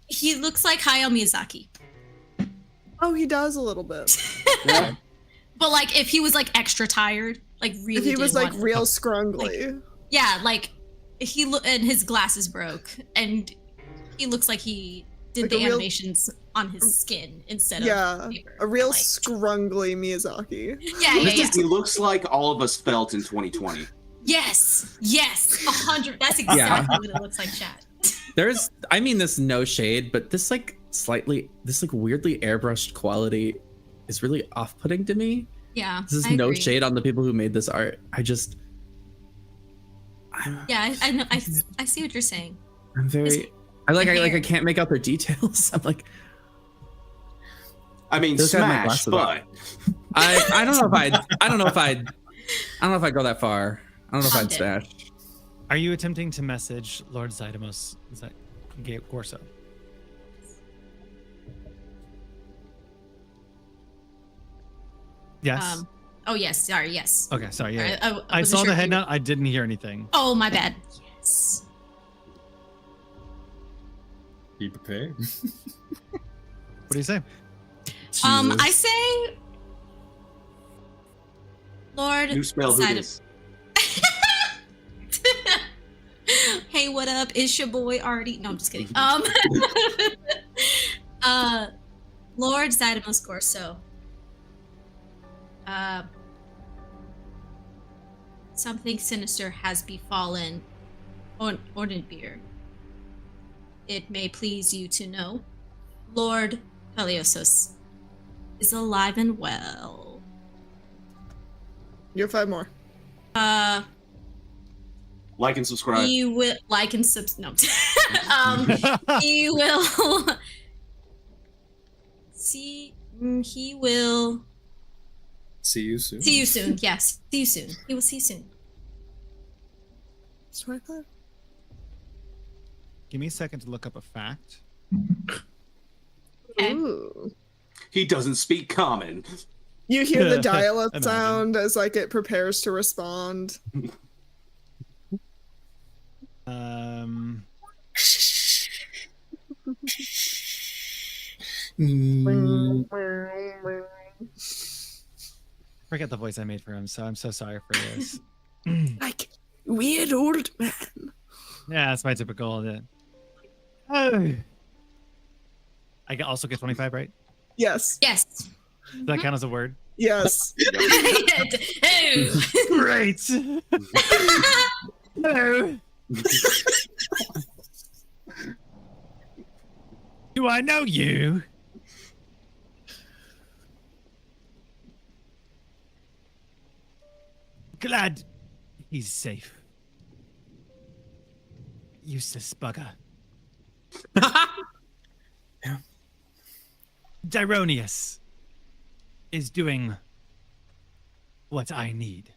[SPEAKER 8] He looks like Hayao Miyazaki.
[SPEAKER 2] Oh, he does a little bit.
[SPEAKER 6] Yeah.
[SPEAKER 8] But like if he was like extra tired, like really
[SPEAKER 2] If he was
[SPEAKER 8] didn't
[SPEAKER 2] like
[SPEAKER 8] want-
[SPEAKER 2] real scrungly.
[SPEAKER 8] Yeah, like and his glasses broke and he looks like he did
[SPEAKER 2] Like
[SPEAKER 8] the
[SPEAKER 2] a real-
[SPEAKER 8] animations on his skin instead
[SPEAKER 2] Yeah,
[SPEAKER 8] of paper.
[SPEAKER 2] a real
[SPEAKER 8] Like,
[SPEAKER 2] scrungly Miyazaki.
[SPEAKER 8] yeah.
[SPEAKER 6] He looks like all of us felt in 2020.
[SPEAKER 8] Yes, 100. That's exactly what it looks like, chat.
[SPEAKER 5] There's, I mean, this no shade, but this like weirdly airbrushed quality is really off-putting to me.
[SPEAKER 8] Yeah,
[SPEAKER 5] This is
[SPEAKER 8] I
[SPEAKER 5] no
[SPEAKER 8] agree.
[SPEAKER 5] shade on the people who made this art.
[SPEAKER 8] Yeah, I know. I see what you're saying.
[SPEAKER 5] I'm very, I can't make out their details. I'm like,
[SPEAKER 6] I mean,
[SPEAKER 5] Those guys have my
[SPEAKER 6] smash,
[SPEAKER 5] glasses
[SPEAKER 6] but
[SPEAKER 5] I don't know if I'd go that far. I don't know if I'd smash.
[SPEAKER 1] Are you attempting to message Lord Zydamos Gorso? Yes.
[SPEAKER 8] Oh yes. Sorry. Yes.
[SPEAKER 1] Okay, sorry. Yeah.
[SPEAKER 8] Sorry,
[SPEAKER 1] I
[SPEAKER 8] wasn't
[SPEAKER 1] saw
[SPEAKER 8] sure
[SPEAKER 1] the
[SPEAKER 8] if
[SPEAKER 1] head
[SPEAKER 8] you-
[SPEAKER 1] nod. I didn't hear anything.
[SPEAKER 8] Oh my bad. Yes.
[SPEAKER 10] Be prepared.
[SPEAKER 1] What do you say?
[SPEAKER 8] I say, Lord.
[SPEAKER 6] you spell who
[SPEAKER 8] Zydam-
[SPEAKER 6] this.
[SPEAKER 8] Hey, what up? It's your boy Artie. No, I'm just kidding. Lord Zydamos Gorso. Something sinister has befallen Ordenbeer. It may please you to know, Lord Peliosos is alive and well.
[SPEAKER 2] You have 5 more.
[SPEAKER 6] Like and subscribe.
[SPEAKER 8] He will like and no. He will see. He will
[SPEAKER 10] See you soon.
[SPEAKER 8] see you soon. Yes, see you soon. He will see you soon.
[SPEAKER 2] It's 25.
[SPEAKER 1] Give me a second to look up a fact.
[SPEAKER 8] Okay.
[SPEAKER 2] Ooh.
[SPEAKER 6] He doesn't speak common.
[SPEAKER 2] You hear the dial-up
[SPEAKER 1] Imagine.
[SPEAKER 2] sound as like it prepares to respond.
[SPEAKER 1] Forget the voice I made for him, so I'm so sorry for this.
[SPEAKER 2] Like weird old man.
[SPEAKER 1] Yeah, that's my typical. Oh. I also get 25, right?
[SPEAKER 2] Yes.
[SPEAKER 8] Yes.
[SPEAKER 1] Does that count as a word?
[SPEAKER 2] Yes.
[SPEAKER 8] Oh.
[SPEAKER 1] Great. Hello. Do I know you? Glad he's safe. Useless bugger.
[SPEAKER 10] Yeah.
[SPEAKER 1] Dyronius is doing what I need.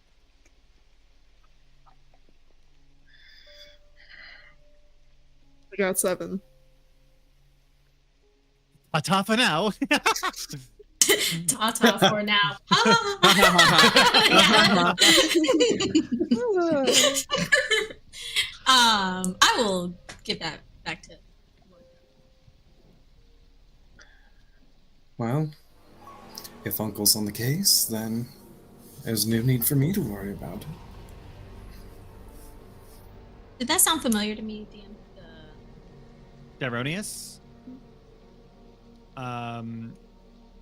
[SPEAKER 2] I got 7.
[SPEAKER 1] Ta for now.
[SPEAKER 8] Ta-ta for now. I will give that back to.
[SPEAKER 10] Well, if Uncle's on the case, then There's no need for me to worry about it.
[SPEAKER 8] Did that sound familiar to me, DM?
[SPEAKER 1] Dironius?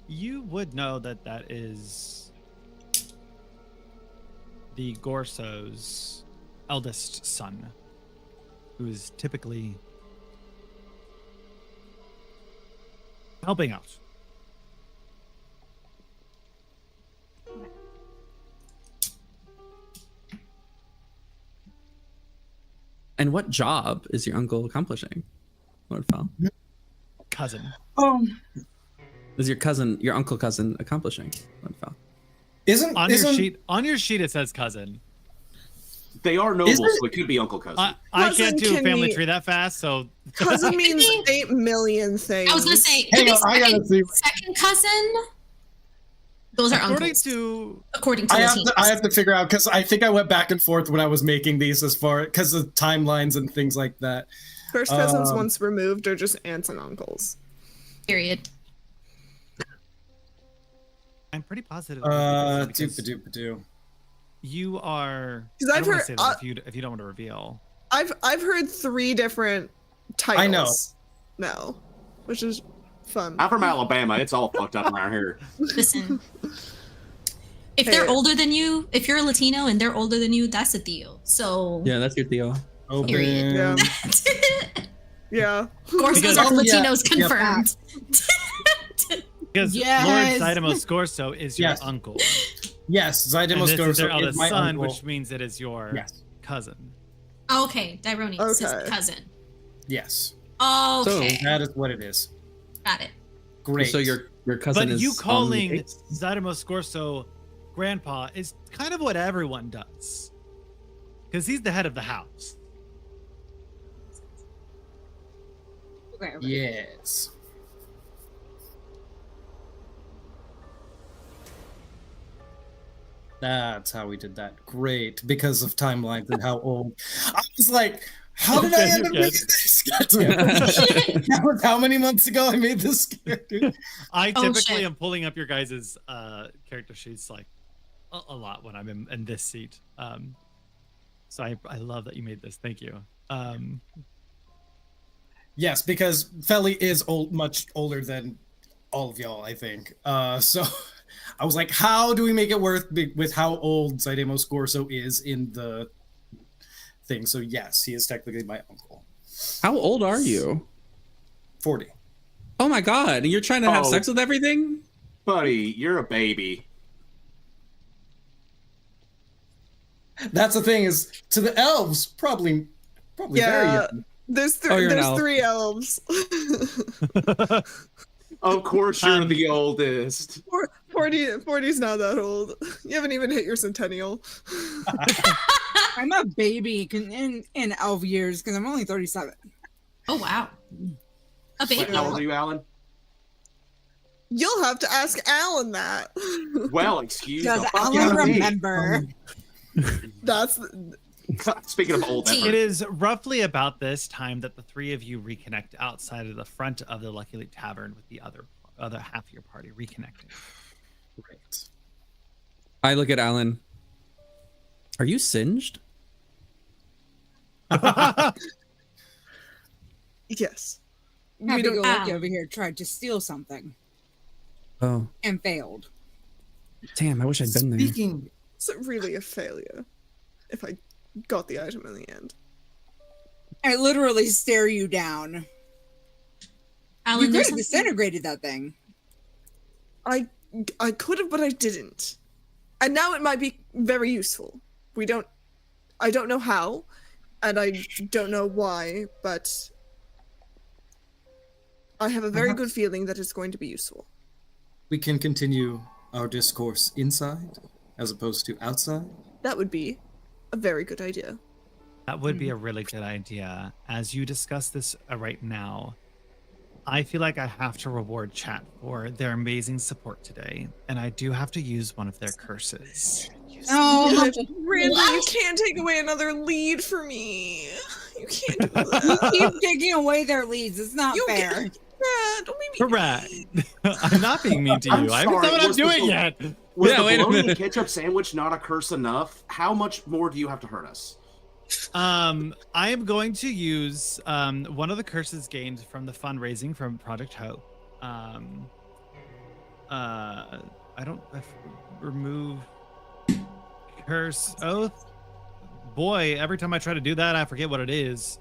[SPEAKER 1] You would know that that is the Gorso's eldest son, who is typically helping out.
[SPEAKER 5] And what job is your uncle accomplishing, Lord Fel?
[SPEAKER 1] Cousin.
[SPEAKER 5] Is your uncle cousin accomplishing, Lord Fel?
[SPEAKER 1] On your sheet it says cousin.
[SPEAKER 6] They are nobles, so it could be uncle cousin.
[SPEAKER 1] I can't do a family tree that fast, so
[SPEAKER 2] Cousin means 8 million things.
[SPEAKER 8] I was gonna say,
[SPEAKER 10] I gotta see.
[SPEAKER 8] second cousin. Those are
[SPEAKER 1] according
[SPEAKER 8] uncles.
[SPEAKER 1] to
[SPEAKER 10] I have to figure out, because I think I went back and forth when I was making these as far because of timelines and things like that.
[SPEAKER 2] First cousins once removed are just aunts and uncles.
[SPEAKER 8] Period.
[SPEAKER 1] I'm pretty positive.
[SPEAKER 10] Doop-a-doop-a-doo.
[SPEAKER 1] You are.
[SPEAKER 2] Because I've heard
[SPEAKER 1] if you don't want to reveal.
[SPEAKER 2] I've heard 3 different titles.
[SPEAKER 10] I know.
[SPEAKER 2] Now, which is fun.
[SPEAKER 6] I'm from Alabama. It's all fucked up around here.
[SPEAKER 8] Listen, if they're older than you, if you're a Latino and they're older than you, that's a Theo. So
[SPEAKER 5] Yeah, that's your Theo.
[SPEAKER 8] period.
[SPEAKER 2] Yeah. Yeah.
[SPEAKER 8] Gorsos are Latinos confirmed.
[SPEAKER 1] Because
[SPEAKER 7] Yes.
[SPEAKER 1] Lord Zydamos Gorso is your uncle.
[SPEAKER 10] Yes,
[SPEAKER 1] And
[SPEAKER 10] Zydamos
[SPEAKER 1] this is their
[SPEAKER 10] Gorso
[SPEAKER 1] eldest
[SPEAKER 10] is my
[SPEAKER 1] son,
[SPEAKER 10] uncle.
[SPEAKER 1] which means it is your cousin.
[SPEAKER 8] Okay, Dironius is
[SPEAKER 2] Okay.
[SPEAKER 8] cousin.
[SPEAKER 10] Yes.
[SPEAKER 8] Okay,
[SPEAKER 10] So that is what it is.
[SPEAKER 8] got it.
[SPEAKER 10] Great.
[SPEAKER 5] So your cousin
[SPEAKER 1] But
[SPEAKER 5] is
[SPEAKER 1] you
[SPEAKER 5] on the
[SPEAKER 1] calling
[SPEAKER 5] case?
[SPEAKER 1] Zydamos Gorso grandpa is kind of what everyone does. Because he's the head of the house.
[SPEAKER 7] Okay.
[SPEAKER 10] Yes. That's how we did that. Great, because of timelines and how old. I was like, how did I end up making this character? That was how many months ago I made this character?
[SPEAKER 1] I
[SPEAKER 8] Oh,
[SPEAKER 1] typically
[SPEAKER 8] shit.
[SPEAKER 1] am pulling up your guys' character sheets like a lot when I'm in this seat. So I love that you made this. Thank you.
[SPEAKER 10] Yes, because Felly is much older than all of y'all, I think. So I was like, how do we make it work with how old Zydamos Gorso is in the thing? So yes, he is technically my uncle.
[SPEAKER 5] How old are you?
[SPEAKER 10] 40.
[SPEAKER 5] Oh my god, you're trying to have
[SPEAKER 6] Oh.
[SPEAKER 5] sex with everything?
[SPEAKER 6] Buddy, you're a baby.
[SPEAKER 10] That's the thing, is to the elves, probably very
[SPEAKER 2] Yeah.
[SPEAKER 10] young.
[SPEAKER 2] There's
[SPEAKER 5] Oh, you're an elf.
[SPEAKER 2] 3 elves.
[SPEAKER 6] Of course you're the oldest.
[SPEAKER 2] 40's not that old. You haven't even hit your centennial.
[SPEAKER 7] I'm a baby in elf years because I'm only 37.
[SPEAKER 8] Oh wow, a baby.
[SPEAKER 6] Wait, how old are you, Alan?
[SPEAKER 2] You'll have to ask Alan that.
[SPEAKER 6] Well, excuse
[SPEAKER 7] Does
[SPEAKER 6] the fuck
[SPEAKER 7] Alan
[SPEAKER 6] out of me.
[SPEAKER 7] remember?
[SPEAKER 2] That's
[SPEAKER 6] Speaking of old,
[SPEAKER 1] It is roughly about this time that the 3 of you reconnect outside of the front of the Lucky Lake Tavern with the other half of your party reconnecting.
[SPEAKER 10] Great.
[SPEAKER 5] I look at Alan. Are you singed?
[SPEAKER 2] yes.
[SPEAKER 7] Happy
[SPEAKER 2] don't-
[SPEAKER 7] Go Lucky
[SPEAKER 8] Ow.
[SPEAKER 7] over here tried to steal something
[SPEAKER 5] Oh,
[SPEAKER 7] and failed.
[SPEAKER 5] damn, I wish I'd been there.
[SPEAKER 10] Speaking,
[SPEAKER 2] It's really a failure if I got the item in the end.
[SPEAKER 7] I literally stare you down.
[SPEAKER 8] Alan,
[SPEAKER 7] You could
[SPEAKER 8] there's
[SPEAKER 7] have
[SPEAKER 8] something-
[SPEAKER 7] disintegrated that thing.
[SPEAKER 2] I could have, but I didn't. And now it might be very useful. I don't know how, and I don't know why, but I have a very good feeling that it's going to be useful.
[SPEAKER 10] we can continue our discourse inside as opposed to outside.
[SPEAKER 2] That would be a very good idea.
[SPEAKER 1] That would be a really good idea. As you discuss this right now, I feel like I have to reward chat for their amazing support today, and I do have to use one of their curses.
[SPEAKER 7] Oh,
[SPEAKER 2] Randy, you
[SPEAKER 8] What?
[SPEAKER 2] can't take away another lead for me. You can't do
[SPEAKER 7] you
[SPEAKER 2] that.
[SPEAKER 7] keep taking away their leads. It's not
[SPEAKER 2] You
[SPEAKER 7] fair.
[SPEAKER 2] Yeah, don't make me.
[SPEAKER 1] Correct. I'm not being mean to you.
[SPEAKER 6] I'm
[SPEAKER 1] I haven't
[SPEAKER 6] sorry,
[SPEAKER 1] done what I'm
[SPEAKER 6] was
[SPEAKER 1] doing
[SPEAKER 6] the-
[SPEAKER 1] yet.
[SPEAKER 6] Was
[SPEAKER 5] Yeah,
[SPEAKER 6] the
[SPEAKER 5] wait a
[SPEAKER 6] bologna and
[SPEAKER 5] minute.
[SPEAKER 6] ketchup sandwich not a curse enough? How much more do you have to hurt us?
[SPEAKER 1] I am going to use one of the curses gained from the fundraising from Project Hope. Remove curse oath. Boy, every time I try to do that, I forget what it is.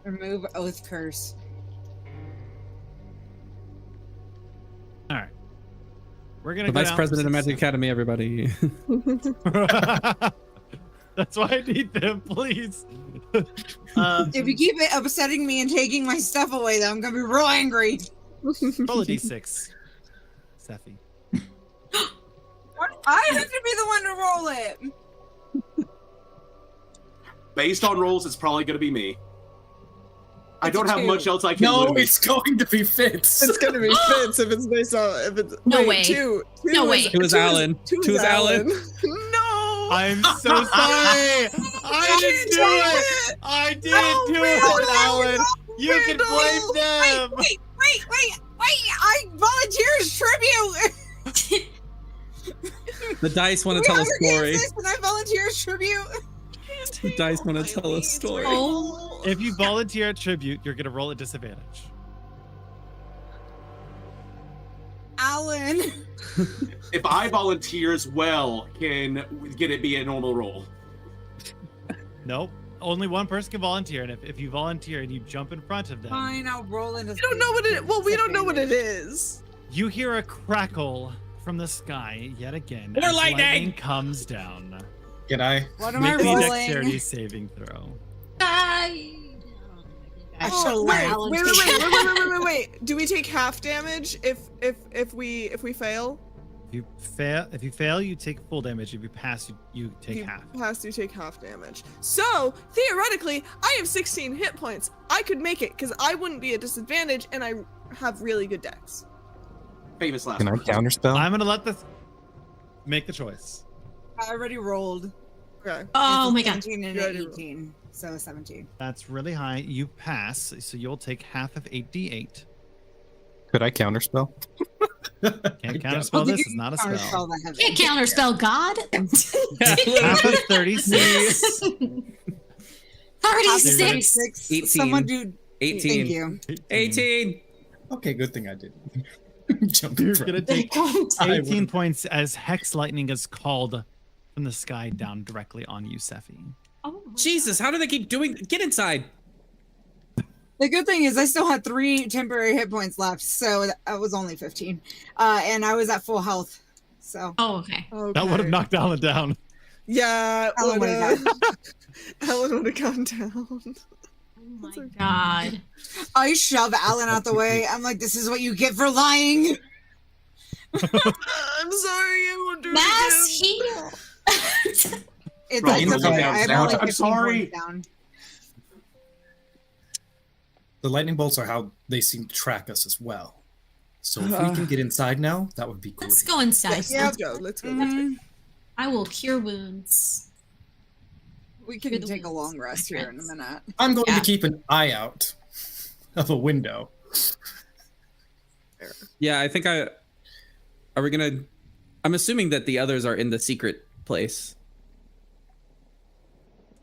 [SPEAKER 3] Remove oath curse.
[SPEAKER 1] All right, we're gonna
[SPEAKER 5] The
[SPEAKER 1] go
[SPEAKER 5] vice
[SPEAKER 1] down
[SPEAKER 5] president of
[SPEAKER 1] from
[SPEAKER 5] Magic Academy, everybody.
[SPEAKER 1] That's why I need them, please.
[SPEAKER 7] If you keep it upsetting me and taking my stuff away, though, I'm gonna be real angry.
[SPEAKER 1] Roll a d6, Sephi.
[SPEAKER 7] I have to be the one to roll it.
[SPEAKER 6] Based on rolls, it's probably going to be me. I don't have much else I can
[SPEAKER 10] No,
[SPEAKER 6] lose.
[SPEAKER 10] it's going to be Fitz.
[SPEAKER 2] It's gonna be Fitz if it's based on if it's
[SPEAKER 8] No way.
[SPEAKER 2] Two
[SPEAKER 8] No
[SPEAKER 2] is-
[SPEAKER 8] way.
[SPEAKER 5] It was
[SPEAKER 2] two is-
[SPEAKER 5] Alan.
[SPEAKER 2] two
[SPEAKER 5] It was Alan.
[SPEAKER 2] No.
[SPEAKER 1] I'm so sorry. I didn't do it. I didn't do it, Alan. You can blame them.
[SPEAKER 7] Wait! I volunteer as tribute.
[SPEAKER 5] The dice want
[SPEAKER 7] We
[SPEAKER 5] to tell a
[SPEAKER 7] understand
[SPEAKER 5] story.
[SPEAKER 7] this, and I volunteer as tribute.
[SPEAKER 5] The dice want to tell a story.
[SPEAKER 8] Oh,
[SPEAKER 1] If you volunteer at tribute, you're gonna roll at disadvantage.
[SPEAKER 7] Alan.
[SPEAKER 6] If I volunteer as well, can it be a normal roll?
[SPEAKER 1] Nope. Only one person can volunteer, and if you volunteer and you jump in front of them,
[SPEAKER 7] Fine, I'll roll into.
[SPEAKER 2] We don't know what it. Well, we don't know what it is.
[SPEAKER 1] you hear a crackle from the sky yet again.
[SPEAKER 5] More
[SPEAKER 1] as
[SPEAKER 5] lightning!
[SPEAKER 1] comes down.
[SPEAKER 10] Can I?
[SPEAKER 7] What am I
[SPEAKER 1] Make me a
[SPEAKER 7] rolling?
[SPEAKER 1] dexterity saving throw.
[SPEAKER 8] I
[SPEAKER 7] Oh,
[SPEAKER 2] wait. Do we take half damage if we fail?
[SPEAKER 1] If you fail, you take full damage. If you pass, you take
[SPEAKER 2] You
[SPEAKER 1] half.
[SPEAKER 2] pass, you take half damage. So theoretically, I have 16 hit points. I could make it because I wouldn't be at disadvantage, and I have really good dex.
[SPEAKER 6] Famous last
[SPEAKER 4] Can I
[SPEAKER 6] words.
[SPEAKER 4] counterspell?
[SPEAKER 1] I'm gonna let this make the choice.
[SPEAKER 7] I already rolled.
[SPEAKER 2] Okay.
[SPEAKER 8] Oh
[SPEAKER 7] It's a
[SPEAKER 8] my god.
[SPEAKER 7] 17 and
[SPEAKER 2] You
[SPEAKER 7] an
[SPEAKER 2] already rolled.
[SPEAKER 7] 18, so 17.
[SPEAKER 1] That's really high. You pass, so you'll take half of 8d8.
[SPEAKER 4] Could I counterspell?
[SPEAKER 1] Can't counterspell this. It's not a spell.
[SPEAKER 7] Counterspell that heavy.
[SPEAKER 8] Can't counterspell God.
[SPEAKER 1] Half of 36.
[SPEAKER 8] 36.
[SPEAKER 5] 18.
[SPEAKER 7] Someone do.
[SPEAKER 5] 18.
[SPEAKER 7] Thank you.
[SPEAKER 5] 18.
[SPEAKER 10] Okay, good thing I didn't. Jump
[SPEAKER 1] You're
[SPEAKER 10] in front.
[SPEAKER 1] gonna take
[SPEAKER 10] I
[SPEAKER 1] 18
[SPEAKER 10] would've-
[SPEAKER 1] points as hex lightning is called from the sky down directly on you, Sephi.
[SPEAKER 8] Oh my
[SPEAKER 5] Jesus, how do they keep doing? Get inside.
[SPEAKER 7] The good thing is I still had 3 temporary hit points left, so that was only 15. And I was at full health. So
[SPEAKER 8] Oh, okay.
[SPEAKER 1] That would have knocked Alan down.
[SPEAKER 2] Yeah,
[SPEAKER 7] Alan would've
[SPEAKER 2] Alan would have gone down.
[SPEAKER 8] Oh my god.
[SPEAKER 7] I shove Alan out the way. I'm like, this is what you get for lying.
[SPEAKER 2] I'm sorry, I won't do
[SPEAKER 8] Mass
[SPEAKER 2] it again.
[SPEAKER 8] heal.
[SPEAKER 7] It's
[SPEAKER 6] Right,
[SPEAKER 7] like,
[SPEAKER 6] you
[SPEAKER 7] okay,
[SPEAKER 6] know,
[SPEAKER 7] I have
[SPEAKER 6] I'm
[SPEAKER 7] only 15
[SPEAKER 6] sorry.
[SPEAKER 7] points down.
[SPEAKER 10] The lightning bolts are how they seem to track us as well. So if we can get inside now, that would be great.
[SPEAKER 8] Let's go inside.
[SPEAKER 2] Yes, let's go. Let's go.
[SPEAKER 7] Mhm.
[SPEAKER 8] I will cure wounds.
[SPEAKER 7] We
[SPEAKER 8] Cure
[SPEAKER 7] can
[SPEAKER 8] the
[SPEAKER 7] take a
[SPEAKER 8] wounds,
[SPEAKER 7] long rest
[SPEAKER 8] my
[SPEAKER 7] here in a
[SPEAKER 8] friends.
[SPEAKER 7] minute.
[SPEAKER 10] I'm going
[SPEAKER 8] Yeah.
[SPEAKER 10] to keep an eye out of a window.
[SPEAKER 5] Yeah, I think I. Are we gonna? I'm assuming that the others are in the secret place.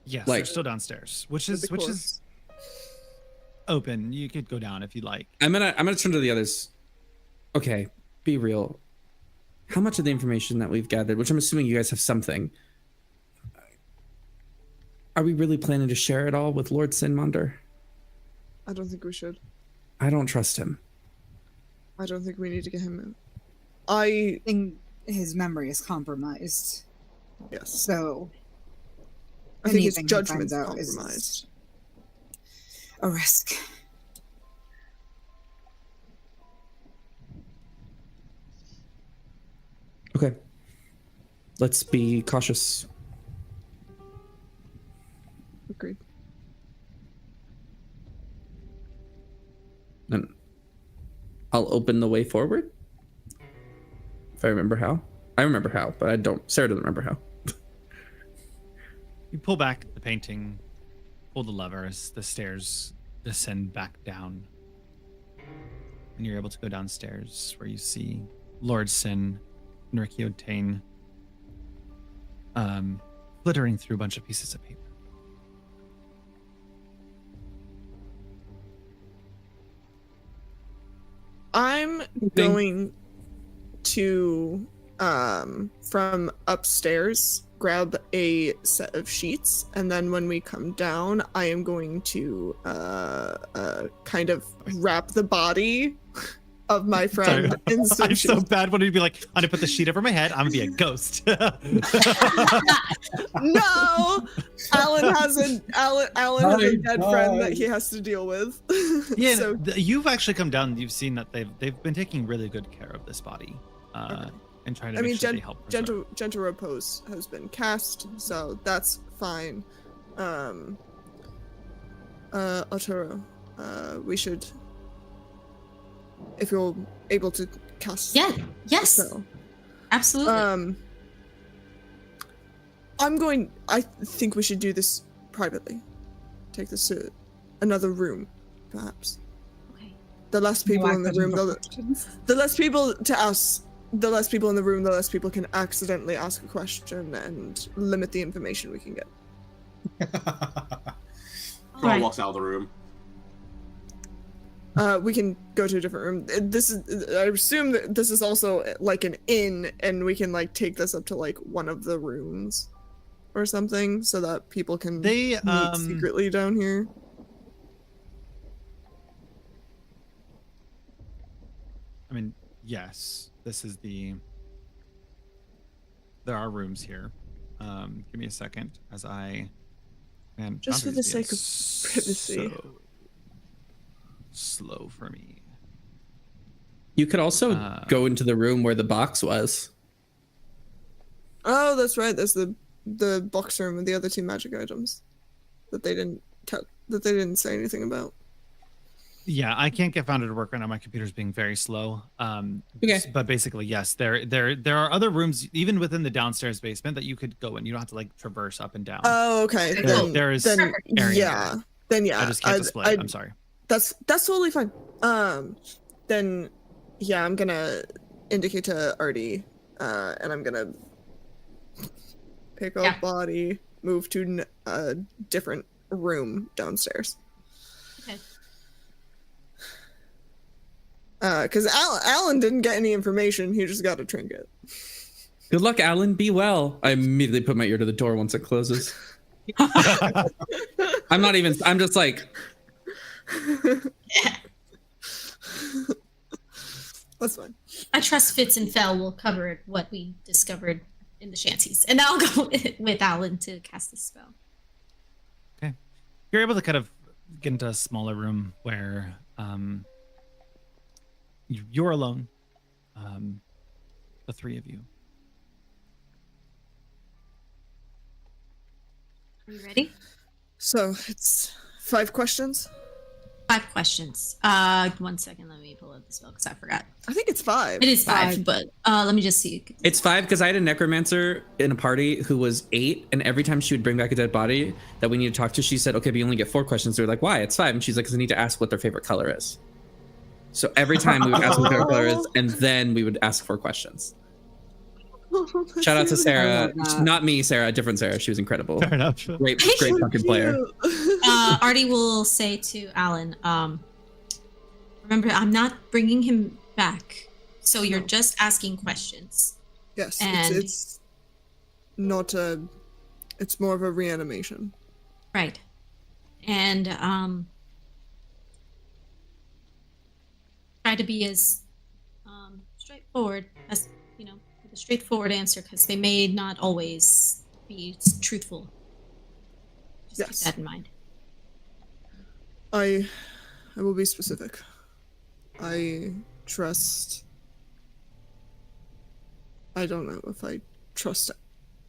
[SPEAKER 1] Yes,
[SPEAKER 5] Like-
[SPEAKER 1] they're still downstairs, which
[SPEAKER 2] With
[SPEAKER 1] is
[SPEAKER 2] the
[SPEAKER 1] which
[SPEAKER 2] core.
[SPEAKER 1] is open. You could go down if you like.
[SPEAKER 5] I'm gonna turn to the others. Okay, be real. How much of the information that we've gathered, which I'm assuming you guys have something, are we really planning to share it all with Lord Sinmonder?
[SPEAKER 2] I don't think we should.
[SPEAKER 5] I don't trust him.
[SPEAKER 2] I don't think we need to get him in. I
[SPEAKER 7] think his memory is compromised.
[SPEAKER 2] yes.
[SPEAKER 7] So
[SPEAKER 2] I think his
[SPEAKER 7] anything he
[SPEAKER 2] judgment's
[SPEAKER 7] finds out is
[SPEAKER 2] compromised.
[SPEAKER 7] a risk.
[SPEAKER 5] Okay. Let's be cautious.
[SPEAKER 2] Agreed.
[SPEAKER 5] And I'll open the way forward. If I remember how. I remember how, but I don't. Sarah doesn't remember how.
[SPEAKER 1] You pull back the painting, pull the levers, the stairs descend back down. And you're able to go downstairs where you see Lord Sin Nurkiotane flittering through a bunch of pieces of paper.
[SPEAKER 2] I'm going to from upstairs grab a set of sheets, and then when we come down, I am going to kind of wrap the body of my friend in some
[SPEAKER 1] I'm
[SPEAKER 2] sheets.
[SPEAKER 1] so bad when he'd be like, I'm gonna put the sheet over my head, I'm gonna be a ghost.
[SPEAKER 2] No, Alan has a dead friend that he has to deal with.
[SPEAKER 1] Yeah,
[SPEAKER 2] So,
[SPEAKER 1] you've actually come down. You've seen that they've been taking really good care of this body, and trying to make sure they help.
[SPEAKER 2] gentle repose has been cast, so that's fine. Arturo, we should, if you're able to cast.
[SPEAKER 8] Yeah. Yes.
[SPEAKER 2] So,
[SPEAKER 8] absolutely.
[SPEAKER 2] I think we should do this privately. Take this to another room, perhaps.
[SPEAKER 8] Okay.
[SPEAKER 2] The less people in the room, the less people to ask. The less people in the room, the less people can accidentally ask a question and limit the information we can get.
[SPEAKER 6] Carl walks out of the room.
[SPEAKER 2] We can go to a different room. This is, I assume that this is also like an inn, and we can like take this up to like one of the rooms or something, so that people can meet secretly down here.
[SPEAKER 1] I mean, yes, this is there are rooms here. Give me a second as man,
[SPEAKER 2] Just for the
[SPEAKER 1] Foundry's
[SPEAKER 2] sake of privacy.
[SPEAKER 1] so slow for me.
[SPEAKER 5] You could also go into the room where the box was.
[SPEAKER 2] Oh, that's right. There's the box room with the other two magic items that they didn't say anything about.
[SPEAKER 1] Yeah, I can't get Founder to work right now. My computer's being very slow.
[SPEAKER 5] Okay.
[SPEAKER 1] But basically, yes, there are other rooms even within the downstairs basement that you could go in. You don't have to like traverse up and down.
[SPEAKER 2] Oh, okay.
[SPEAKER 1] There's area.
[SPEAKER 2] Yeah. Then yeah.
[SPEAKER 1] I just can't display it. I'm sorry.
[SPEAKER 2] That's totally fine. Then yeah, I'm gonna indicate to Artie, and I'm gonna pick up body, move to a different room downstairs.
[SPEAKER 8] Okay.
[SPEAKER 2] Because Alan didn't get any information. He just got a trinket.
[SPEAKER 5] Good luck, Alan. Be well. I immediately put my ear to the door once it closes. I'm just like.
[SPEAKER 2] That's fine.
[SPEAKER 8] I trust Fitz and Fel will cover what we discovered in the shanties, and I'll go with Alan to cast the spell.
[SPEAKER 1] Okay. You're able to kind of get into a smaller room where you're alone, the three of you.
[SPEAKER 8] Are you ready?
[SPEAKER 2] So it's 5 questions.
[SPEAKER 8] 5 questions. 1 second, let me pull up the spell because I forgot.
[SPEAKER 2] I think it's 5.
[SPEAKER 8] It is 5, but let me just see.
[SPEAKER 5] It's 5 because I had a necromancer in a party who was 8, and every time she would bring back a dead body that we need to talk to, she said, "Okay, but you only get 4 questions." They're like, "Why?" It's 5, and she's like, "Because I need to ask what their favorite color is." So every time we would ask what their favorite color is, and then we would ask 4 questions. Shout out to Sarah. Not me, Sarah. A different Sarah. She was incredible.
[SPEAKER 1] Fair enough.
[SPEAKER 5] Great fucking player.
[SPEAKER 8] Artie will say to Alan, remember, I'm not bringing him back, so you're just asking questions.
[SPEAKER 2] Yes,
[SPEAKER 8] and
[SPEAKER 2] it's not a. It's more of a reanimation.
[SPEAKER 8] Right, and try to be as straightforward as with a straightforward answer, because they may not always be truthful. Just keep that in mind.
[SPEAKER 2] I will be specific. I trust. I don't know if I trust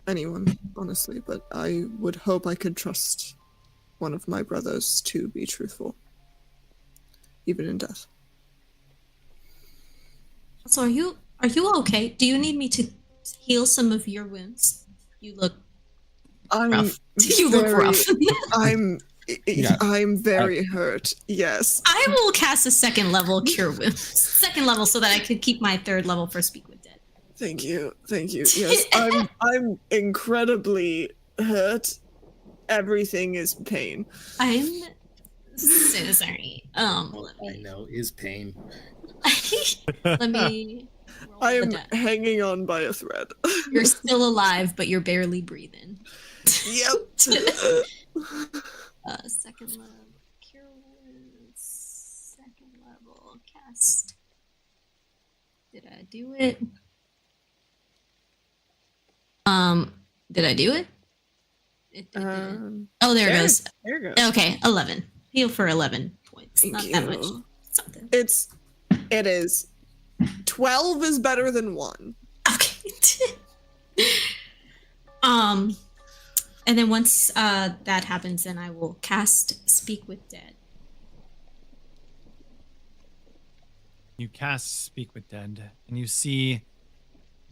[SPEAKER 2] anyone, honestly, but I would hope I could trust one of my brothers to be truthful, even in death.
[SPEAKER 8] So are you okay? Do you need me to heal some of your wounds? You look rough. Look rough.
[SPEAKER 2] I'm very hurt. Yes.
[SPEAKER 8] I will cast a 2nd level cure wounds. 2nd level, so that I could keep my 3rd level for Speak with Dead.
[SPEAKER 2] Thank you. Yes, I'm incredibly hurt. Everything is pain.
[SPEAKER 8] I'm so sorry.
[SPEAKER 12] All I know is pain.
[SPEAKER 8] Let me. roll
[SPEAKER 2] I
[SPEAKER 8] the
[SPEAKER 2] am
[SPEAKER 8] die.
[SPEAKER 2] hanging on by a thread.
[SPEAKER 8] You're still alive, but you're barely breathing.
[SPEAKER 2] Yep.
[SPEAKER 8] Second level cure wounds. Second level cast. Did I do it? Did I do it? It didn't. Oh, there it goes.
[SPEAKER 2] There it goes.
[SPEAKER 8] Okay, 11. Heal for 11 points.
[SPEAKER 2] Thank
[SPEAKER 8] Not
[SPEAKER 2] you.
[SPEAKER 8] that much. Something.
[SPEAKER 2] It is. 12 is better than 1.
[SPEAKER 8] Okay. And then once that happens, then I will cast Speak with Dead.
[SPEAKER 1] You cast Speak with Dead, and you see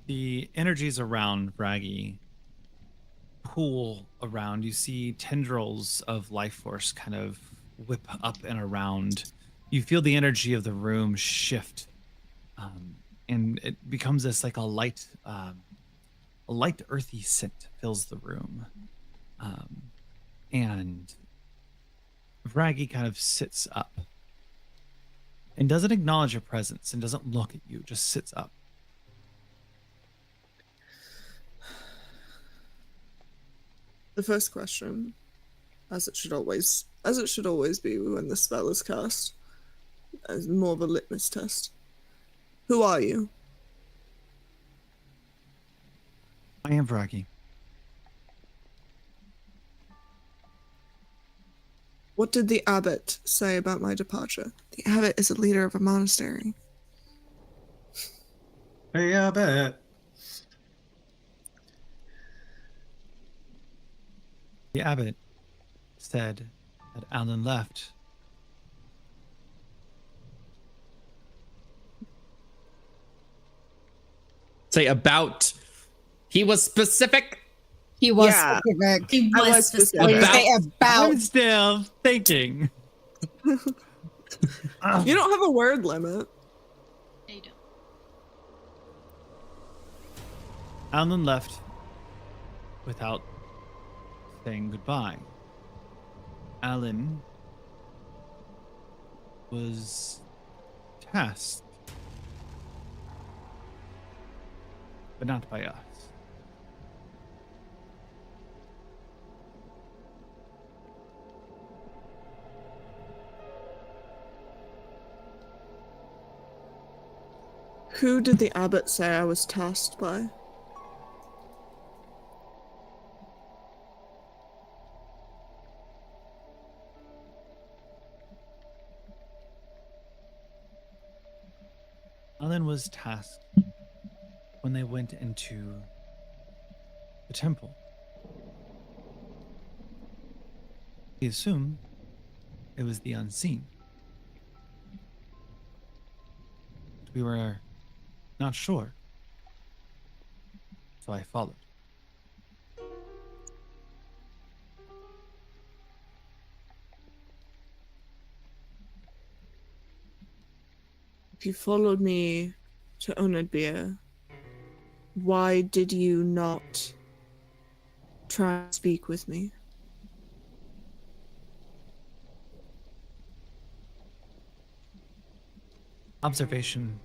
[SPEAKER 1] the energies around Braggy pool around. You see tendrils of life force kind of whip up and around. You feel the energy of the room shift, and it becomes this like a light earthy scent fills the room, and Braggy kind of sits up and doesn't acknowledge your presence and doesn't look at you, just sits up.
[SPEAKER 2] The first question, as it should always be when the spell is cast, as more of a litmus test. Who are you?
[SPEAKER 1] I am Braggy.
[SPEAKER 2] What did the abbot say about my departure? The abbot is a leader of a monastery.
[SPEAKER 10] Hey, I bet.
[SPEAKER 1] The abbot said that Alan left.
[SPEAKER 5] Say about. He was specific.
[SPEAKER 3] He was
[SPEAKER 2] Yeah.
[SPEAKER 3] specific.
[SPEAKER 8] He
[SPEAKER 2] I
[SPEAKER 8] was
[SPEAKER 2] was
[SPEAKER 8] specific.
[SPEAKER 3] What did you
[SPEAKER 5] About-
[SPEAKER 3] say about?
[SPEAKER 1] I'm still thinking.
[SPEAKER 2] You don't have a word limit.
[SPEAKER 8] They don't.
[SPEAKER 1] Alan left without saying goodbye. Alan was tasked, but not by us.
[SPEAKER 2] Who did the abbot say I was tasked by?
[SPEAKER 1] Alan was tasked when they went into the temple. He assumed it was the unseen. We were not sure, so I followed.
[SPEAKER 2] If you followed me to Oathbreaker, why did you not try to speak with me?
[SPEAKER 1] Observation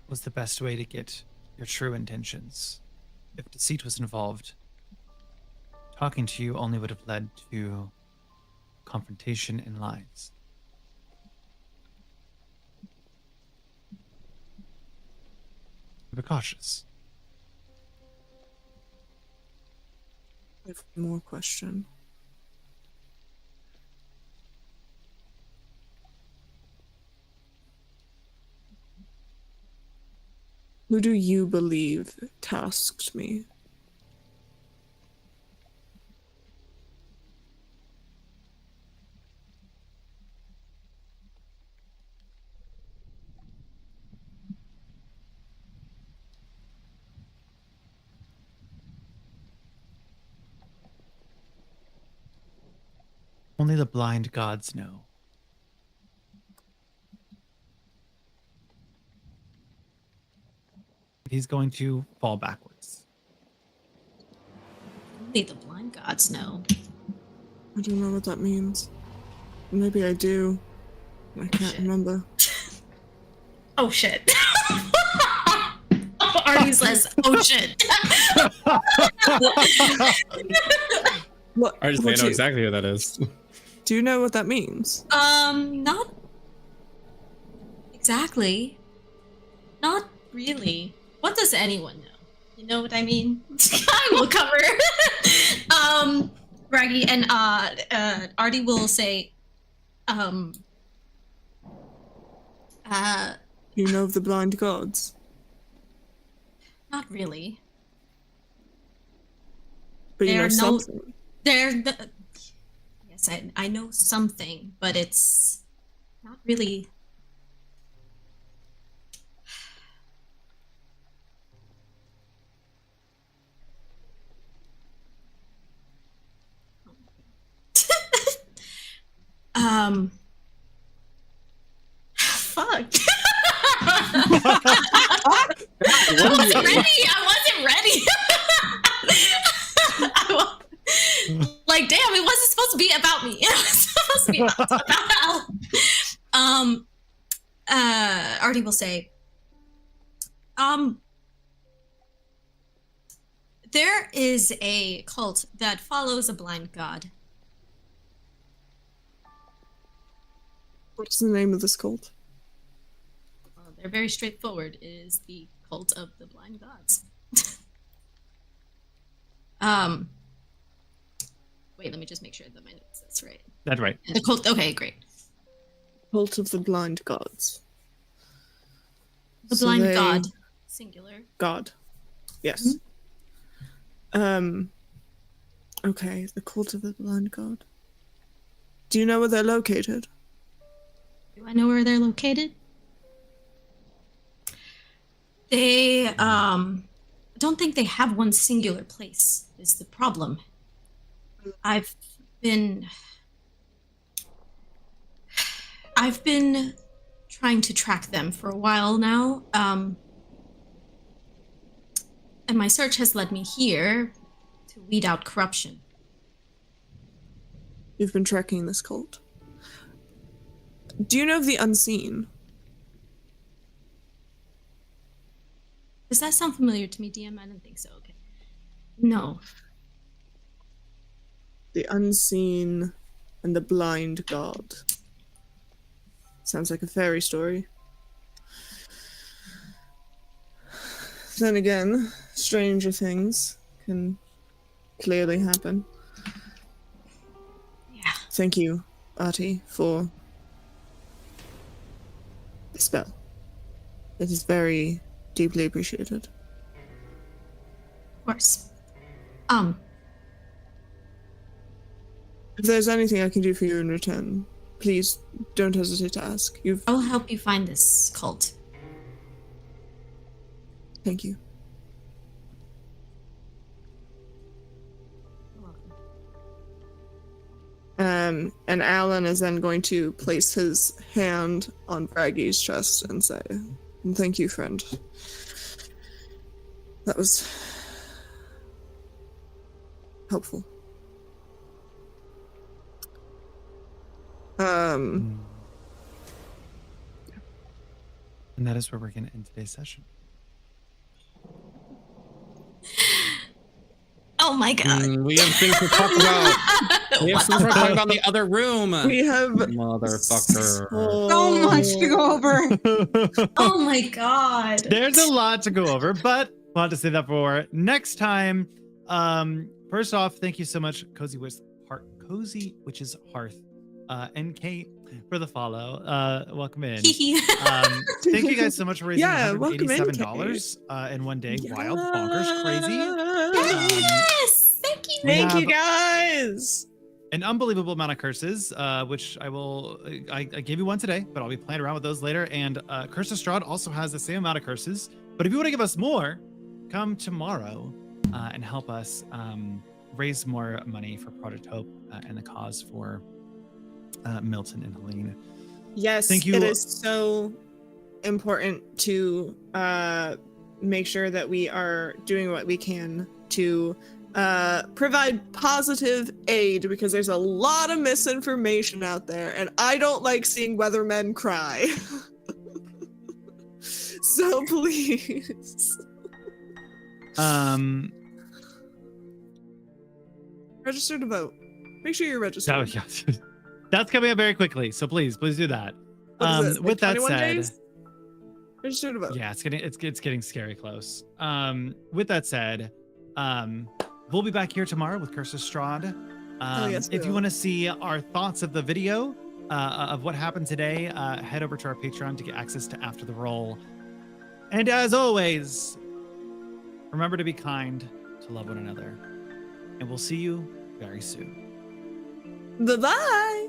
[SPEAKER 1] was the best way to get your true intentions. If deceit was involved, talking to you only would have led to confrontation and lies. Be cautious.
[SPEAKER 2] I have one more question. Who do you believe tasked me?
[SPEAKER 1] Only the blind gods know. he's going to fall backwards.
[SPEAKER 8] Only the blind gods know.
[SPEAKER 2] I don't know what that means. Maybe I do. I can't remember.
[SPEAKER 8] Oh shit. Artie says, oh shit.
[SPEAKER 2] What?
[SPEAKER 13] I just
[SPEAKER 2] what
[SPEAKER 13] know
[SPEAKER 2] do
[SPEAKER 13] exactly what that is.
[SPEAKER 2] Do you know what that means?
[SPEAKER 8] Not exactly. Not really. What does anyone know? You know what I mean? I will cover. Raggy and Artie will say,
[SPEAKER 2] You know of the blind gods?
[SPEAKER 8] not really.
[SPEAKER 2] But you know
[SPEAKER 8] They're
[SPEAKER 2] something.
[SPEAKER 8] Yes, I know something, but it's not really. Fuck. I wasn't ready. Like, damn, it wasn't supposed to be about me. It was supposed to be about Al. Artie will say, there is a cult that follows a blind god.
[SPEAKER 2] What's the name of this cult?
[SPEAKER 8] Well, they're very straightforward. It is the cult of the blind gods. Wait, let me just make sure that my notes that's right.
[SPEAKER 1] That's right.
[SPEAKER 8] The cult. Okay, great.
[SPEAKER 2] Cult of the blind gods.
[SPEAKER 8] The
[SPEAKER 2] So
[SPEAKER 8] blind
[SPEAKER 2] they-
[SPEAKER 8] god, singular.
[SPEAKER 2] God. Yes. Okay, the cult of the blind god. Do you know where they're located?
[SPEAKER 8] Do I know where they're located? They, I don't think they have one singular place, is the problem. I've been trying to track them for a while now, and my search has led me here to weed out corruption.
[SPEAKER 2] You've been tracking this cult. Do you know of the unseen?
[SPEAKER 8] Does that sound familiar to me, DM? I don't think so. Okay. No.
[SPEAKER 2] The unseen and the blind god. Sounds like a fairy story. Then again, stranger things can clearly happen.
[SPEAKER 8] Yeah.
[SPEAKER 2] Thank you, Artie, for the spell. It is very deeply appreciated.
[SPEAKER 8] Of course.
[SPEAKER 2] If there's anything I can do for you in return, please don't hesitate to ask.
[SPEAKER 8] I'll help you find this cult.
[SPEAKER 2] Thank you. And Alan is then going to place his hand on Braggy's chest and say, "Thank you, friend. That was helpful."
[SPEAKER 1] And that is where we're going to end today's session.
[SPEAKER 8] Oh my god.
[SPEAKER 13] We have things to talk about. We have things to talk about in the other room.
[SPEAKER 2] We have
[SPEAKER 13] Motherfucker.
[SPEAKER 7] So much to go over.
[SPEAKER 8] Oh my god.
[SPEAKER 1] There's a lot to go over, but we'll have to save that for next time. First off, thank you so much, Cozy Witch's Hearth, NK, for the follow. Welcome in. Thank you guys so much for raising $187 in one day. Wild, bonkers, crazy.
[SPEAKER 8] Yes! Thank you.
[SPEAKER 2] Thank you, guys.
[SPEAKER 1] An unbelievable amount of curses, which I gave you one today, but I'll be playing around with those later. And Curse of Strahd also has the same amount of curses. But if you want to give us more, come tomorrow and help us raise more money for Project Hope and the cause for Milton and Helene.
[SPEAKER 2] Yes,
[SPEAKER 1] Thank you.
[SPEAKER 2] it is so important to make sure that we are doing what we can to provide positive aid, because there's a lot of misinformation out there, and I don't like seeing weathermen cry. So please. Register to vote. Make sure you're registered.
[SPEAKER 1] Oh, yeah. That's coming up very quickly, so please do that.
[SPEAKER 2] What is it,
[SPEAKER 1] With
[SPEAKER 2] like
[SPEAKER 1] that
[SPEAKER 2] 21
[SPEAKER 1] said,
[SPEAKER 2] days? Register to vote.
[SPEAKER 1] yeah, it's getting scary close. With that said, we'll be back here tomorrow with Curse of Strahd.
[SPEAKER 2] Yes, we
[SPEAKER 1] if you
[SPEAKER 2] will.
[SPEAKER 1] want to see our thoughts of the video of what happened today, head over to our Patreon to get access to After the Roll. And as always, remember to be kind, to love one another, and we'll see you very soon.
[SPEAKER 2] Bye-bye.